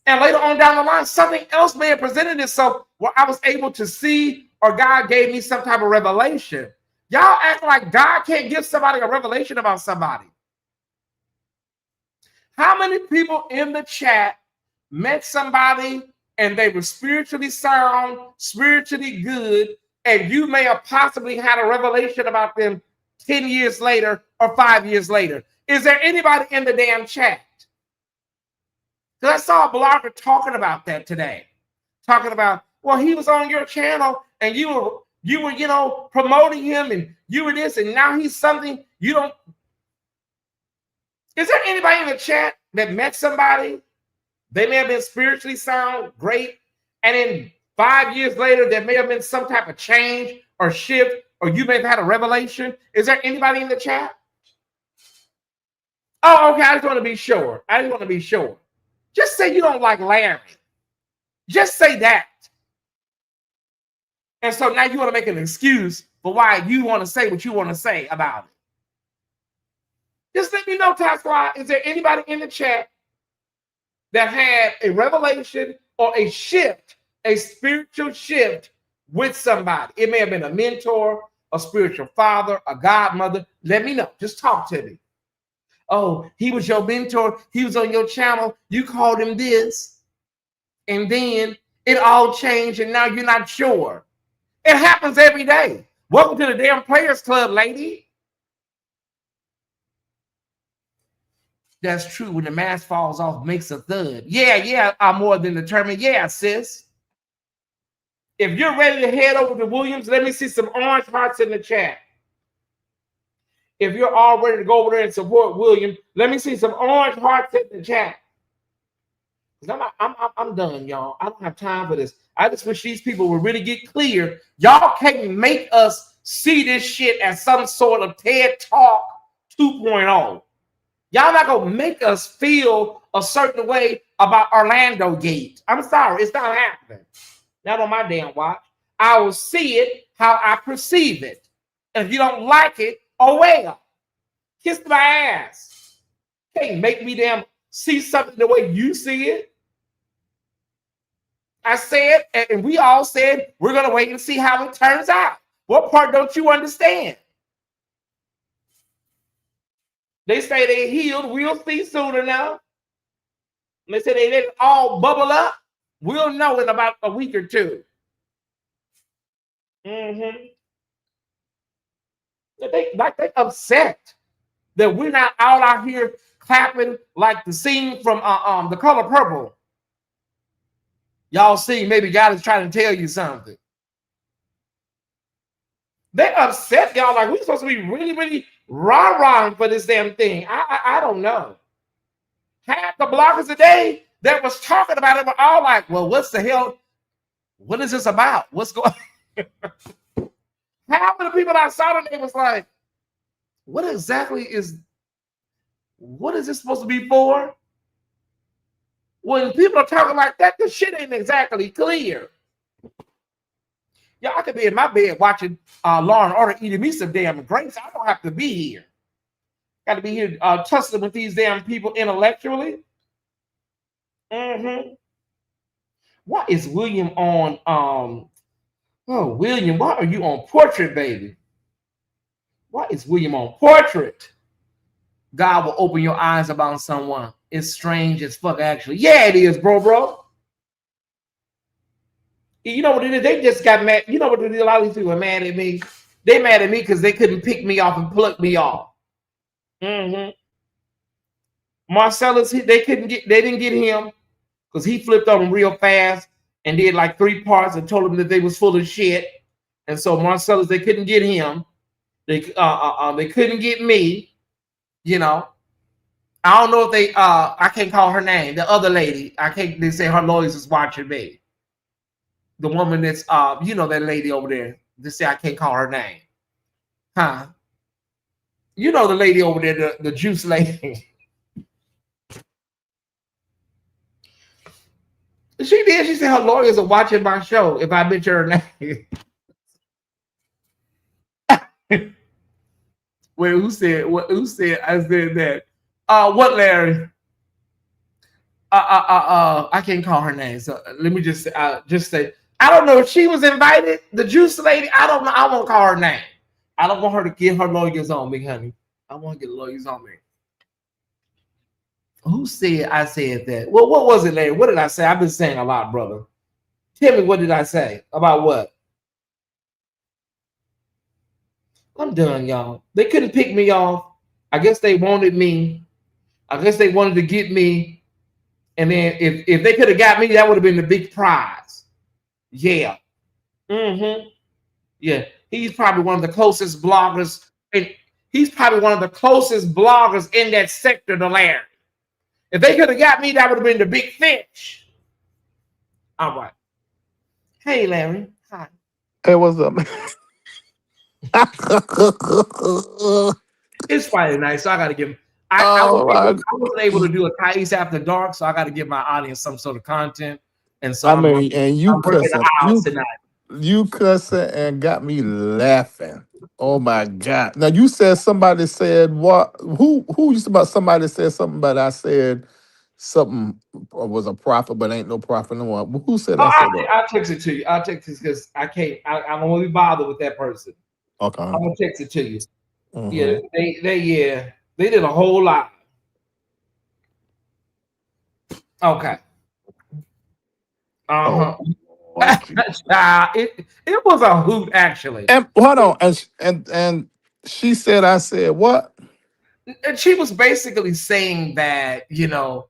And later on down the line, something else may have presented itself where I was able to see, or God gave me some type of revelation. Y'all act like God can't give somebody a revelation about somebody. How many people in the chat met somebody and they were spiritually sound, spiritually good, and you may have possibly had a revelation about them 10 years later or 5 years later? Is there anybody in the damn chat? Because I saw a blogger talking about that today. Talking about, well, he was on your channel and you were promoting him and you were this, and now he's something you don't. Is there anybody in the chat that met somebody? They may have been spiritually sound, great, and then 5 years later, there may have been some type of change or shift, or you may have had a revelation. Is there anybody in the chat? Oh, okay. I just want to be sure. Just say you don't like Larry. Just say that. And so now you want to make an excuse for why you want to say what you want to say about it. Just let me know, Ty Squad. Is there anybody in the chat that had a revelation or a shift, a spiritual shift with somebody? It may have been a mentor, a spiritual father, a godmother. Let me know. Just talk to me. Oh, he was your mentor. He was on your channel. You called him this. And then it all changed and now you're not sure. It happens every day. Welcome to the damn Players Club, lady. That's true. When the mask falls off, makes a thud. Yeah, I'm more than determined. Yeah, sis. If you're ready to head over to Williams, let me see some orange hearts in the chat. If you're all ready to go over there and support William, let me see some orange hearts in the chat. I'm done, y'all. I don't have time for this. I just wish these people would really get clear. Y'all can't make us see this shit as some sort of TED Talk 2.0. Y'all not gonna make us feel a certain way about Orlando Gate. I'm sorry, it's not happening. Not on my damn watch. I will see it how I perceive it. And if you don't like it, oh well. Kiss my ass. Can't make me damn see something the way you see it. I said, and we all said, we're going to wait and see how it turns out. What part don't you understand? They say they healed. We'll see sooner now. They say they didn't all bubble up. We'll know in about a week or two. Mm-hmm. They upset that we're not all out here clapping like the scene from The Color Purple. Y'all see, maybe God is trying to tell you something. They upset y'all like we're supposed to be really, really rah-rahing for this damn thing. I don't know. Half the bloggers today that was talking about it were all like, well, what's the hell? What is this about? What's going on? Half of the people I saw today was like, what exactly is this supposed to be for? When people are talking like that, the shit ain't exactly clear. Yeah, I could be in my bed watching Law and Order eating me some damn grapes. I don't have to be here. Got to be here tussling with these damn people intellectually. Mm-hmm. Why is William on oh, William, why are you on Portrait, baby? Why is William on Portrait? God will open your eyes about someone. It's strange as fuck, actually. Yeah, it is, bro. You know what it is? They just got mad. You know what it is? A lot of these people are mad at me. They mad at me because they couldn't pick me off and pluck me off. Mm-hmm. Marcellus, they didn't get him because he flipped on them real fast and did like 3 parts and told them that they was full of shit. And so Marcellus, they couldn't get him. They couldn't get me. You know, I don't know if they I can't call her name. The other lady, they say her lawyers is watching me. The woman that's you know, that lady over there. They say I can't call her name. Huh? You know the lady over there, the juice lady. She did. She said her lawyers are watching my show if I mention her name. Wait, who said I said that? What, Larry? I can't call her name. So let me just say I don't know if she was invited. The juice lady, I don't know. I won't call her name. I don't want her to get her lawyers on me, honey. I want to get lawyers on me. Who said I said that? Well, what was it, Larry? What did I say? I've been saying a lot, brother. Tell me, what did I say? About what? I'm done, y'all. They couldn't pick me off. I guess they wanted me. I guess they wanted to get me. And then if they could have got me, that would have been the big prize. Yeah. Mm-hmm. Yeah. He's probably one of the closest bloggers. And he's probably one of the closest bloggers in that sector to Larry. If they could have got me, that would have been the big fish. All right. Hey, Larry. Hi. Hey, what's up? It's Friday night, so I got to give him. I wasn't able to do a Tyesse After Dark, so I got to give my audience some sort of content. And so you cussing and got me laughing. Oh my God! Now you said somebody said what? Who used about somebody said something, but I said something was a prophet, but ain't no prophet no more. Who said I said that? I'll text it to you. I'll text it because I can't. I'm gonna be bothered with that person. Okay. I'm gonna text it to you. Mm-hmm. Yeah, they did a whole lot. Okay. Uh-huh. It was a hoot, actually. And hold on, and she said I said what? And she was basically saying that, you know,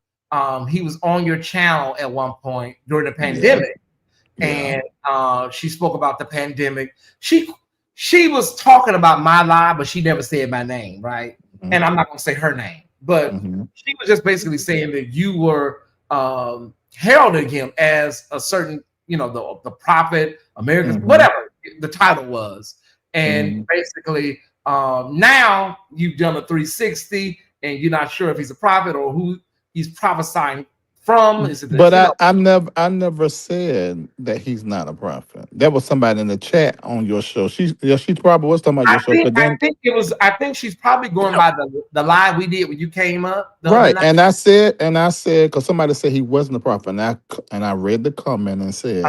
he was on your channel at one point during the pandemic. Yeah. And she spoke about the pandemic. She was talking about my live, but she never said my name, right? Mm-hmm. And I'm not gonna say her name, but she was just basically saying that you were heralding him as a certain, you know, the prophet, America's whatever the title was. And basically now you've done a 360 and you're not sure if he's a prophet or who he's prophesying from. But I never said that he's not a prophet. That was somebody in the chat on your show. She probably was talking about your show. I think she's probably going by the live we did when you came up. Right. And I said, because somebody said he wasn't a prophet. And I read the comment and said,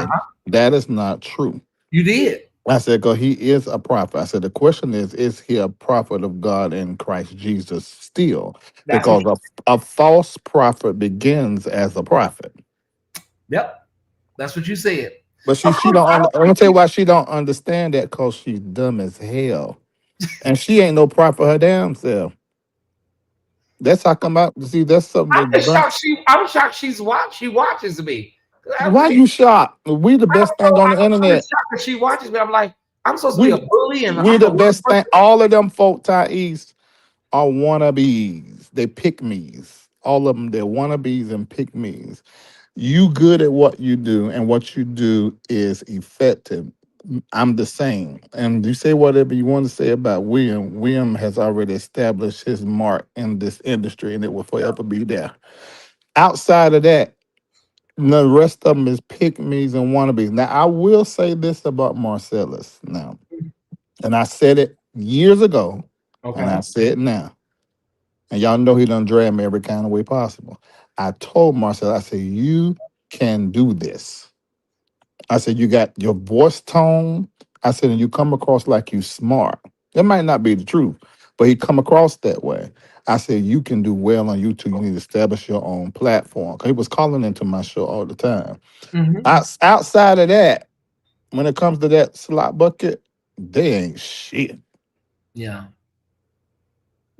that is not true. You did. I said, because he is a prophet. I said, the question is he a prophet of God in Christ Jesus still? That's what Because you, a false prophet begins as a prophet. yep. That's what you said. But Of she course, don't. I don't I'm gonna think tell you why she don't understand that. Cause she's dumb as hell, and she ain't no prophet her damn self. That's how come out. See, that's something I'm that just burnt. shocked. I'm shocked. She watches me. Why you shocked? We the I best don't know. thing on the I'm just internet. shocked that she watches me. I'm like, I'm supposed to be a We bully and we I'm the the worst best thing. person. All of them folk Tyesse are wannabes. They pick me's. All of them, they're wannabes and pick me's. You good at what you do, and what you do is effective. I'm the same. And you say whatever you want to say about William. William has already established his mark in this industry, and it will forever be there. Outside of that, the rest of them is pick me's and wannabes. Now, I will say this about Marcellus now, and I said it years ago, and I Okay. say it now. And y'all know he done drag me every kind of way possible. I told Marcellus, I said, you can do this. I said, you got your voice tone. I said, and you come across like you smart. That might not be the truth, but he come across that way. I said, you can do well on YouTube. You need to establish your own platform. 'Cause he was calling into my show all the time. Hmm. Outside of that, when it comes to that slot bucket, they ain't shit. Yeah.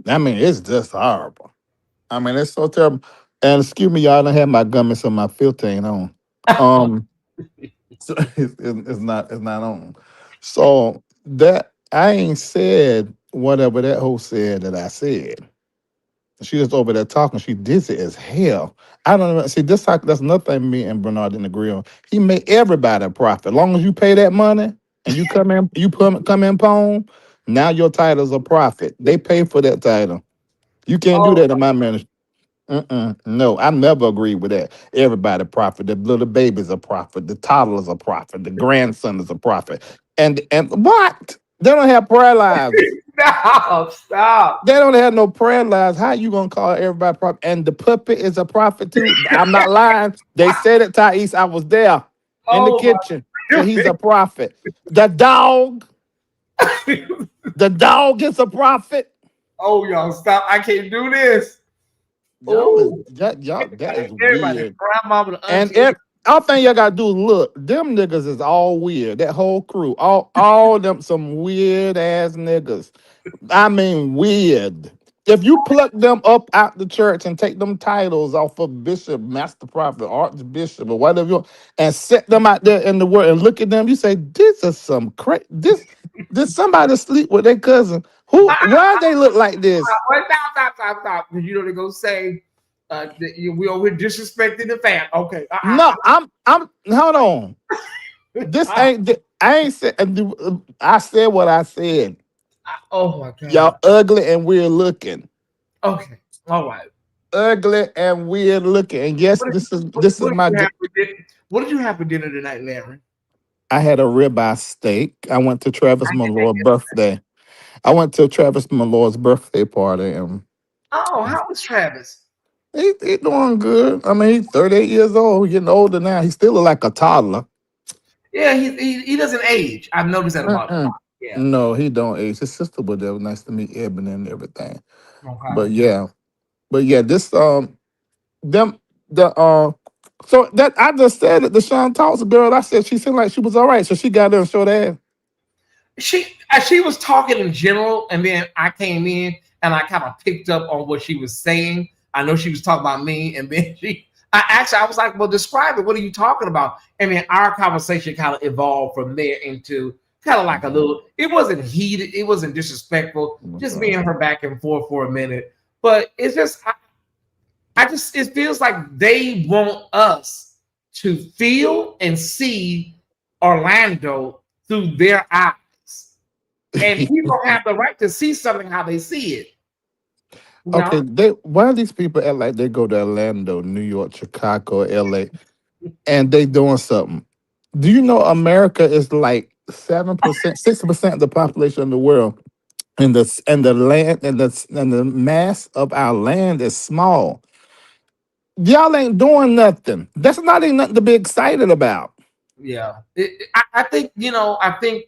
I mean, it's just horrible. I mean, it's so terrible. And excuse me, y'all, I don't have my gummies, so my filter ain't on. Um, so it's not on. So that I ain't said whatever that hoe said that I said. She just over there talking. She dizzy as hell. I don't know. See, that's another thing me and Bernard didn't agree on. He made everybody a profit. As long as you pay that money and you come in pone, now your title's a profit. They pay for that title. You can't do Oh, that in my ministry. No, I never agreed with that. Everybody profit. The little baby's a profit. The toddler's a profit. The grandson is a profit. And what? They don't have prayer lives. stop, stop. They don't have no prayer lives. How you gonna call everybody prophet? And the puppet is a prophet too. I'm not lying. They said it, Thais. I was there in the Oh kitchen. So my he's a prophet. The dog, goodness. the dog is a prophet. Oh, y'all, stop. I can't do this. Y'all is Oh, y'all that is everybody, weird. grandmama, the And auntie. all thing y'all gotta do is look. Them niggas is all weird. That whole crew, all them some weird ass niggas. I mean, weird. If you pluck them up out the church and take them titles off of bishop, master prophet, archbishop, or whatever, and set them out there in the world and look at them, you say, "This is some crazy. This did somebody sleep with their cousin? Who? Why they look like this?" Wait, stop. Because you know they go say that we over here disrespecting the fam. Okay. No, I'm. Hold on. This ain't. I ain't said. I said what I said. Oh my God. Y'all ugly and weird looking. Okay. All right. Ugly and weird looking. And yes, What did, this is what did my. you have for dinner? What did you have for dinner tonight, Larry? I had a ribeye steak. I went to Travis Malloy's birthday. I went to Travis Malloy's birthday party, and Oh, how was Travis? he doing good. I mean, he's 38 years old. He's getting older now. He still look like a toddler. Yeah, he doesn't age. I've noticed that about him. Mm-mm. Yeah. No, he don't age. His sister was there. It was nice to meet Ebony and everything. Okay. But yeah, this them the so that I just said that the Sean Talks girl. I said she seemed like she was all right, so she got there and showed ass. She was talking in general, and then I came in and I kind of picked up on what she was saying. I know she was talking about me, and then I was like, "Well, describe it. What are you talking about?" And then our conversation kind of evolved from there into kind of like a little. It wasn't heated. It wasn't disrespectful. Just being her back and forth for a minute. But it's just, I just, it feels like they want us to feel and see Orlando through their eyes. And people have the right to see something how they see it. You Okay, know? why these people act like they go to Orlando, New York, Chicago, LA, and they doing something? Do you know America is like 7%, 6% of the population of the world, and the land and the mass of our land is small. Y'all ain't doing nothing. That's not even nothing to be excited about. Yeah. I think, I think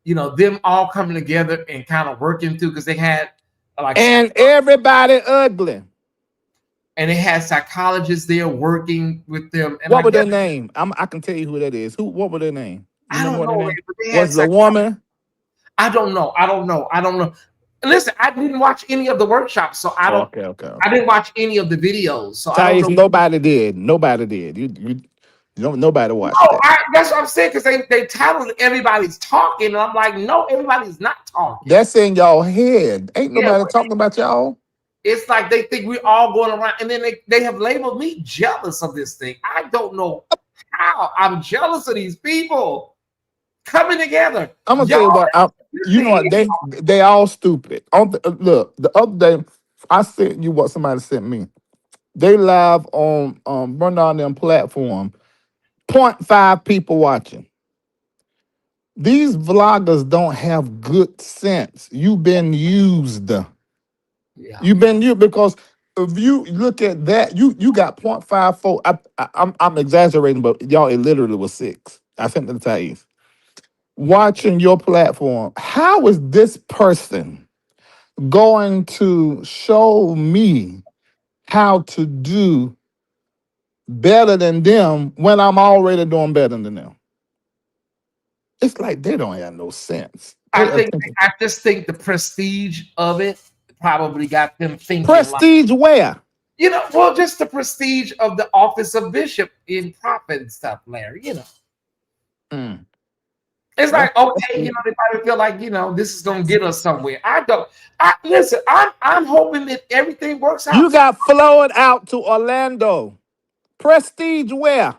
them all coming together and kind of working through, because they had like, and everybody ugly. and they had psychologists there working with them. And I What was their guess, name? I can tell you who that is. What was their name? You I remember don't what their know, name but they had was? The woman. I don't know. Listen, I didn't watch any of the workshops, so I don't. Okay. I didn't watch any of the videos, so I don't Tyesse, know. nobody did. Nobody did. You don't. Nobody watched No, that. that's what I'm saying, because they titled it "Everybody's Talking," and I'm like, no, everybody's not talking. That's in y'all head. Ain't Yeah, nobody talking about y'all. it's like they think we're all going around, and then they have labeled me jealous of this thing. I don't know how. I'm jealous of these people coming together. I'm gonna tell you what. You know what? They all stupid. Look, the other day I sent you what somebody sent me. They live on run on them platform. 0.5 people watching. These vloggers don't have good sense. You've been used. Yeah. You've been used because if you look at that, you got 0.54. I'm exaggerating, but y'all, it literally was 6. I sent it to Tyesse. Watching your platform, how is this person going to show me how to do better than them when I'm already doing better than them? It's like they don't have no sense. I just think the prestige of it probably got them thinking Prestige where? well, just the prestige of the office of bishop in prophet and stuff, Larry. Mm. It's like, okay, they probably feel like, this is gonna get us somewhere. Listen, I'm hoping that everything works out. You got flowed out to Orlando. Prestige where?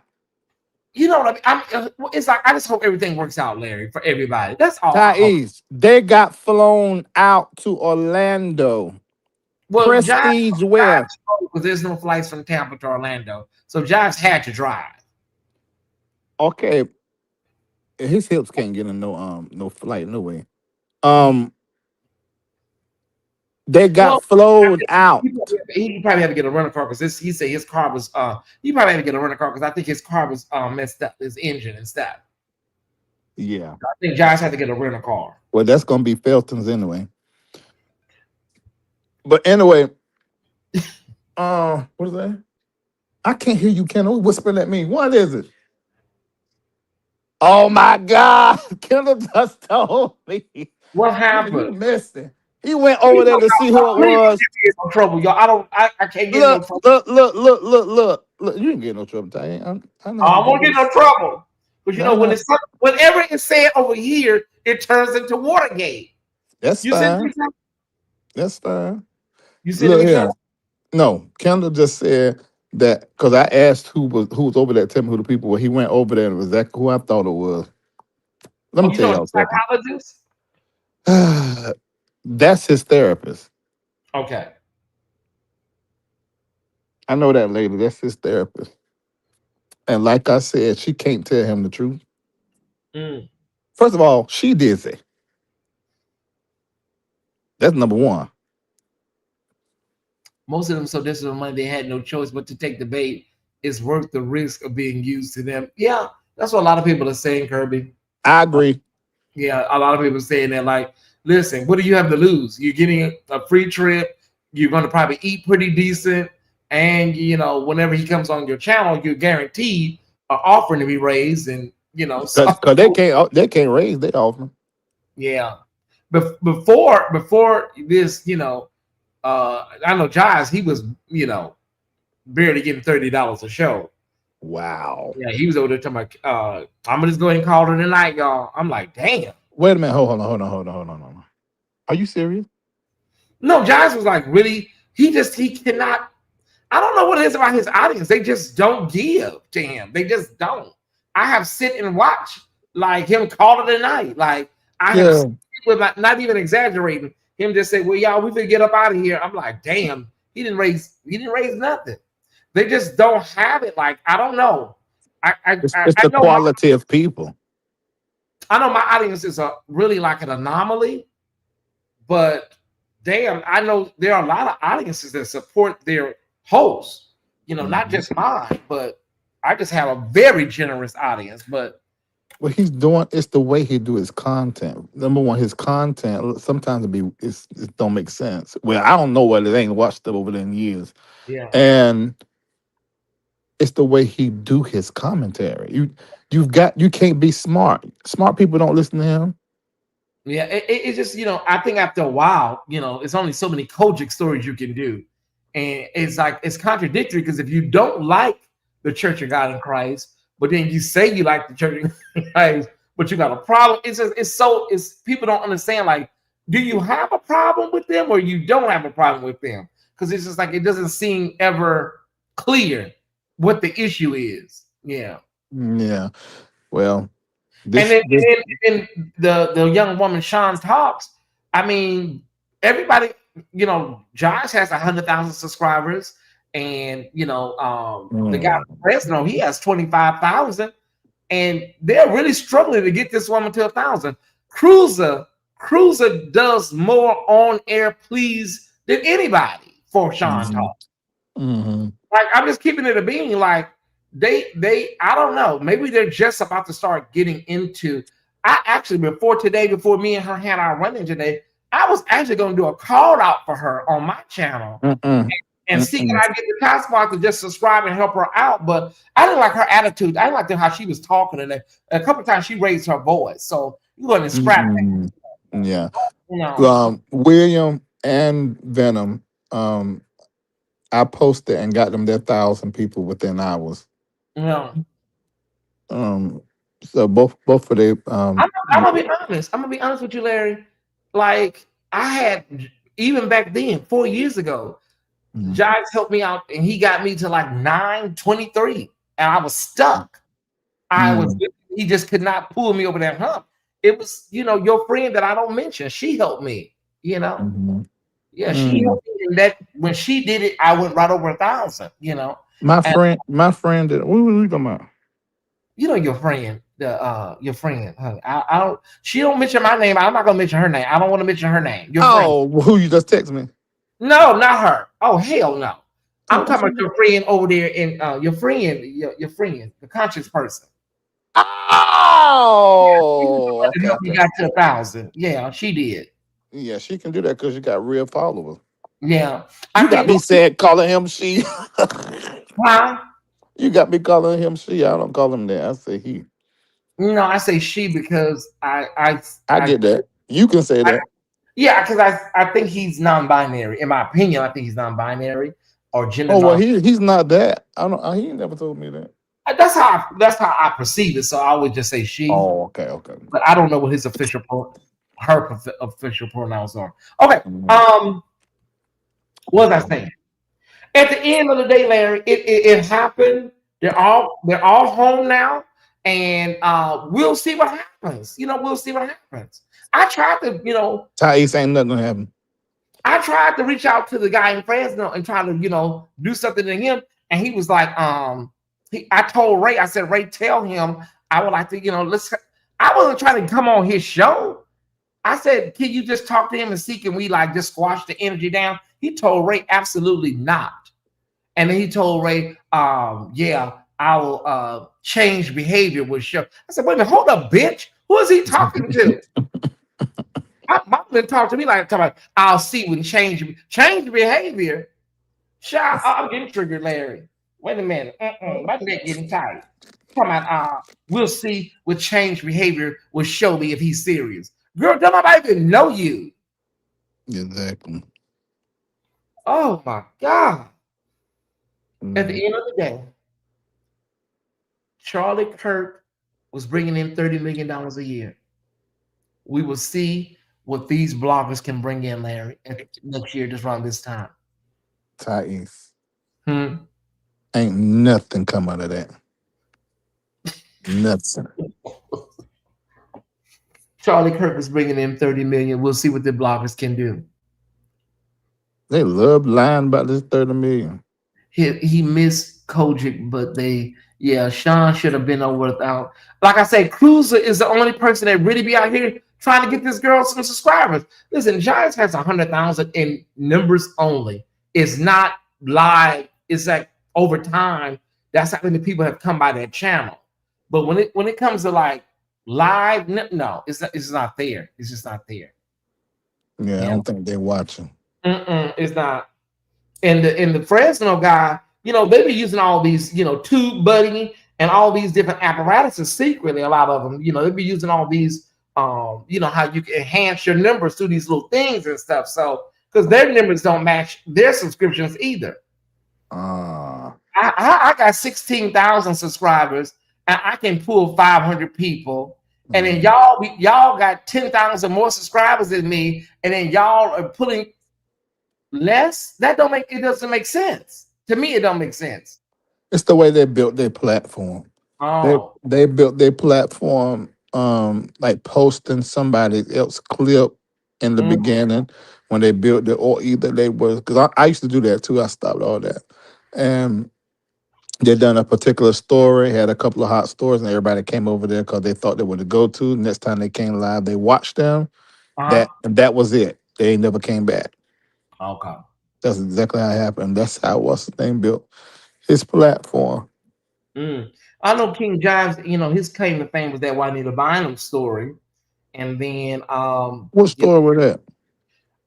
You know what I mean? It's like, I just hope everything works out, Larry, for everybody. That's all. Tyesse, they got flown out to Orlando. Well, Prestige where? Because there's no flights from Tampa to Orlando, so Josh had to drive. Okay, his hips can't get in no flight, no way. They got flowed out. He probably had to get a rental car because he said his car was he probably had to get a rental car because I think his car was messed up, his engine and stuff. Yeah. I think Josh had to get a rental car. Well, that's gonna be Felton's anyway. But anyway, what is that? I can't hear you, Kendall. Whispering at me. What is it? Oh my God. Kendall just told me. What happened? You missed it. He went over there to see who it was. No trouble, y'all. I can't get no trouble. Look. You didn't get no trouble, Ty. I won't get no trouble. But whenever it's said over here, it turns into Watergate. That's fine. That's fine. You said here. No, Kendall just said that because I asked who was over there. Tell me who the people were. He went over there and it was exactly who I thought it was. Let me tell y'all something. Psychologist? That's his therapist. Okay. I know that lady. That's his therapist. And like I said, she can't tell him the truth. First of all, she dizzy. That's number one. Most of them so desperate for money they had no choice but to take the bait. It's worth the risk of being used to them. Yeah, that's what a lot of people are saying, Kirby. I agree. Yeah, a lot of people are saying that. Like, listen, what do you have to lose? You're getting a free trip. You're going to probably eat pretty decent. And, whenever he comes on your channel, you're guaranteed an offering to be raised. And, because they can't raise their offering. Yeah. Before this, I know Giles, he was, barely getting $30 a show. Wow. Yeah, he was over there talking about, I'm gonna just go ahead and call it a night, y'all. I'm like, damn. Wait a minute. Hold on. Are you serious? No, Giles was like, really, he cannot. I don't know what it is about his audience. They just don't give to him. They just don't. I have sit and watch like him call it a night. Like I have with not even exaggerating, him just say, well, y'all, we could get up out of here. I'm like, damn, he didn't raise nothing. They just don't have it. Like, I don't know. It's the quality of people. I know my audience is really like an anomaly, but damn, I know there are a lot of audiences that support their hosts. Not just mine, but I just have a very generous audience. But what he's doing, it's the way he do his content. Number one, his content sometimes it don't make sense. Well, I don't know what it ain't watched it over the years, Yeah. and it's the way he do his commentary. You can't be smart. Smart people don't listen to him. Yeah, it's just, I think after a while, it's only so many Kojic stories you can do. And it's like, it's contradictory because if you don't like the Church of God in Christ, but then you say you like the Church of God in Christ, but you got a problem, it's people don't understand, like, do you have a problem with them or you don't have a problem with them? Because it's just like, it doesn't seem ever clear what the issue is. Yeah. Yeah. Well, And this then, this and then the young woman Sean talks. I mean, everybody, Josh has 100,000 subscribers, and the guy from Fresno, he has 25,000, and they're really struggling to get this woman to 1,000. Cruiser does more on air pleas than anybody for Sean talk. Like, I'm just keeping it a being. Like, they I don't know, maybe they're just about to start getting into. I actually, before me and her had our run-in today, I was actually going to do a call out for her on my channel and see can I get the taskmaster to just subscribe and help her out. But I didn't like her attitude. I didn't like how she was talking, and a couple of times she raised her voice. So you go ahead and scrap that. Yeah. William and Venom, I posted and got them their 1,000 people within hours. Yeah. So both of they. I'm gonna be honest. I'm gonna be honest with you, Larry. Like, I had, even back then, 4 years ago, Giants helped me out, and he got me to like 923, and I was stuck. He just could not pull me over that hump. It was, your friend that I don't mention. She helped me. Yeah, she helped me. And that when she did it, I went right over 1,000. My friend did. What were we talking about? Your friend, your friend. I don't. She don't mention my name. I'm not gonna mention her name. I don't want to mention her name. Your friend. Who you just text me? No, not her. Oh, hell no. I'm talking about your friend over there, and your friend, the conscious person. Oh, okay. You got to 1,000. Yeah, she did. Yeah, she can do that because you got real followers. Yeah, you got me said calling him she. Huh? You got me calling him she. I don't call him that. I say he. No, I say she because I get that. You can say that. Yeah, because I think he's non-binary. In my opinion, I think he's non-binary or gender. Oh well, he's not that. I don't. He never told me that. That's how I perceive it. So I would just say she. Oh, okay. But I don't know what his official pronouns are. Okay. What was I saying? At the end of the day, Larry, it happened. They're all home now, and we'll see what happens. We'll see what happens. I tried to, Tyesse ain't nothing gonna happen. I tried to reach out to the guy in Fresno and try to, do something to him, and he was like, I told Ray, I said, Ray, tell him I would like to, I wasn't trying to come on his show. I said, can you just talk to him and see, can we like just squash the energy down? He told Ray, absolutely not. And then he told Ray, yeah, I will change behavior with show. I said, wait a minute, hold up, bitch. Who is he talking to? My man talked to me like, I'll see when change behavior. I'm getting triggered, Larry. Wait a minute. My neck getting tight. Come on, we'll see with change behavior will show me if he's serious. Girl, don't nobody even know you. Exactly. Oh my God. At the end of the day, Charlie Kirk was bringing in $30 million a year. We will see what these bloggers can bring in, Larry, next year, just around this time. Tyesse. Ain't nothing come out of that. Nothing. Charlie Kirk was bringing in $30 million. We'll see what the bloggers can do. They love lying about this $30 million. He missed Kojic, but Sean should have been over without. Like I said, Cruiser is the only person that really be out here trying to get this girl some subscribers. Listen, Giants has 100,000 in numbers only. It's not live. It's like over time. That's how many people have come by that channel. But when it comes to like live. No, it's not there. It's just not there. Yeah, I Yeah, don't think they're watching. it's not. And the Fresno guy, they be using all these, tube buddy and all these different apparatuses secretly. A lot of them, they be using all these, how you can enhance your numbers through these little things and stuff. So because their numbers don't match their subscriptions either. Ah, I got 16,000 subscribers, and I can pull 500 people. And then mm. y'all got 10,000 more subscribers than me, and then y'all are pulling less. It doesn't make sense to me. It don't make sense. It's the way they built their platform. They Oh. they built their platform like posting somebody else clip in the Mm. beginning when they built it, or either they was because I used to do that too. I stopped all that. And they done a particular story, had a couple of hot stories, and everybody came over there because they thought they were the go-to. Next time they came live, they watched them. Uh-huh. That was it. They ain't never came back. Okay. That's exactly how it happened. That's how what's the name built his platform. Mm. I know King James. His claim to fame was that Juanita Bynum story, and then What story was that?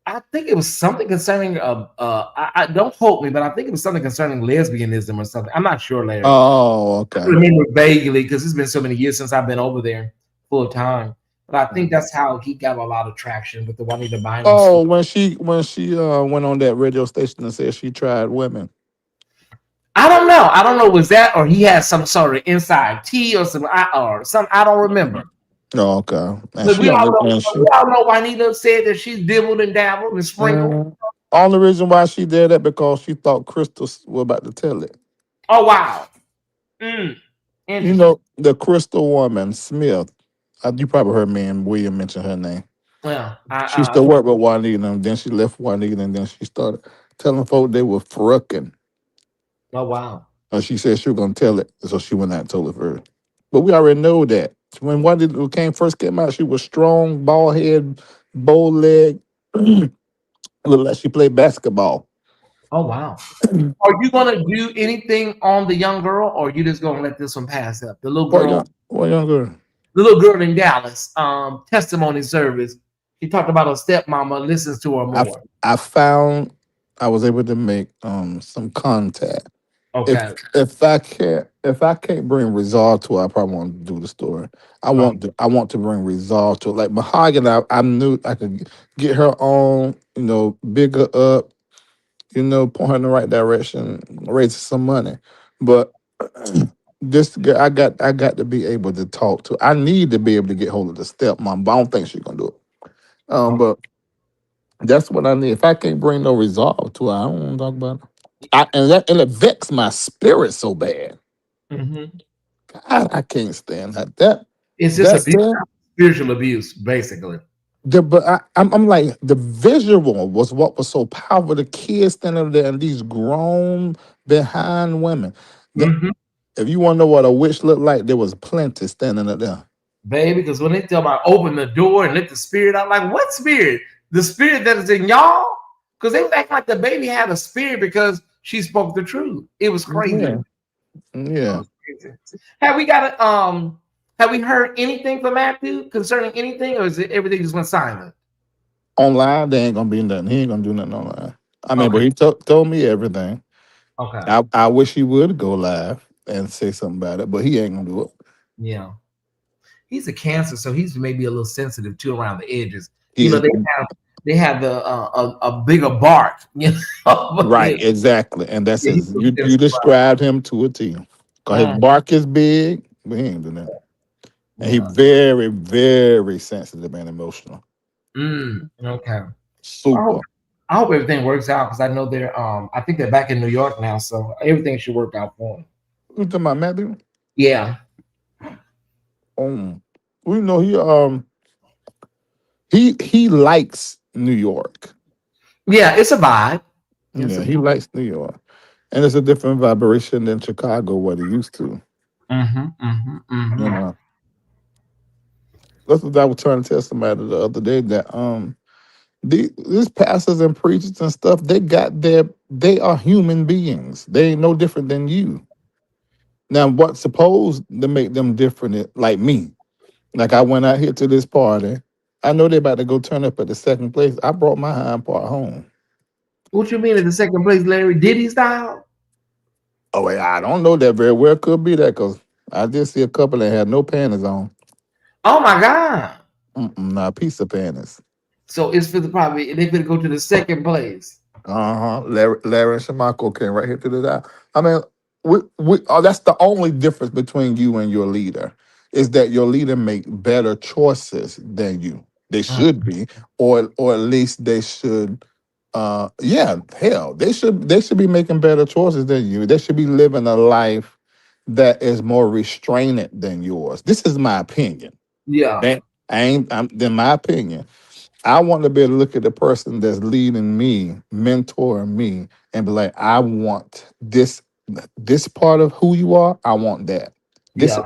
I think it was something concerning I don't quote me, but I think it was something concerning lesbianism or something. I'm not sure, Larry. Oh, I okay. remember vaguely because it's been so many years since I've been over there full time. But I think Mhm. that's how he got a lot of traction with the Juanita Bynum story. Oh, when she went on that radio station and said she tried women. I don't know. I don't know. Was that or he had some sort of inside tea or some? I don't remember. Oh, okay. And But she only and we she all know Juanita said that she's dibbled and dabbled and sprinkled. only reason why she did that because she thought Crystal was about to tell it. Oh wow. Mm, You interesting. know, the Crystal woman, Smith. You probably heard me and William mention her name. Well, She used to work with Juanita, and then she left Juanita, and then she started telling folk they were frucking. oh wow. And she said she was gonna tell it, so she went out and told it first. But we already know that when Juanita first came out, she was strong, bald head, bow leg, looked like she played basketball. Oh wow. Are you gonna do anything on the young girl, or are you just gonna let this one pass up? What younger? The little girl in Dallas, testimony service. She talked about her stepmama listens to her I more. I found I was able to make some contact. If Okay. if I can't bring resolve to it, I probably want to do the story. Oh, I want to bring resolve to it. Like Mahogany, I knew I could get her on, bigger up, point her in the right direction, raise some money. But this girl, I got to be able to talk to. I need to be able to get hold of the stepmom, but I don't think she's gonna do it. oh. But that's what I need. If I can't bring no resolve to it, I don't want to talk about it. And it vexed my spirit so bad. Hmm. I can't stand that. That It's just that abuse, said, spiritual abuse, basically. but I'm like the visual was what was so powerful. The kids standing there and these grown behind women. The, Hmm. if you want to know what a witch looked like, there was plenty standing up there. Baby, because when they tell about open the door and let the spirit out, like what spirit? The spirit that is in y'all? Because they was acting like the baby had a spirit because she spoke the truth. It was crazy. Yeah, It yeah. was crazy. Have we heard anything from Matthew concerning anything, or is it everything just went silent? Online, they ain't gonna be nothing. He ain't gonna do nothing online. I mean, Okay. but he told me everything. Okay. I wish he would go live and say something about it, but he ain't gonna do it. Yeah. He's a cancer, so he's maybe a little sensitive too around the edges. He is They have the a bigger bark, but yeah, right, exactly, and that's yeah, he's his. a You sensitive. described him to a T. Cause his Mm, bark is big, but he ain't doing that. And he yeah. very, very sensitive and emotional. Okay. I hope Super. I hope everything works out because I know they're I think they're back in New York now, so everything should work out for them. You talking about Matthew? Yeah. We know he likes New York. Yeah, it's a vibe. It's Yeah, a he likes New York, and it's a different vibration than Chicago, what he used to. You know, that's what I was trying to tell somebody the other day that these pastors and preachers and stuff, they are human beings. They ain't no different than you. Now, what's supposed to make them different, like me? Like I went out here to this party. I know they about to go turn up at the second place. I brought my hind part home. What you mean at the second place, Larry? Diddy style? Oh, wait, I don't know that very well. Could be that because I did see a couple that had no panties on. Oh my God. Not a piece of panties. So it's for the probably they could go to the second place. Uh-huh. Larry and Shamako came right here to the die. I mean, that's the only difference between you and your leader is that your leader make better choices than you. They Mm, should be, or at least they should yeah, hell, they should be making better choices than you. They should be living a life that is more restrained than yours. This is my opinion. yeah. That I ain't in my opinion. I want to be able to look at the person that's leading me, mentoring me, and be like, I want this part of who you are. I want that. Yeah.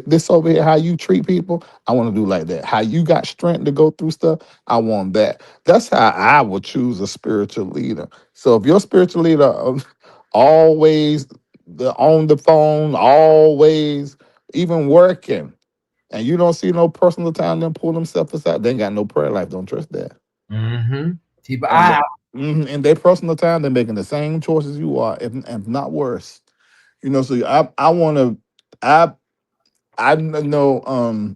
This over here, how you treat people, I want to do like that. How you got strength to go through stuff, I want that. That's how I would choose a spiritual leader. So if your spiritual leader always on the phone, always even working, and you don't see no personal time, them pull themselves aside, they ain't got no prayer life. Don't trust that. Mm-hmm. Keep an And eye out. in their personal time, they're making the same choices you are, if not worse. So I want to, I know.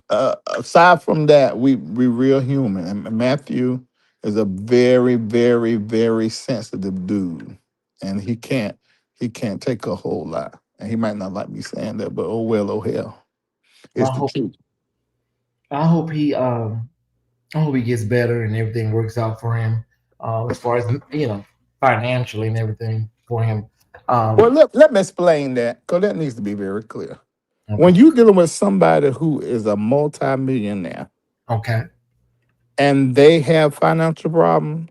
Aside from that, we real human, and Matthew is a very, very, very sensitive dude, and he can't take a whole lot, and he might not like me saying that, but oh well, oh hell, Well, it's the truth. I hope I hope he gets better and everything works out for him. As far as financially and everything for him. Well, Um, let me explain that because that needs to be very clear. okay. When you're dealing with somebody who is a multimillionaire Okay. and they have financial problems,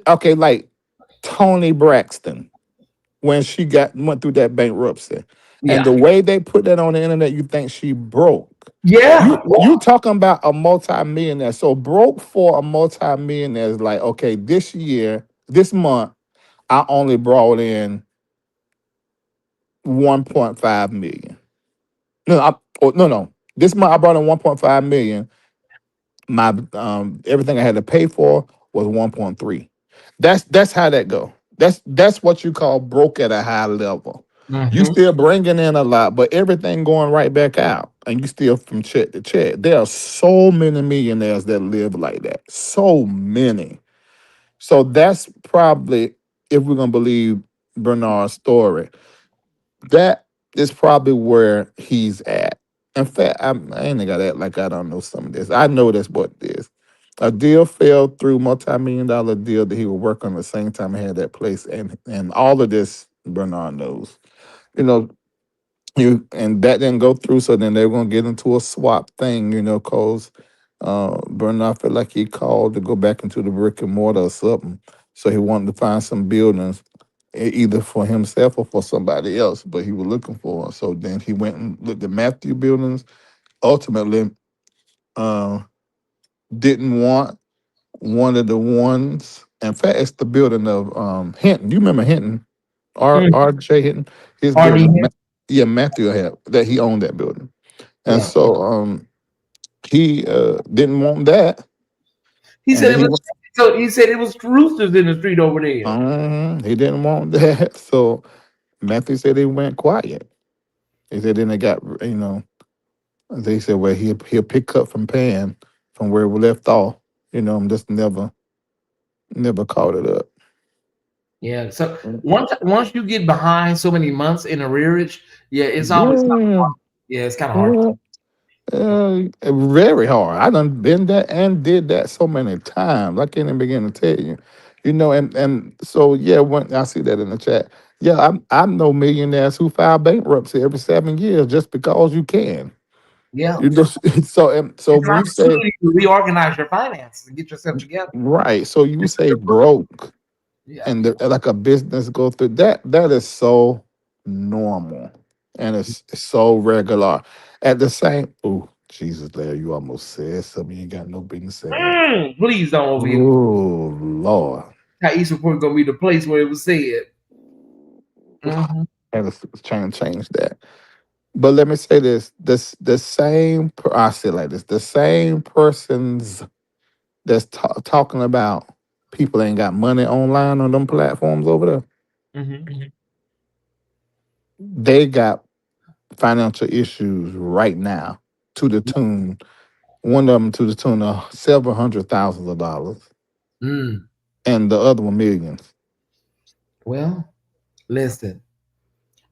okay, like Tony Braxton when she went through that bankruptcy, and Yeah. the way they put that on the internet, you think she broke. Yeah. You talking about a multimillionaire? So broke for a multimillionaire is like, okay, this month, I only brought in 1.5 million. No, no. This month I brought in 1.5 million. My everything I had to pay for was 1.3. That's how that go. That's what you call broke at a high level. You Mm-hmm. still bringing in a lot, but everything going right back out, and you still from check to check. There are so many millionaires that live like that. So many. So that's probably, if we're gonna believe Bernard's story, that is probably where he's at. In fact, I ain't got to act like I don't know some of this. I know that's what it is. A deal fell through, multi-million-dollar deal that he would work on at the same time he had that place, and all of this Bernard knows. You know, and that didn't go through, so then they were gonna get into a swap thing, cause Bernard felt like he called to go back into the brick and mortar or something. So he wanted to find some buildings either for himself or for somebody else, but he was looking for one. So then he went and looked at Matthew buildings. Ultimately, uh, didn't want one of the ones. In fact, it's the building of Hinton. You remember Hinton? Mm. R.J. Hinton. His RD. building. Yeah, Matthew had that. He owned that building, and Yeah. so he didn't want that, He and said then it was. So he said it was roosters in the street over there. he didn't want that. So Matthew said he went quiet. He said then they got they said well he'll pick up from paying from where we left off. And just never caught it up. Yeah. So once you get behind so many months in arrearage, yeah, it's always Yeah, yeah, it's kind of hard. yeah, very hard. I done been that and did that so many times. I can't even begin to tell you. And so yeah, when I see that in the chat, yeah, I know millionaires who file bankruptcy every 7 years just because you can. Yeah. So It's an when you say opportunity to reorganize your finances and get yourself together. right, so you say broke Yeah. and like a business go through that is so normal and it's so regular. At the same, oh Jesus, Larry, you almost said something you ain't got no business saying. Please don't over here. Oh Lord, Tyesse Report gonna be the place where it was said. Hmm. and it's trying to change that. But let me say this: the same. I say it like this: the same persons that's talking about people ain't got money online on them platforms over there. Hmm. They got financial issues right now to the tune. One of them to the tune of several hundred thousands of dollars, Mm. and the other one millions. Well, listen.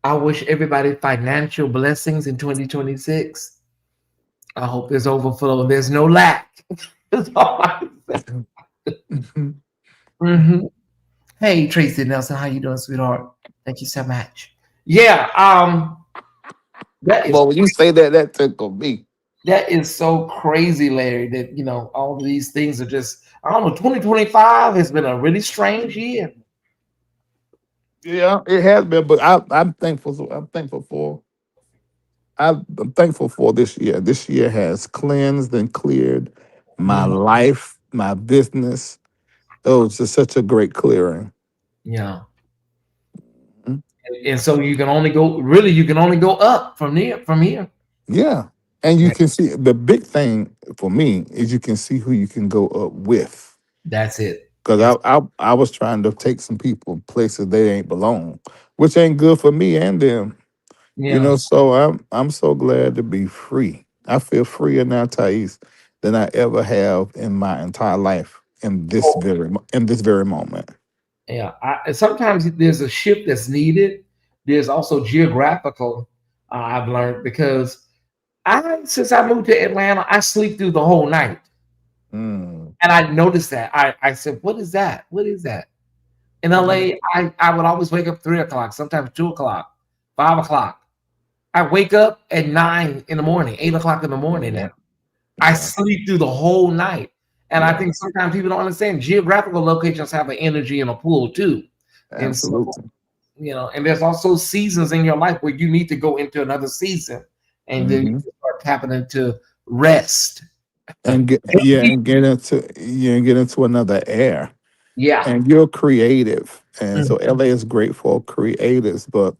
I wish everybody financial blessings in 2026. I hope there's overflow. There's no lack. That's all I can say. Mhm. Hey, Tracy Nelson, how you doing, sweetheart? Thank you so much. Yeah, that is Well, when you say that, that tickled me. that is so crazy, Larry. That all of these things are just. I don't know. 2025 has been a really strange year. Yeah, it has been, but I'm thankful. I'm thankful for. I'm thankful for this year. This year has cleansed and cleared my Mhm. life, my business. Oh, it's just such a great clearing. Yeah, and so you can only go. Really, you can only go up from there. From here. Yeah, and you Yeah, can see the big thing for me is you can see who you can go up with. that's it. Because Yes. I was trying to take some people places they ain't belong, which ain't good for me and them. Yeah. So I'm so glad to be free. I feel freer now, Thais, than I ever have in my entire life in this very moment. Yeah, sometimes there's a shift that's needed. There's also geographical. I've learned because since I moved to Atlanta, I sleep through the whole night, Mm, and I noticed that. I said, "What is that? What is that?" In mm, LA, I would always wake up 3 o'clock, sometimes 2 o'clock, 5 o'clock. I wake up at 9 in the morning, 8 o'clock in the morning now. yeah, I yeah, sleep through the whole night. And I yeah, think sometimes people don't understand geographical locations have an energy and a pull too. And so, absolutely. and there's also seasons in your life where you need to go into another season and then Hmm. you start tapping into rest. And get into another air. Yeah. And you're creative, and so Mhm. LA is great for creatives. But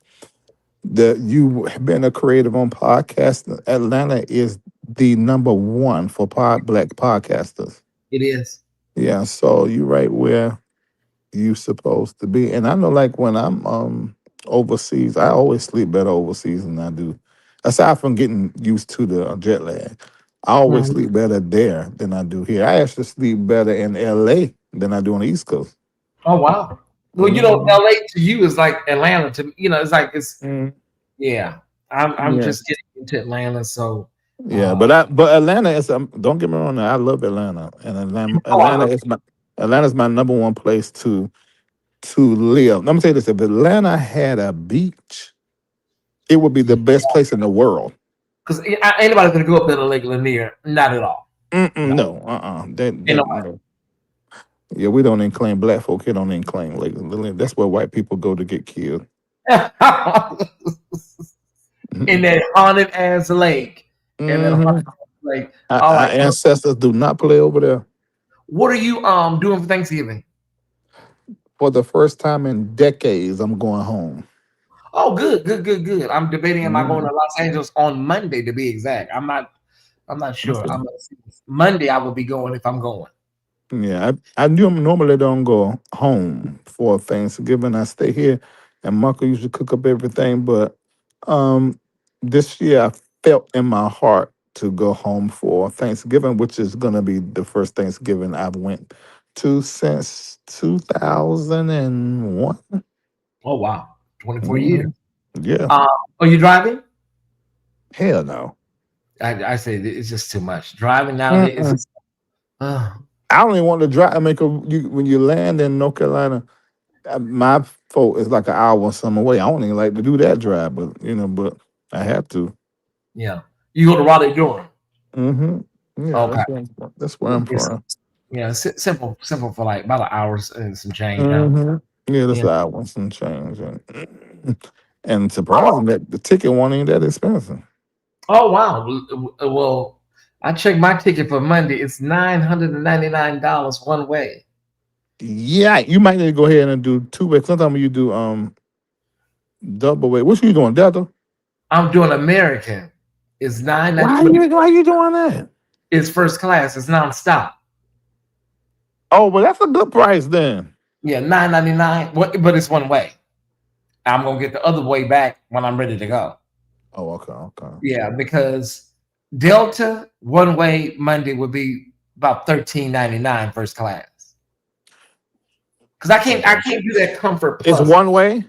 you been a creative on podcast. Atlanta is the number one for black podcasters. It is. Yeah, so you're right where you supposed to be. And I know, like when I'm overseas, I always sleep better overseas than I do. Aside from getting used to the jet lag, I always Mhm. sleep better there than I do here. I actually sleep better in LA than I do on the East Coast. Oh wow. Well, Hmm. LA to you is like Atlanta to me. It's like it's Mm, yeah. I'm yeah, just getting into Atlanta, so yeah, uh but Atlanta is don't get me wrong. I love Atlanta, and oh I love Atlanta's my number one place to live. Let me tell you this: if Atlanta had a beach, it would be the best place in the world. because anybody gonna go up there to Lake Lanier. Not at all. Mm-mm, No. no, Ain't no. Yeah, we don't even claim black folk here. Don't even claim that's where white people go to get killed. nobody. In that haunted ass lake. And that Hmm. haunted ass lake. All Our right. ancestors do not play over there. What are you doing for Thanksgiving? For the first time in decades, I'm going home. Oh, good, good, good, good. I'm debating am I going Mhm. to Los Angeles on Monday to be exact. I'm not sure. Okay. Monday I will be going if I'm going. Yeah, I normally don't go home for Thanksgiving. I stay here, and Marco usually cook up everything. But um, this year I felt in my heart to go home for Thanksgiving, which is gonna be the first Thanksgiving I've went to since 2001. Oh wow. 24 years. Hmm. Yeah, Uh, are you driving? hell no. I say it's just too much. Driving nowadays Mm-mm. is uh, I don't even want to drive. I mean, 'cause when you land in North Carolina. My fault is like an hour some away. I don't even like to do that drive, but I have to. yeah. You go to Raleigh Durham. Hmm. Yeah, Okay. that's where I'm It's from. simple for like about an hour and some change, huh? Hmm. Yeah, that's Yeah. an hour some change, and surprising that the ticket wasn't even that expensive. Oh wow. Well, I checked my ticket for Monday. It's $999 one way. Yeah, you might need to go ahead and do two way. Sometimes you do double way. What you doing, Delta? I'm doing American. It's nine. Why you doing that? It's first class. It's nonstop. Oh, well, that's a good price then. Yeah, $9.99. But it's one way. I'm gonna get the other way back when I'm ready to go. Oh, okay. Yeah, because Delta one way Monday would be about $13.99 first class. Because I can't do that Comfort It's Plus. one way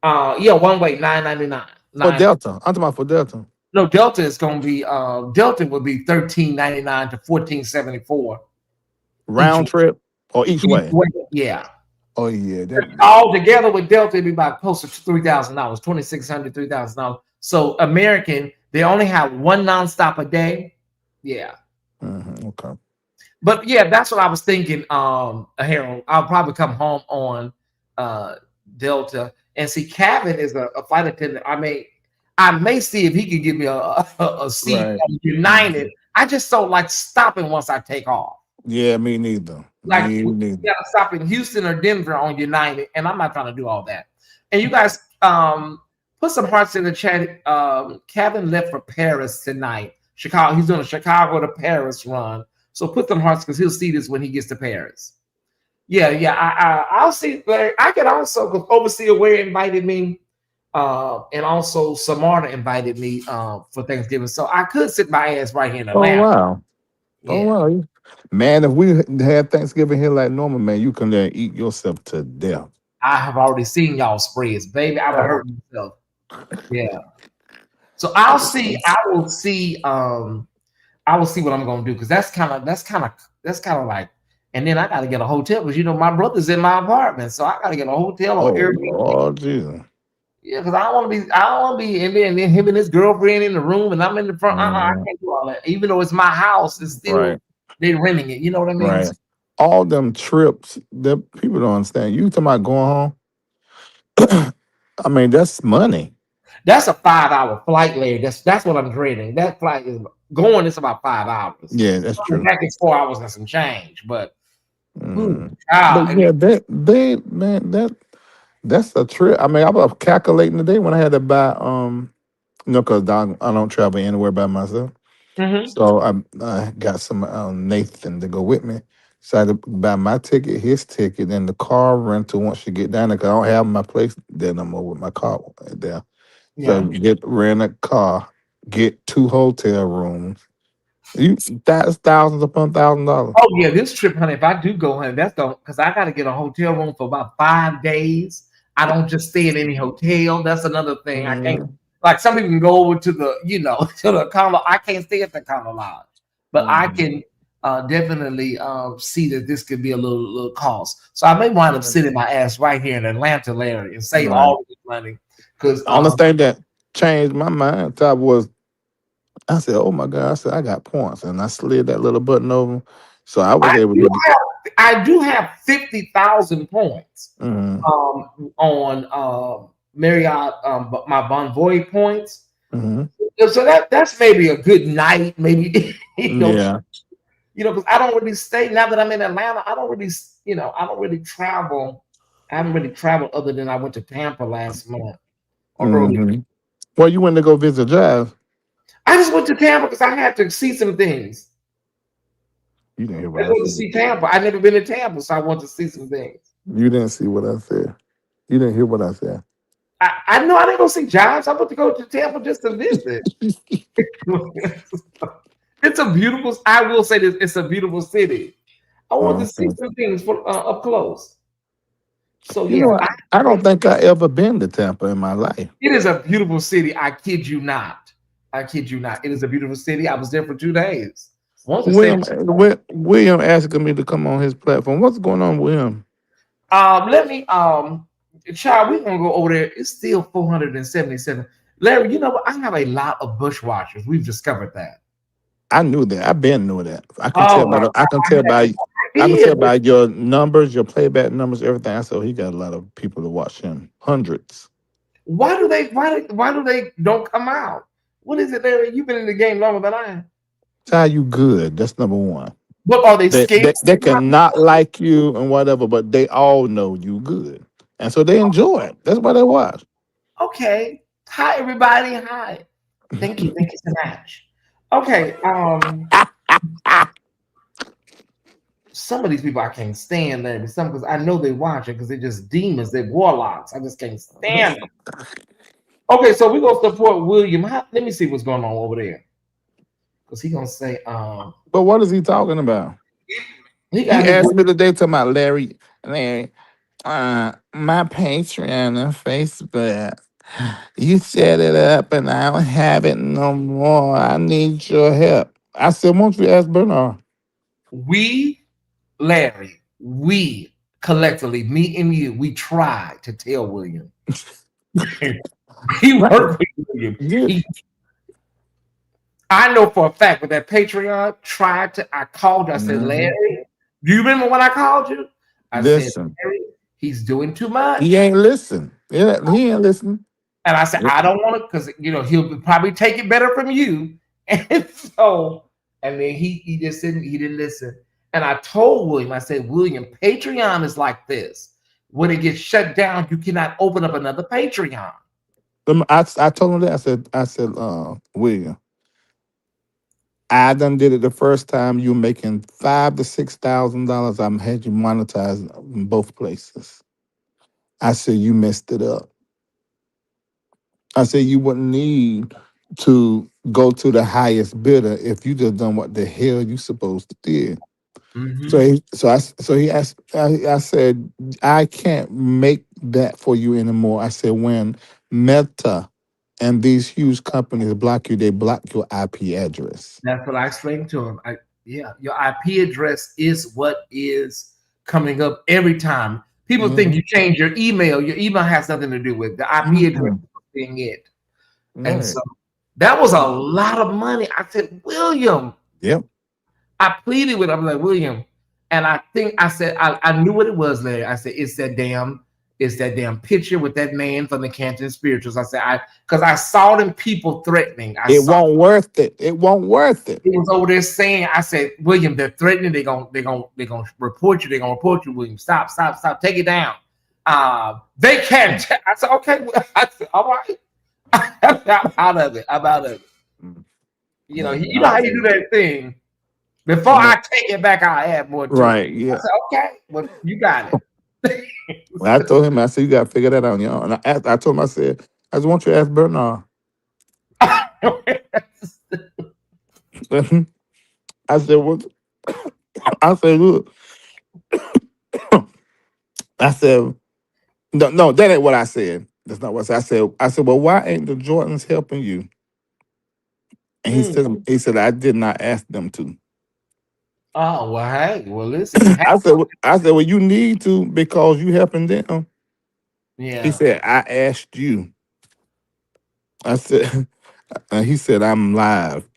Yeah, one way $9.99. for Delta. I'm talking about for Delta. No, Delta is gonna be Delta would be $13.99 to $14.74 Round trip or each each way? way. Yeah. Oh yeah, All together with Delta, it'd be about closer to $3,000, $2,600, $3,000. So American, they only have one nonstop a day. Yeah. Okay. But yeah, that's what I was thinking. Harold, I'll probably come home on Delta and see. Kevin is a flight attendant. I may see if he could give me a seat Right. on United. I just don't like stopping once I take off. Yeah, me neither. Like Me we neither. gotta stop in Houston or Denver on United, and I'm not trying to do all that. And you guys, put some hearts in the chat. Kevin left for Paris tonight. Chicago. He's doing a Chicago to Paris run. So put some hearts because he'll see this when he gets to Paris. Yeah. I'll see. I could also, because Overseer Ware invited me, and also Samarna invited me for Thanksgiving. So I could sit my ass right here in Oh Atlanta. wow. Yeah. Oh wow. Man, if we had Thanksgiving here like normal, man, you can eat yourself to death. I have already seen y'all spreads, baby. I would hurt myself. Yeah. So I will see what I'm gonna do, because that's kind of like, and then I gotta get a hotel because my brother's in my apartment, so I gotta get a hotel or Airbnb. Lord Jesus. Yeah, because I don't want to be, and then him and his girlfriend in the room, and I'm in the front. I can't do all that. Even though it's my house, it's still they're renting it. You know what I mean? Right. All them trips that people don't understand. You talking about going home? I mean, that's money. That's a 5-hour flight, Larry. That's what I'm dreading. That flight is going. It's about 5 hours. Yeah, that's true. Back it's 4 hours and some change, but. But yeah, that's a trip. I mean, I was calculating today when I had to buy because I don't travel anywhere by myself. So I got some Nathan to go with me. So I had to buy my ticket, his ticket, and the car rental once you get down there, because I don't have my place there no more with my car there. So rent a car, get 2 hotel rooms. That's thousands upon $1,000. Oh yeah, this trip, honey. If I do go, honey, that's because I got to get a hotel room for about 5 days. I don't just stay in any hotel. That's another thing. I can't. Like some people can go over to the, to the condo. I can't stay at the condo lodge, but I can definitely see that this could be a little cost. So I may wind up sitting my ass right here in Atlanta, Larry, and save all this money. Because the only thing that changed my mind, Todd, was I said, "Oh my God!" I said, "I got points," and I slid that little button over, so I was able to. I do have 50,000 points on Marriott, my Bonvoy points. So that's maybe a good night, maybe. Because I don't really stay now that I'm in Atlanta. I don't really travel. I haven't really traveled other than I went to Tampa last month. Well, you went to go visit Jive. I just went to Tampa because I had to see some things. You didn't hear what I went to see Tampa. I've never been to Tampa, so I want to see some things. You didn't see what I said. You didn't hear what I said. I know I didn't go see Jives. I went to go to Tampa just to visit. It's a beautiful. I will say this: it's a beautiful city. I want to see some things up close. So I don't think I ever been to Tampa in my life. It is a beautiful city. I kid you not. It is a beautiful city. I was there for 2 days. William asking me to come on his platform. What's going on with him? Let me child, we're gonna go over there. It's still 477. Larry, you know what? I have a lot of bushwatchers. We've discovered that. I knew that. I've been knew that. I can tell by your numbers, your playback numbers, everything. I said he got a lot of people to watch him. Hundreds. Why do they don't come out? What is it, Larry? You've been in the game longer than I have. Ty, you good. That's number one. What are they scared? They cannot like you and whatever, but they all know you good. And so they enjoy it. That's why they watch. Okay. Hi, everybody. Hi. Thank you. Thank you so much. Okay. Some of these people I can't stand them. Some because I know they watching because they're just demons. They're warlocks. I just can't stand them. Okay, so we're gonna support William. Let me see what's going on over there. Because he gonna say, But what is he talking about? he He got his asked me today to my Larry, my Patreon and Facebook. You set it up and I don't have it no more. I need your help. I said, won't you ask Bernard? we, Larry, we collectively, me and you, we tried to tell William. He Right. worked with William. Yeah. I know for a fact with that Patreon, I called you. I said, Mhm. Larry, do you remember when I called you? I said, Listen, Larry, he's doing too he much. ain't listen. Yeah, he ain't listening. And I said, Yep. I don't want to, because he'll probably take it better from you. And so, and then he just didn't listen. And I told William, I said, William, Patreon is like this. When it gets shut down, you cannot open up another Patreon. I told him that. I said, William, I done did it the first time. You making $5,000 to $6,000. I'm had you monetized in both places. I said you messed it up. I said you wouldn't need to go to the highest bidder if you just done what the hell you supposed to do. So Mm-hmm. he asked. I said I can't make that for you anymore. I said when Meta and these huge companies block you, they block your IP address. That's what I explained to him. Yeah, your IP address is what is coming up every time. People think Mhm. you change your email. Your email has nothing to do with the IP address Mhm. being it. And Right. so that was a lot of money. I said, William, Yep. I pleaded with him. I'm like, William, and I think I said I knew what it was, Larry. I said, it's that damn picture with that man from the Canton Spirituals. I said, because I saw them people threatening. I It saw won't worth it. It won't worth it. he was over there saying, I said, William, they're threatening, they're gonna report you, William. Stop, take it down. They can't. I said, okay. I said, all right. I'm out of it. I'm out of it. Mm. You know how you do that thing. Before Yeah. I take it back, I'll add more to it. Right. I Yeah. said, okay, well, you got it. Well, I told him, I said, you got to figure that out on your own. And I told him, I just want you to ask Bernard. I said, what? I said, look. I said, no, that ain't what I said. That's not what I said. I said, well, why ain't the Jordans helping you? And Mm. he said, I did not ask them to. Oh, well, hey, well, listen, you have I said, well, you need to because you helping them. He yeah. said, I asked you. I said, and he said, I'm live.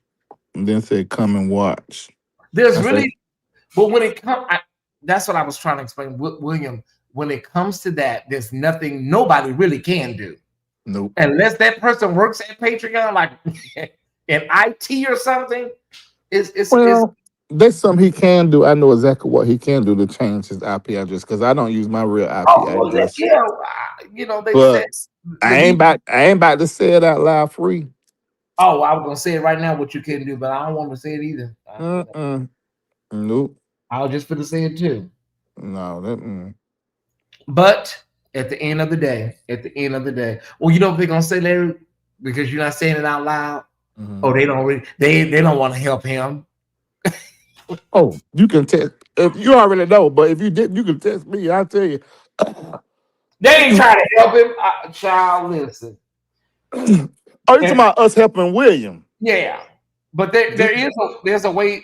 And then said, come and watch. There's I said, really, but when it comes, that's what I was trying to explain, William. When it comes to that, there's nothing nobody really can do nope. unless that person works at Patreon, like in IT or something. It's Well, there's something he can do. I know exactly what he can do to change his IP address because I don't use my real IP oh well, address. yeah, they said But the people. I ain't about to say it out loud free. Oh, I was gonna say it right now what you can do, but I don't want to say it either. Mm-mm. Nope. I was just gonna say it too. No. Mm-mm. But at the end of the day, well, you know what they're gonna say, Larry, because you're not saying it out loud. Mhm. Oh, they don't want to help him. Oh, you can test if you already know, but if you didn't, you can test me. I'll tell you. They ain't trying to help him. Child, listen. Oh, you talking And, about us helping William? yeah, but there's a way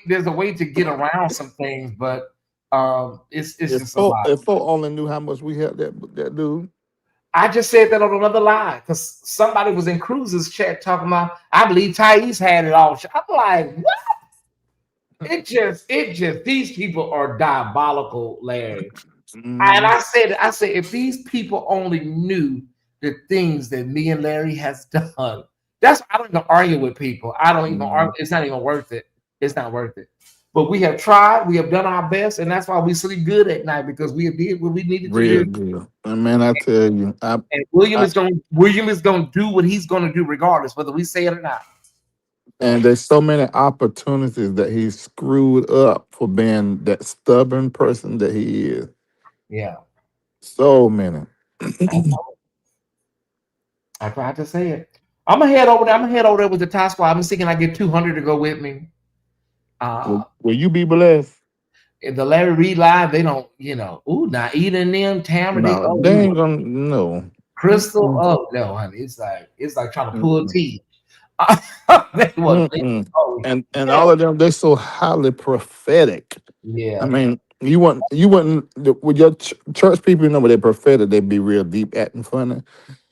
to get around some things, but it's just a lot. If folk only knew how much we helped that dude. I just said that on another line because somebody was in Cruz's chat talking about, I believe Tyesse had it all. I'm like, what? These people are diabolical, Larry. And Mhm. I said, if these people only knew the things that me and Larry has done, I don't even argue with people. I don't even argue. Mhm. It's not even worth it. It's not worth it. but we have tried, we have done our best, and that's why we sleep good at night because we have did what we needed to Real do. good. And man, I tell you, And William I is gonna do what he's gonna do regardless, whether we say it or not. So and there's so many opportunities that he screwed up for being that stubborn person that he is. yeah, So many. I tried to say it. I'm gonna head over there. I'm gonna head over there with the tie squad. I'm thinking I get 200 to go with me. Uh Will you be blessed? in the Larry Reed live, they don't, ooh, now eating them, Tamara, they No, oh they we ain't gonna no. Crystal, Mm-mm, oh no, honey. It's like trying to pull mm-mm, teeth. They was mm-mm. oh And hell all of them, they're so highly prophetic. I yeah. mean, you wouldn't with your church people, you know, when they're prophetic, they be real deep acting funny.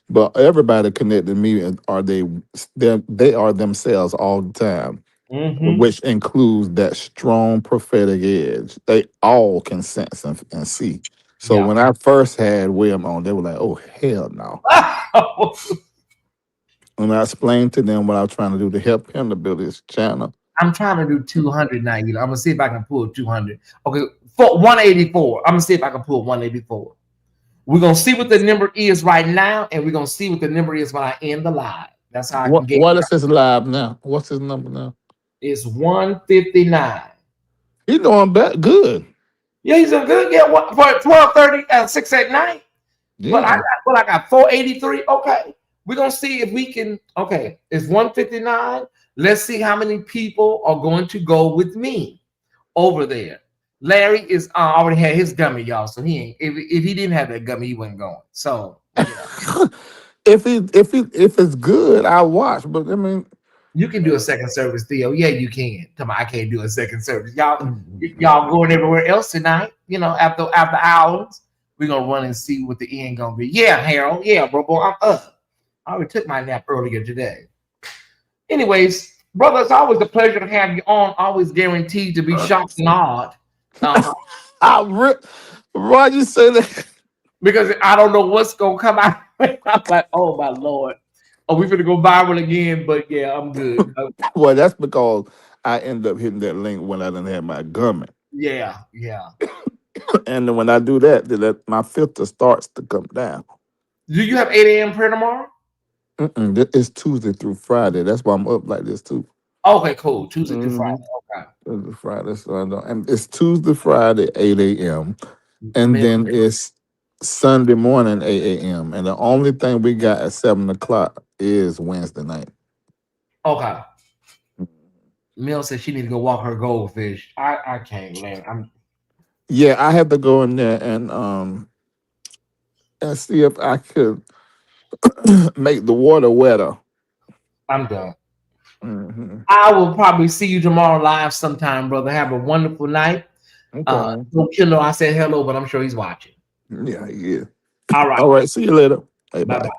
But everybody connected to me are they are themselves all the time, Mm-hmm. which includes that strong prophetic edge. They all can sense and see. So Yeah. when I first had William on, they were like, "Oh hell no!" When I explained to them what I was trying to do to help him to build his channel, I'm trying to do 200 now. I'm gonna see if I can pull 200. Okay, for 184. I'm gonna see if I can pull 184. We're gonna see what the number is right now, and we're gonna see what the number is when I end the live. That's how I can get what is his live now? What's his number now? it's 159. He doing good. Yeah, he's a good yeah. What for 12:30 at 6 at night? But I Yeah. got I got 483. Okay. We're gonna see if we can. Okay, it's 159. Let's see how many people are going to go with me over there. Larry is already had his gummy, y'all. So he ain't if he didn't have that gummy, he wasn't going. So If it's good, I watch. But I mean, you can do a second service, Theo. Yeah, you can. Come on, I can't do a second service. Y'all going everywhere else tonight. After hours, we're gonna run and see what the end gonna be. Yeah, Harold. Yeah, bro, I'm up. I already took my nap earlier today. Anyways, brother, it's always a pleasure to have you on. Always guaranteed to be shocked and awed. Uh, I why you say that? because I don't know what's gonna come out. I'm like, oh my lord. Are we gonna go viral again? But yeah, I'm good. Well, that's because I end up hitting that link when I didn't have my gummy, Yeah, yeah. and then when I do that, my filter starts to come down. Do you have 8 a.m. prayer tomorrow? It's Tuesday through Friday. That's why I'm up like this too. Okay, cool. Tuesday through Friday. hmm Okay. Tuesday, Friday, so I don't, and it's Tuesday, Friday, 8 a.m. And Mid- then it's Sunday morning, 8 a.m. And the only thing we got at 7 o'clock is Wednesday night. Okay. Mel said she need to go walk her goldfish. I can't, man. Yeah, I have to go in there and see if I could make the water wetter. I'm done. hmm I will probably see you tomorrow live sometime, brother. Have a wonderful night. Okay. Don't kill no, I said hello, but I'm sure he's watching. Yeah, yeah. All right. All right. See you later. Hey, Bye bye. bye.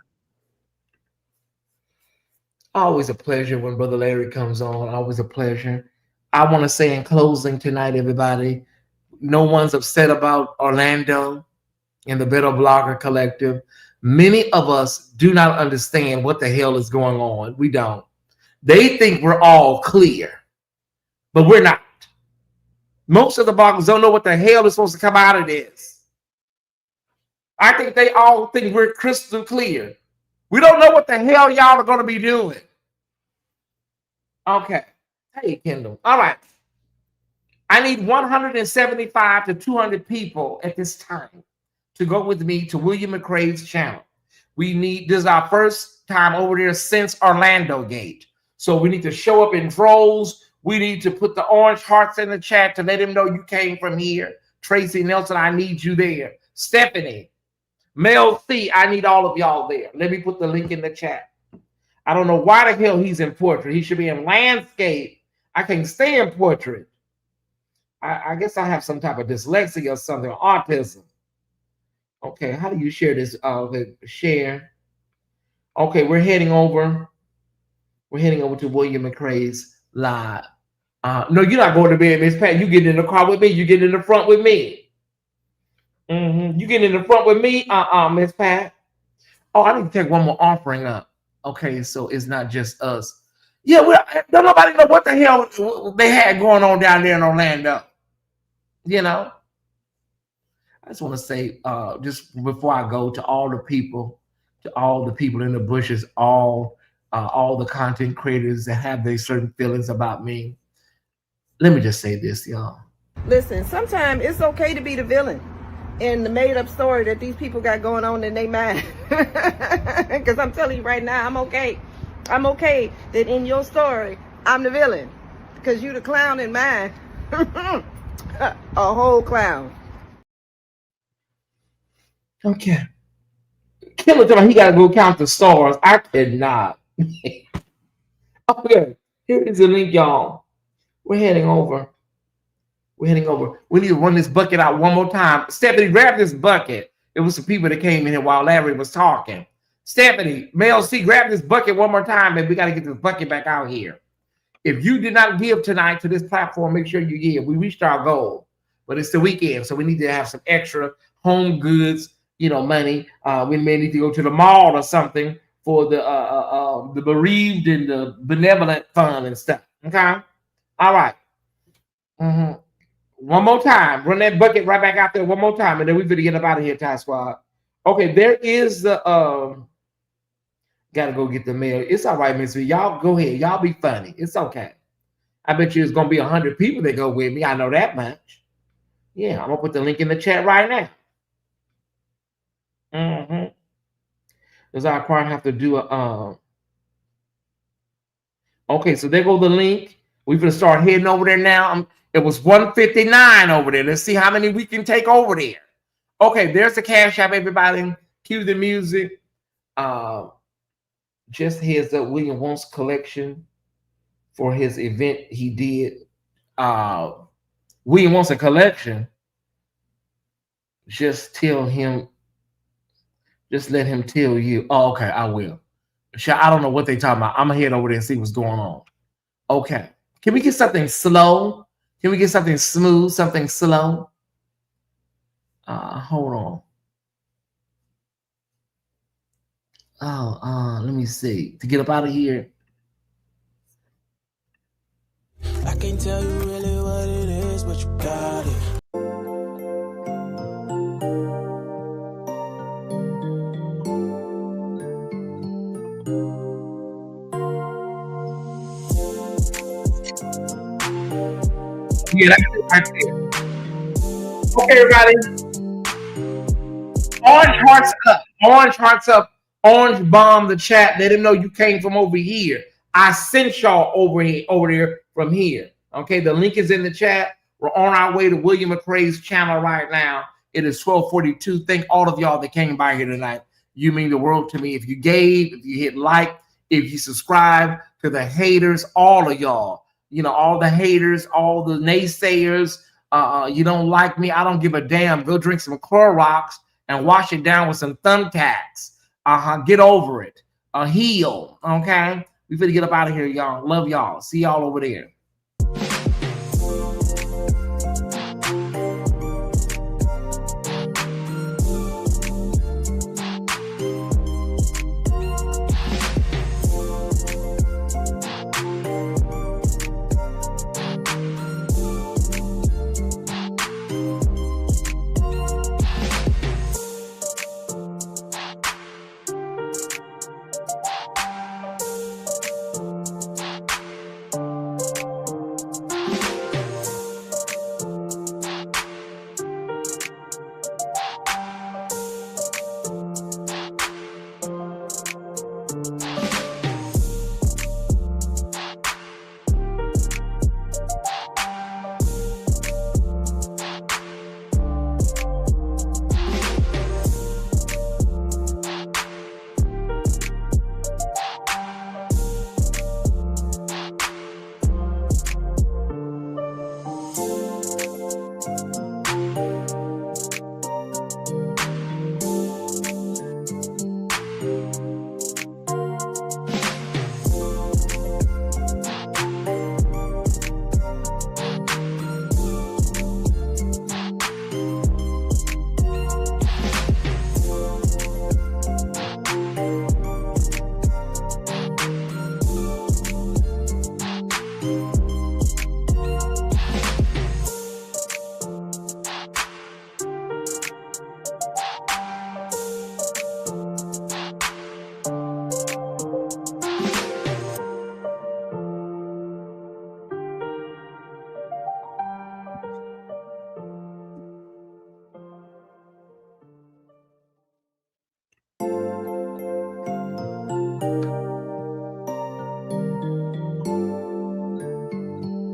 Always a pleasure when Brother Larry comes on. Always a pleasure. I want to say in closing tonight, everybody, no one's upset about Orlando and the Better Blogger Collective. Many of us do not understand what the hell is going on. We don't. They think we're all clear, but we're not. Most of the bloggers don't know what the hell is supposed to come out of this. I think they all think we're crystal clear. We don't know what the hell y'all are going to be doing. Okay. Hey, Kendall. All right. I need 175 to 200 people at this time to go with me to William McCrae's channel. This is our first time over there since Orlando Gate. So we need to show up in droves. We need to put the orange hearts in the chat to let him know you came from here. Tracy Nelson, I need you there. Stephanie, Mel C, I need all of y'all there. Let me put the link in the chat. I don't know why the hell he's in portrait. He should be in landscape. I can't stay in portrait. I guess I have some type of dyslexia or something, or autism. Okay, how do you share this? Share. Okay, we're heading over. We're heading over to William McCrae's live. No, you're not going to bed, Miss Pat. You get in the car with me. You get in the front with me. You get in the front with me, Miss Pat. Oh, I need to take one more offering up. Okay, so it's not just us. Yeah, don't nobody know what the hell they had going on down there in Orlando. You know, I just want to say, just before I go, to all the people in the bushes, all the content creators that have their certain feelings about me. Let me just say this, y'all. Listen, sometimes it's okay to be the villain in the made-up story that these people got going on in their mind. Because I'm telling you right now, I'm okay. I'm okay that in your story, I'm the villain. Because you the clown in mine. A whole clown. Okay. Killer told me he got to go count the stars. I cannot. Okay. Here is the link, y'all. We're heading over. We need to run this bucket out one more time. Stephanie, grab this bucket. It was some people that came in here while Larry was talking. Stephanie, Mel C, grab this bucket one more time, and we got to get this bucket back out here. If you did not give tonight to this platform, make sure you give. We reached our goal, but it's the weekend, so we need to have some extra home goods, money. We may need to go to the mall or something for the bereaved and the benevolent fund and stuff. Okay, all right. One more time, run that bucket right back out there one more time, and then we're gonna get up out of here, Ty Squad. Okay, there is the gotta go get the mail. It's all right, Miss V. Y'all go ahead. Y'all be funny. It's okay. I bet you it's gonna be 100 people that go with me. I know that much. Yeah, I'm gonna put the link in the chat right now. Does our choir have to do a Okay, so there go the link. We're gonna start heading over there now. It was 159 over there. Let's see how many we can take over there. Okay, there's the Cash App, everybody. Cue the music. Just heads up, William Wonks collection for his event he did. William Wonks a collection. Just tell him. Just let him tell you. Oh, okay, I will. I don't know what they talking about. I'm gonna head over there and see what's going on. Okay. Can we get something slow? Can we get something smooth, something slow? Hold on. Let me see. To get up out of here. I can't tell you really what it is, but you got it. Yeah, that's it right there. Okay, everybody. Orange hearts up. Orange hearts up. Orange bomb the chat. Let them know you came from over here. I sent y'all over there from here. Okay, the link is in the chat. We're on our way to William McRae's channel right now. It is 12:42. Thank all of y'all that came by here tonight. You mean the world to me. If you gave, if you hit like, if you subscribe, to the haters, all of y'all. All the haters, all the naysayers. You don't like me. I don't give a damn. Go drink some Clorox and wash it down with some thumbtacks. Get over it. Heal. Okay. We finna get up out of here, y'all. Love y'all. See y'all over there.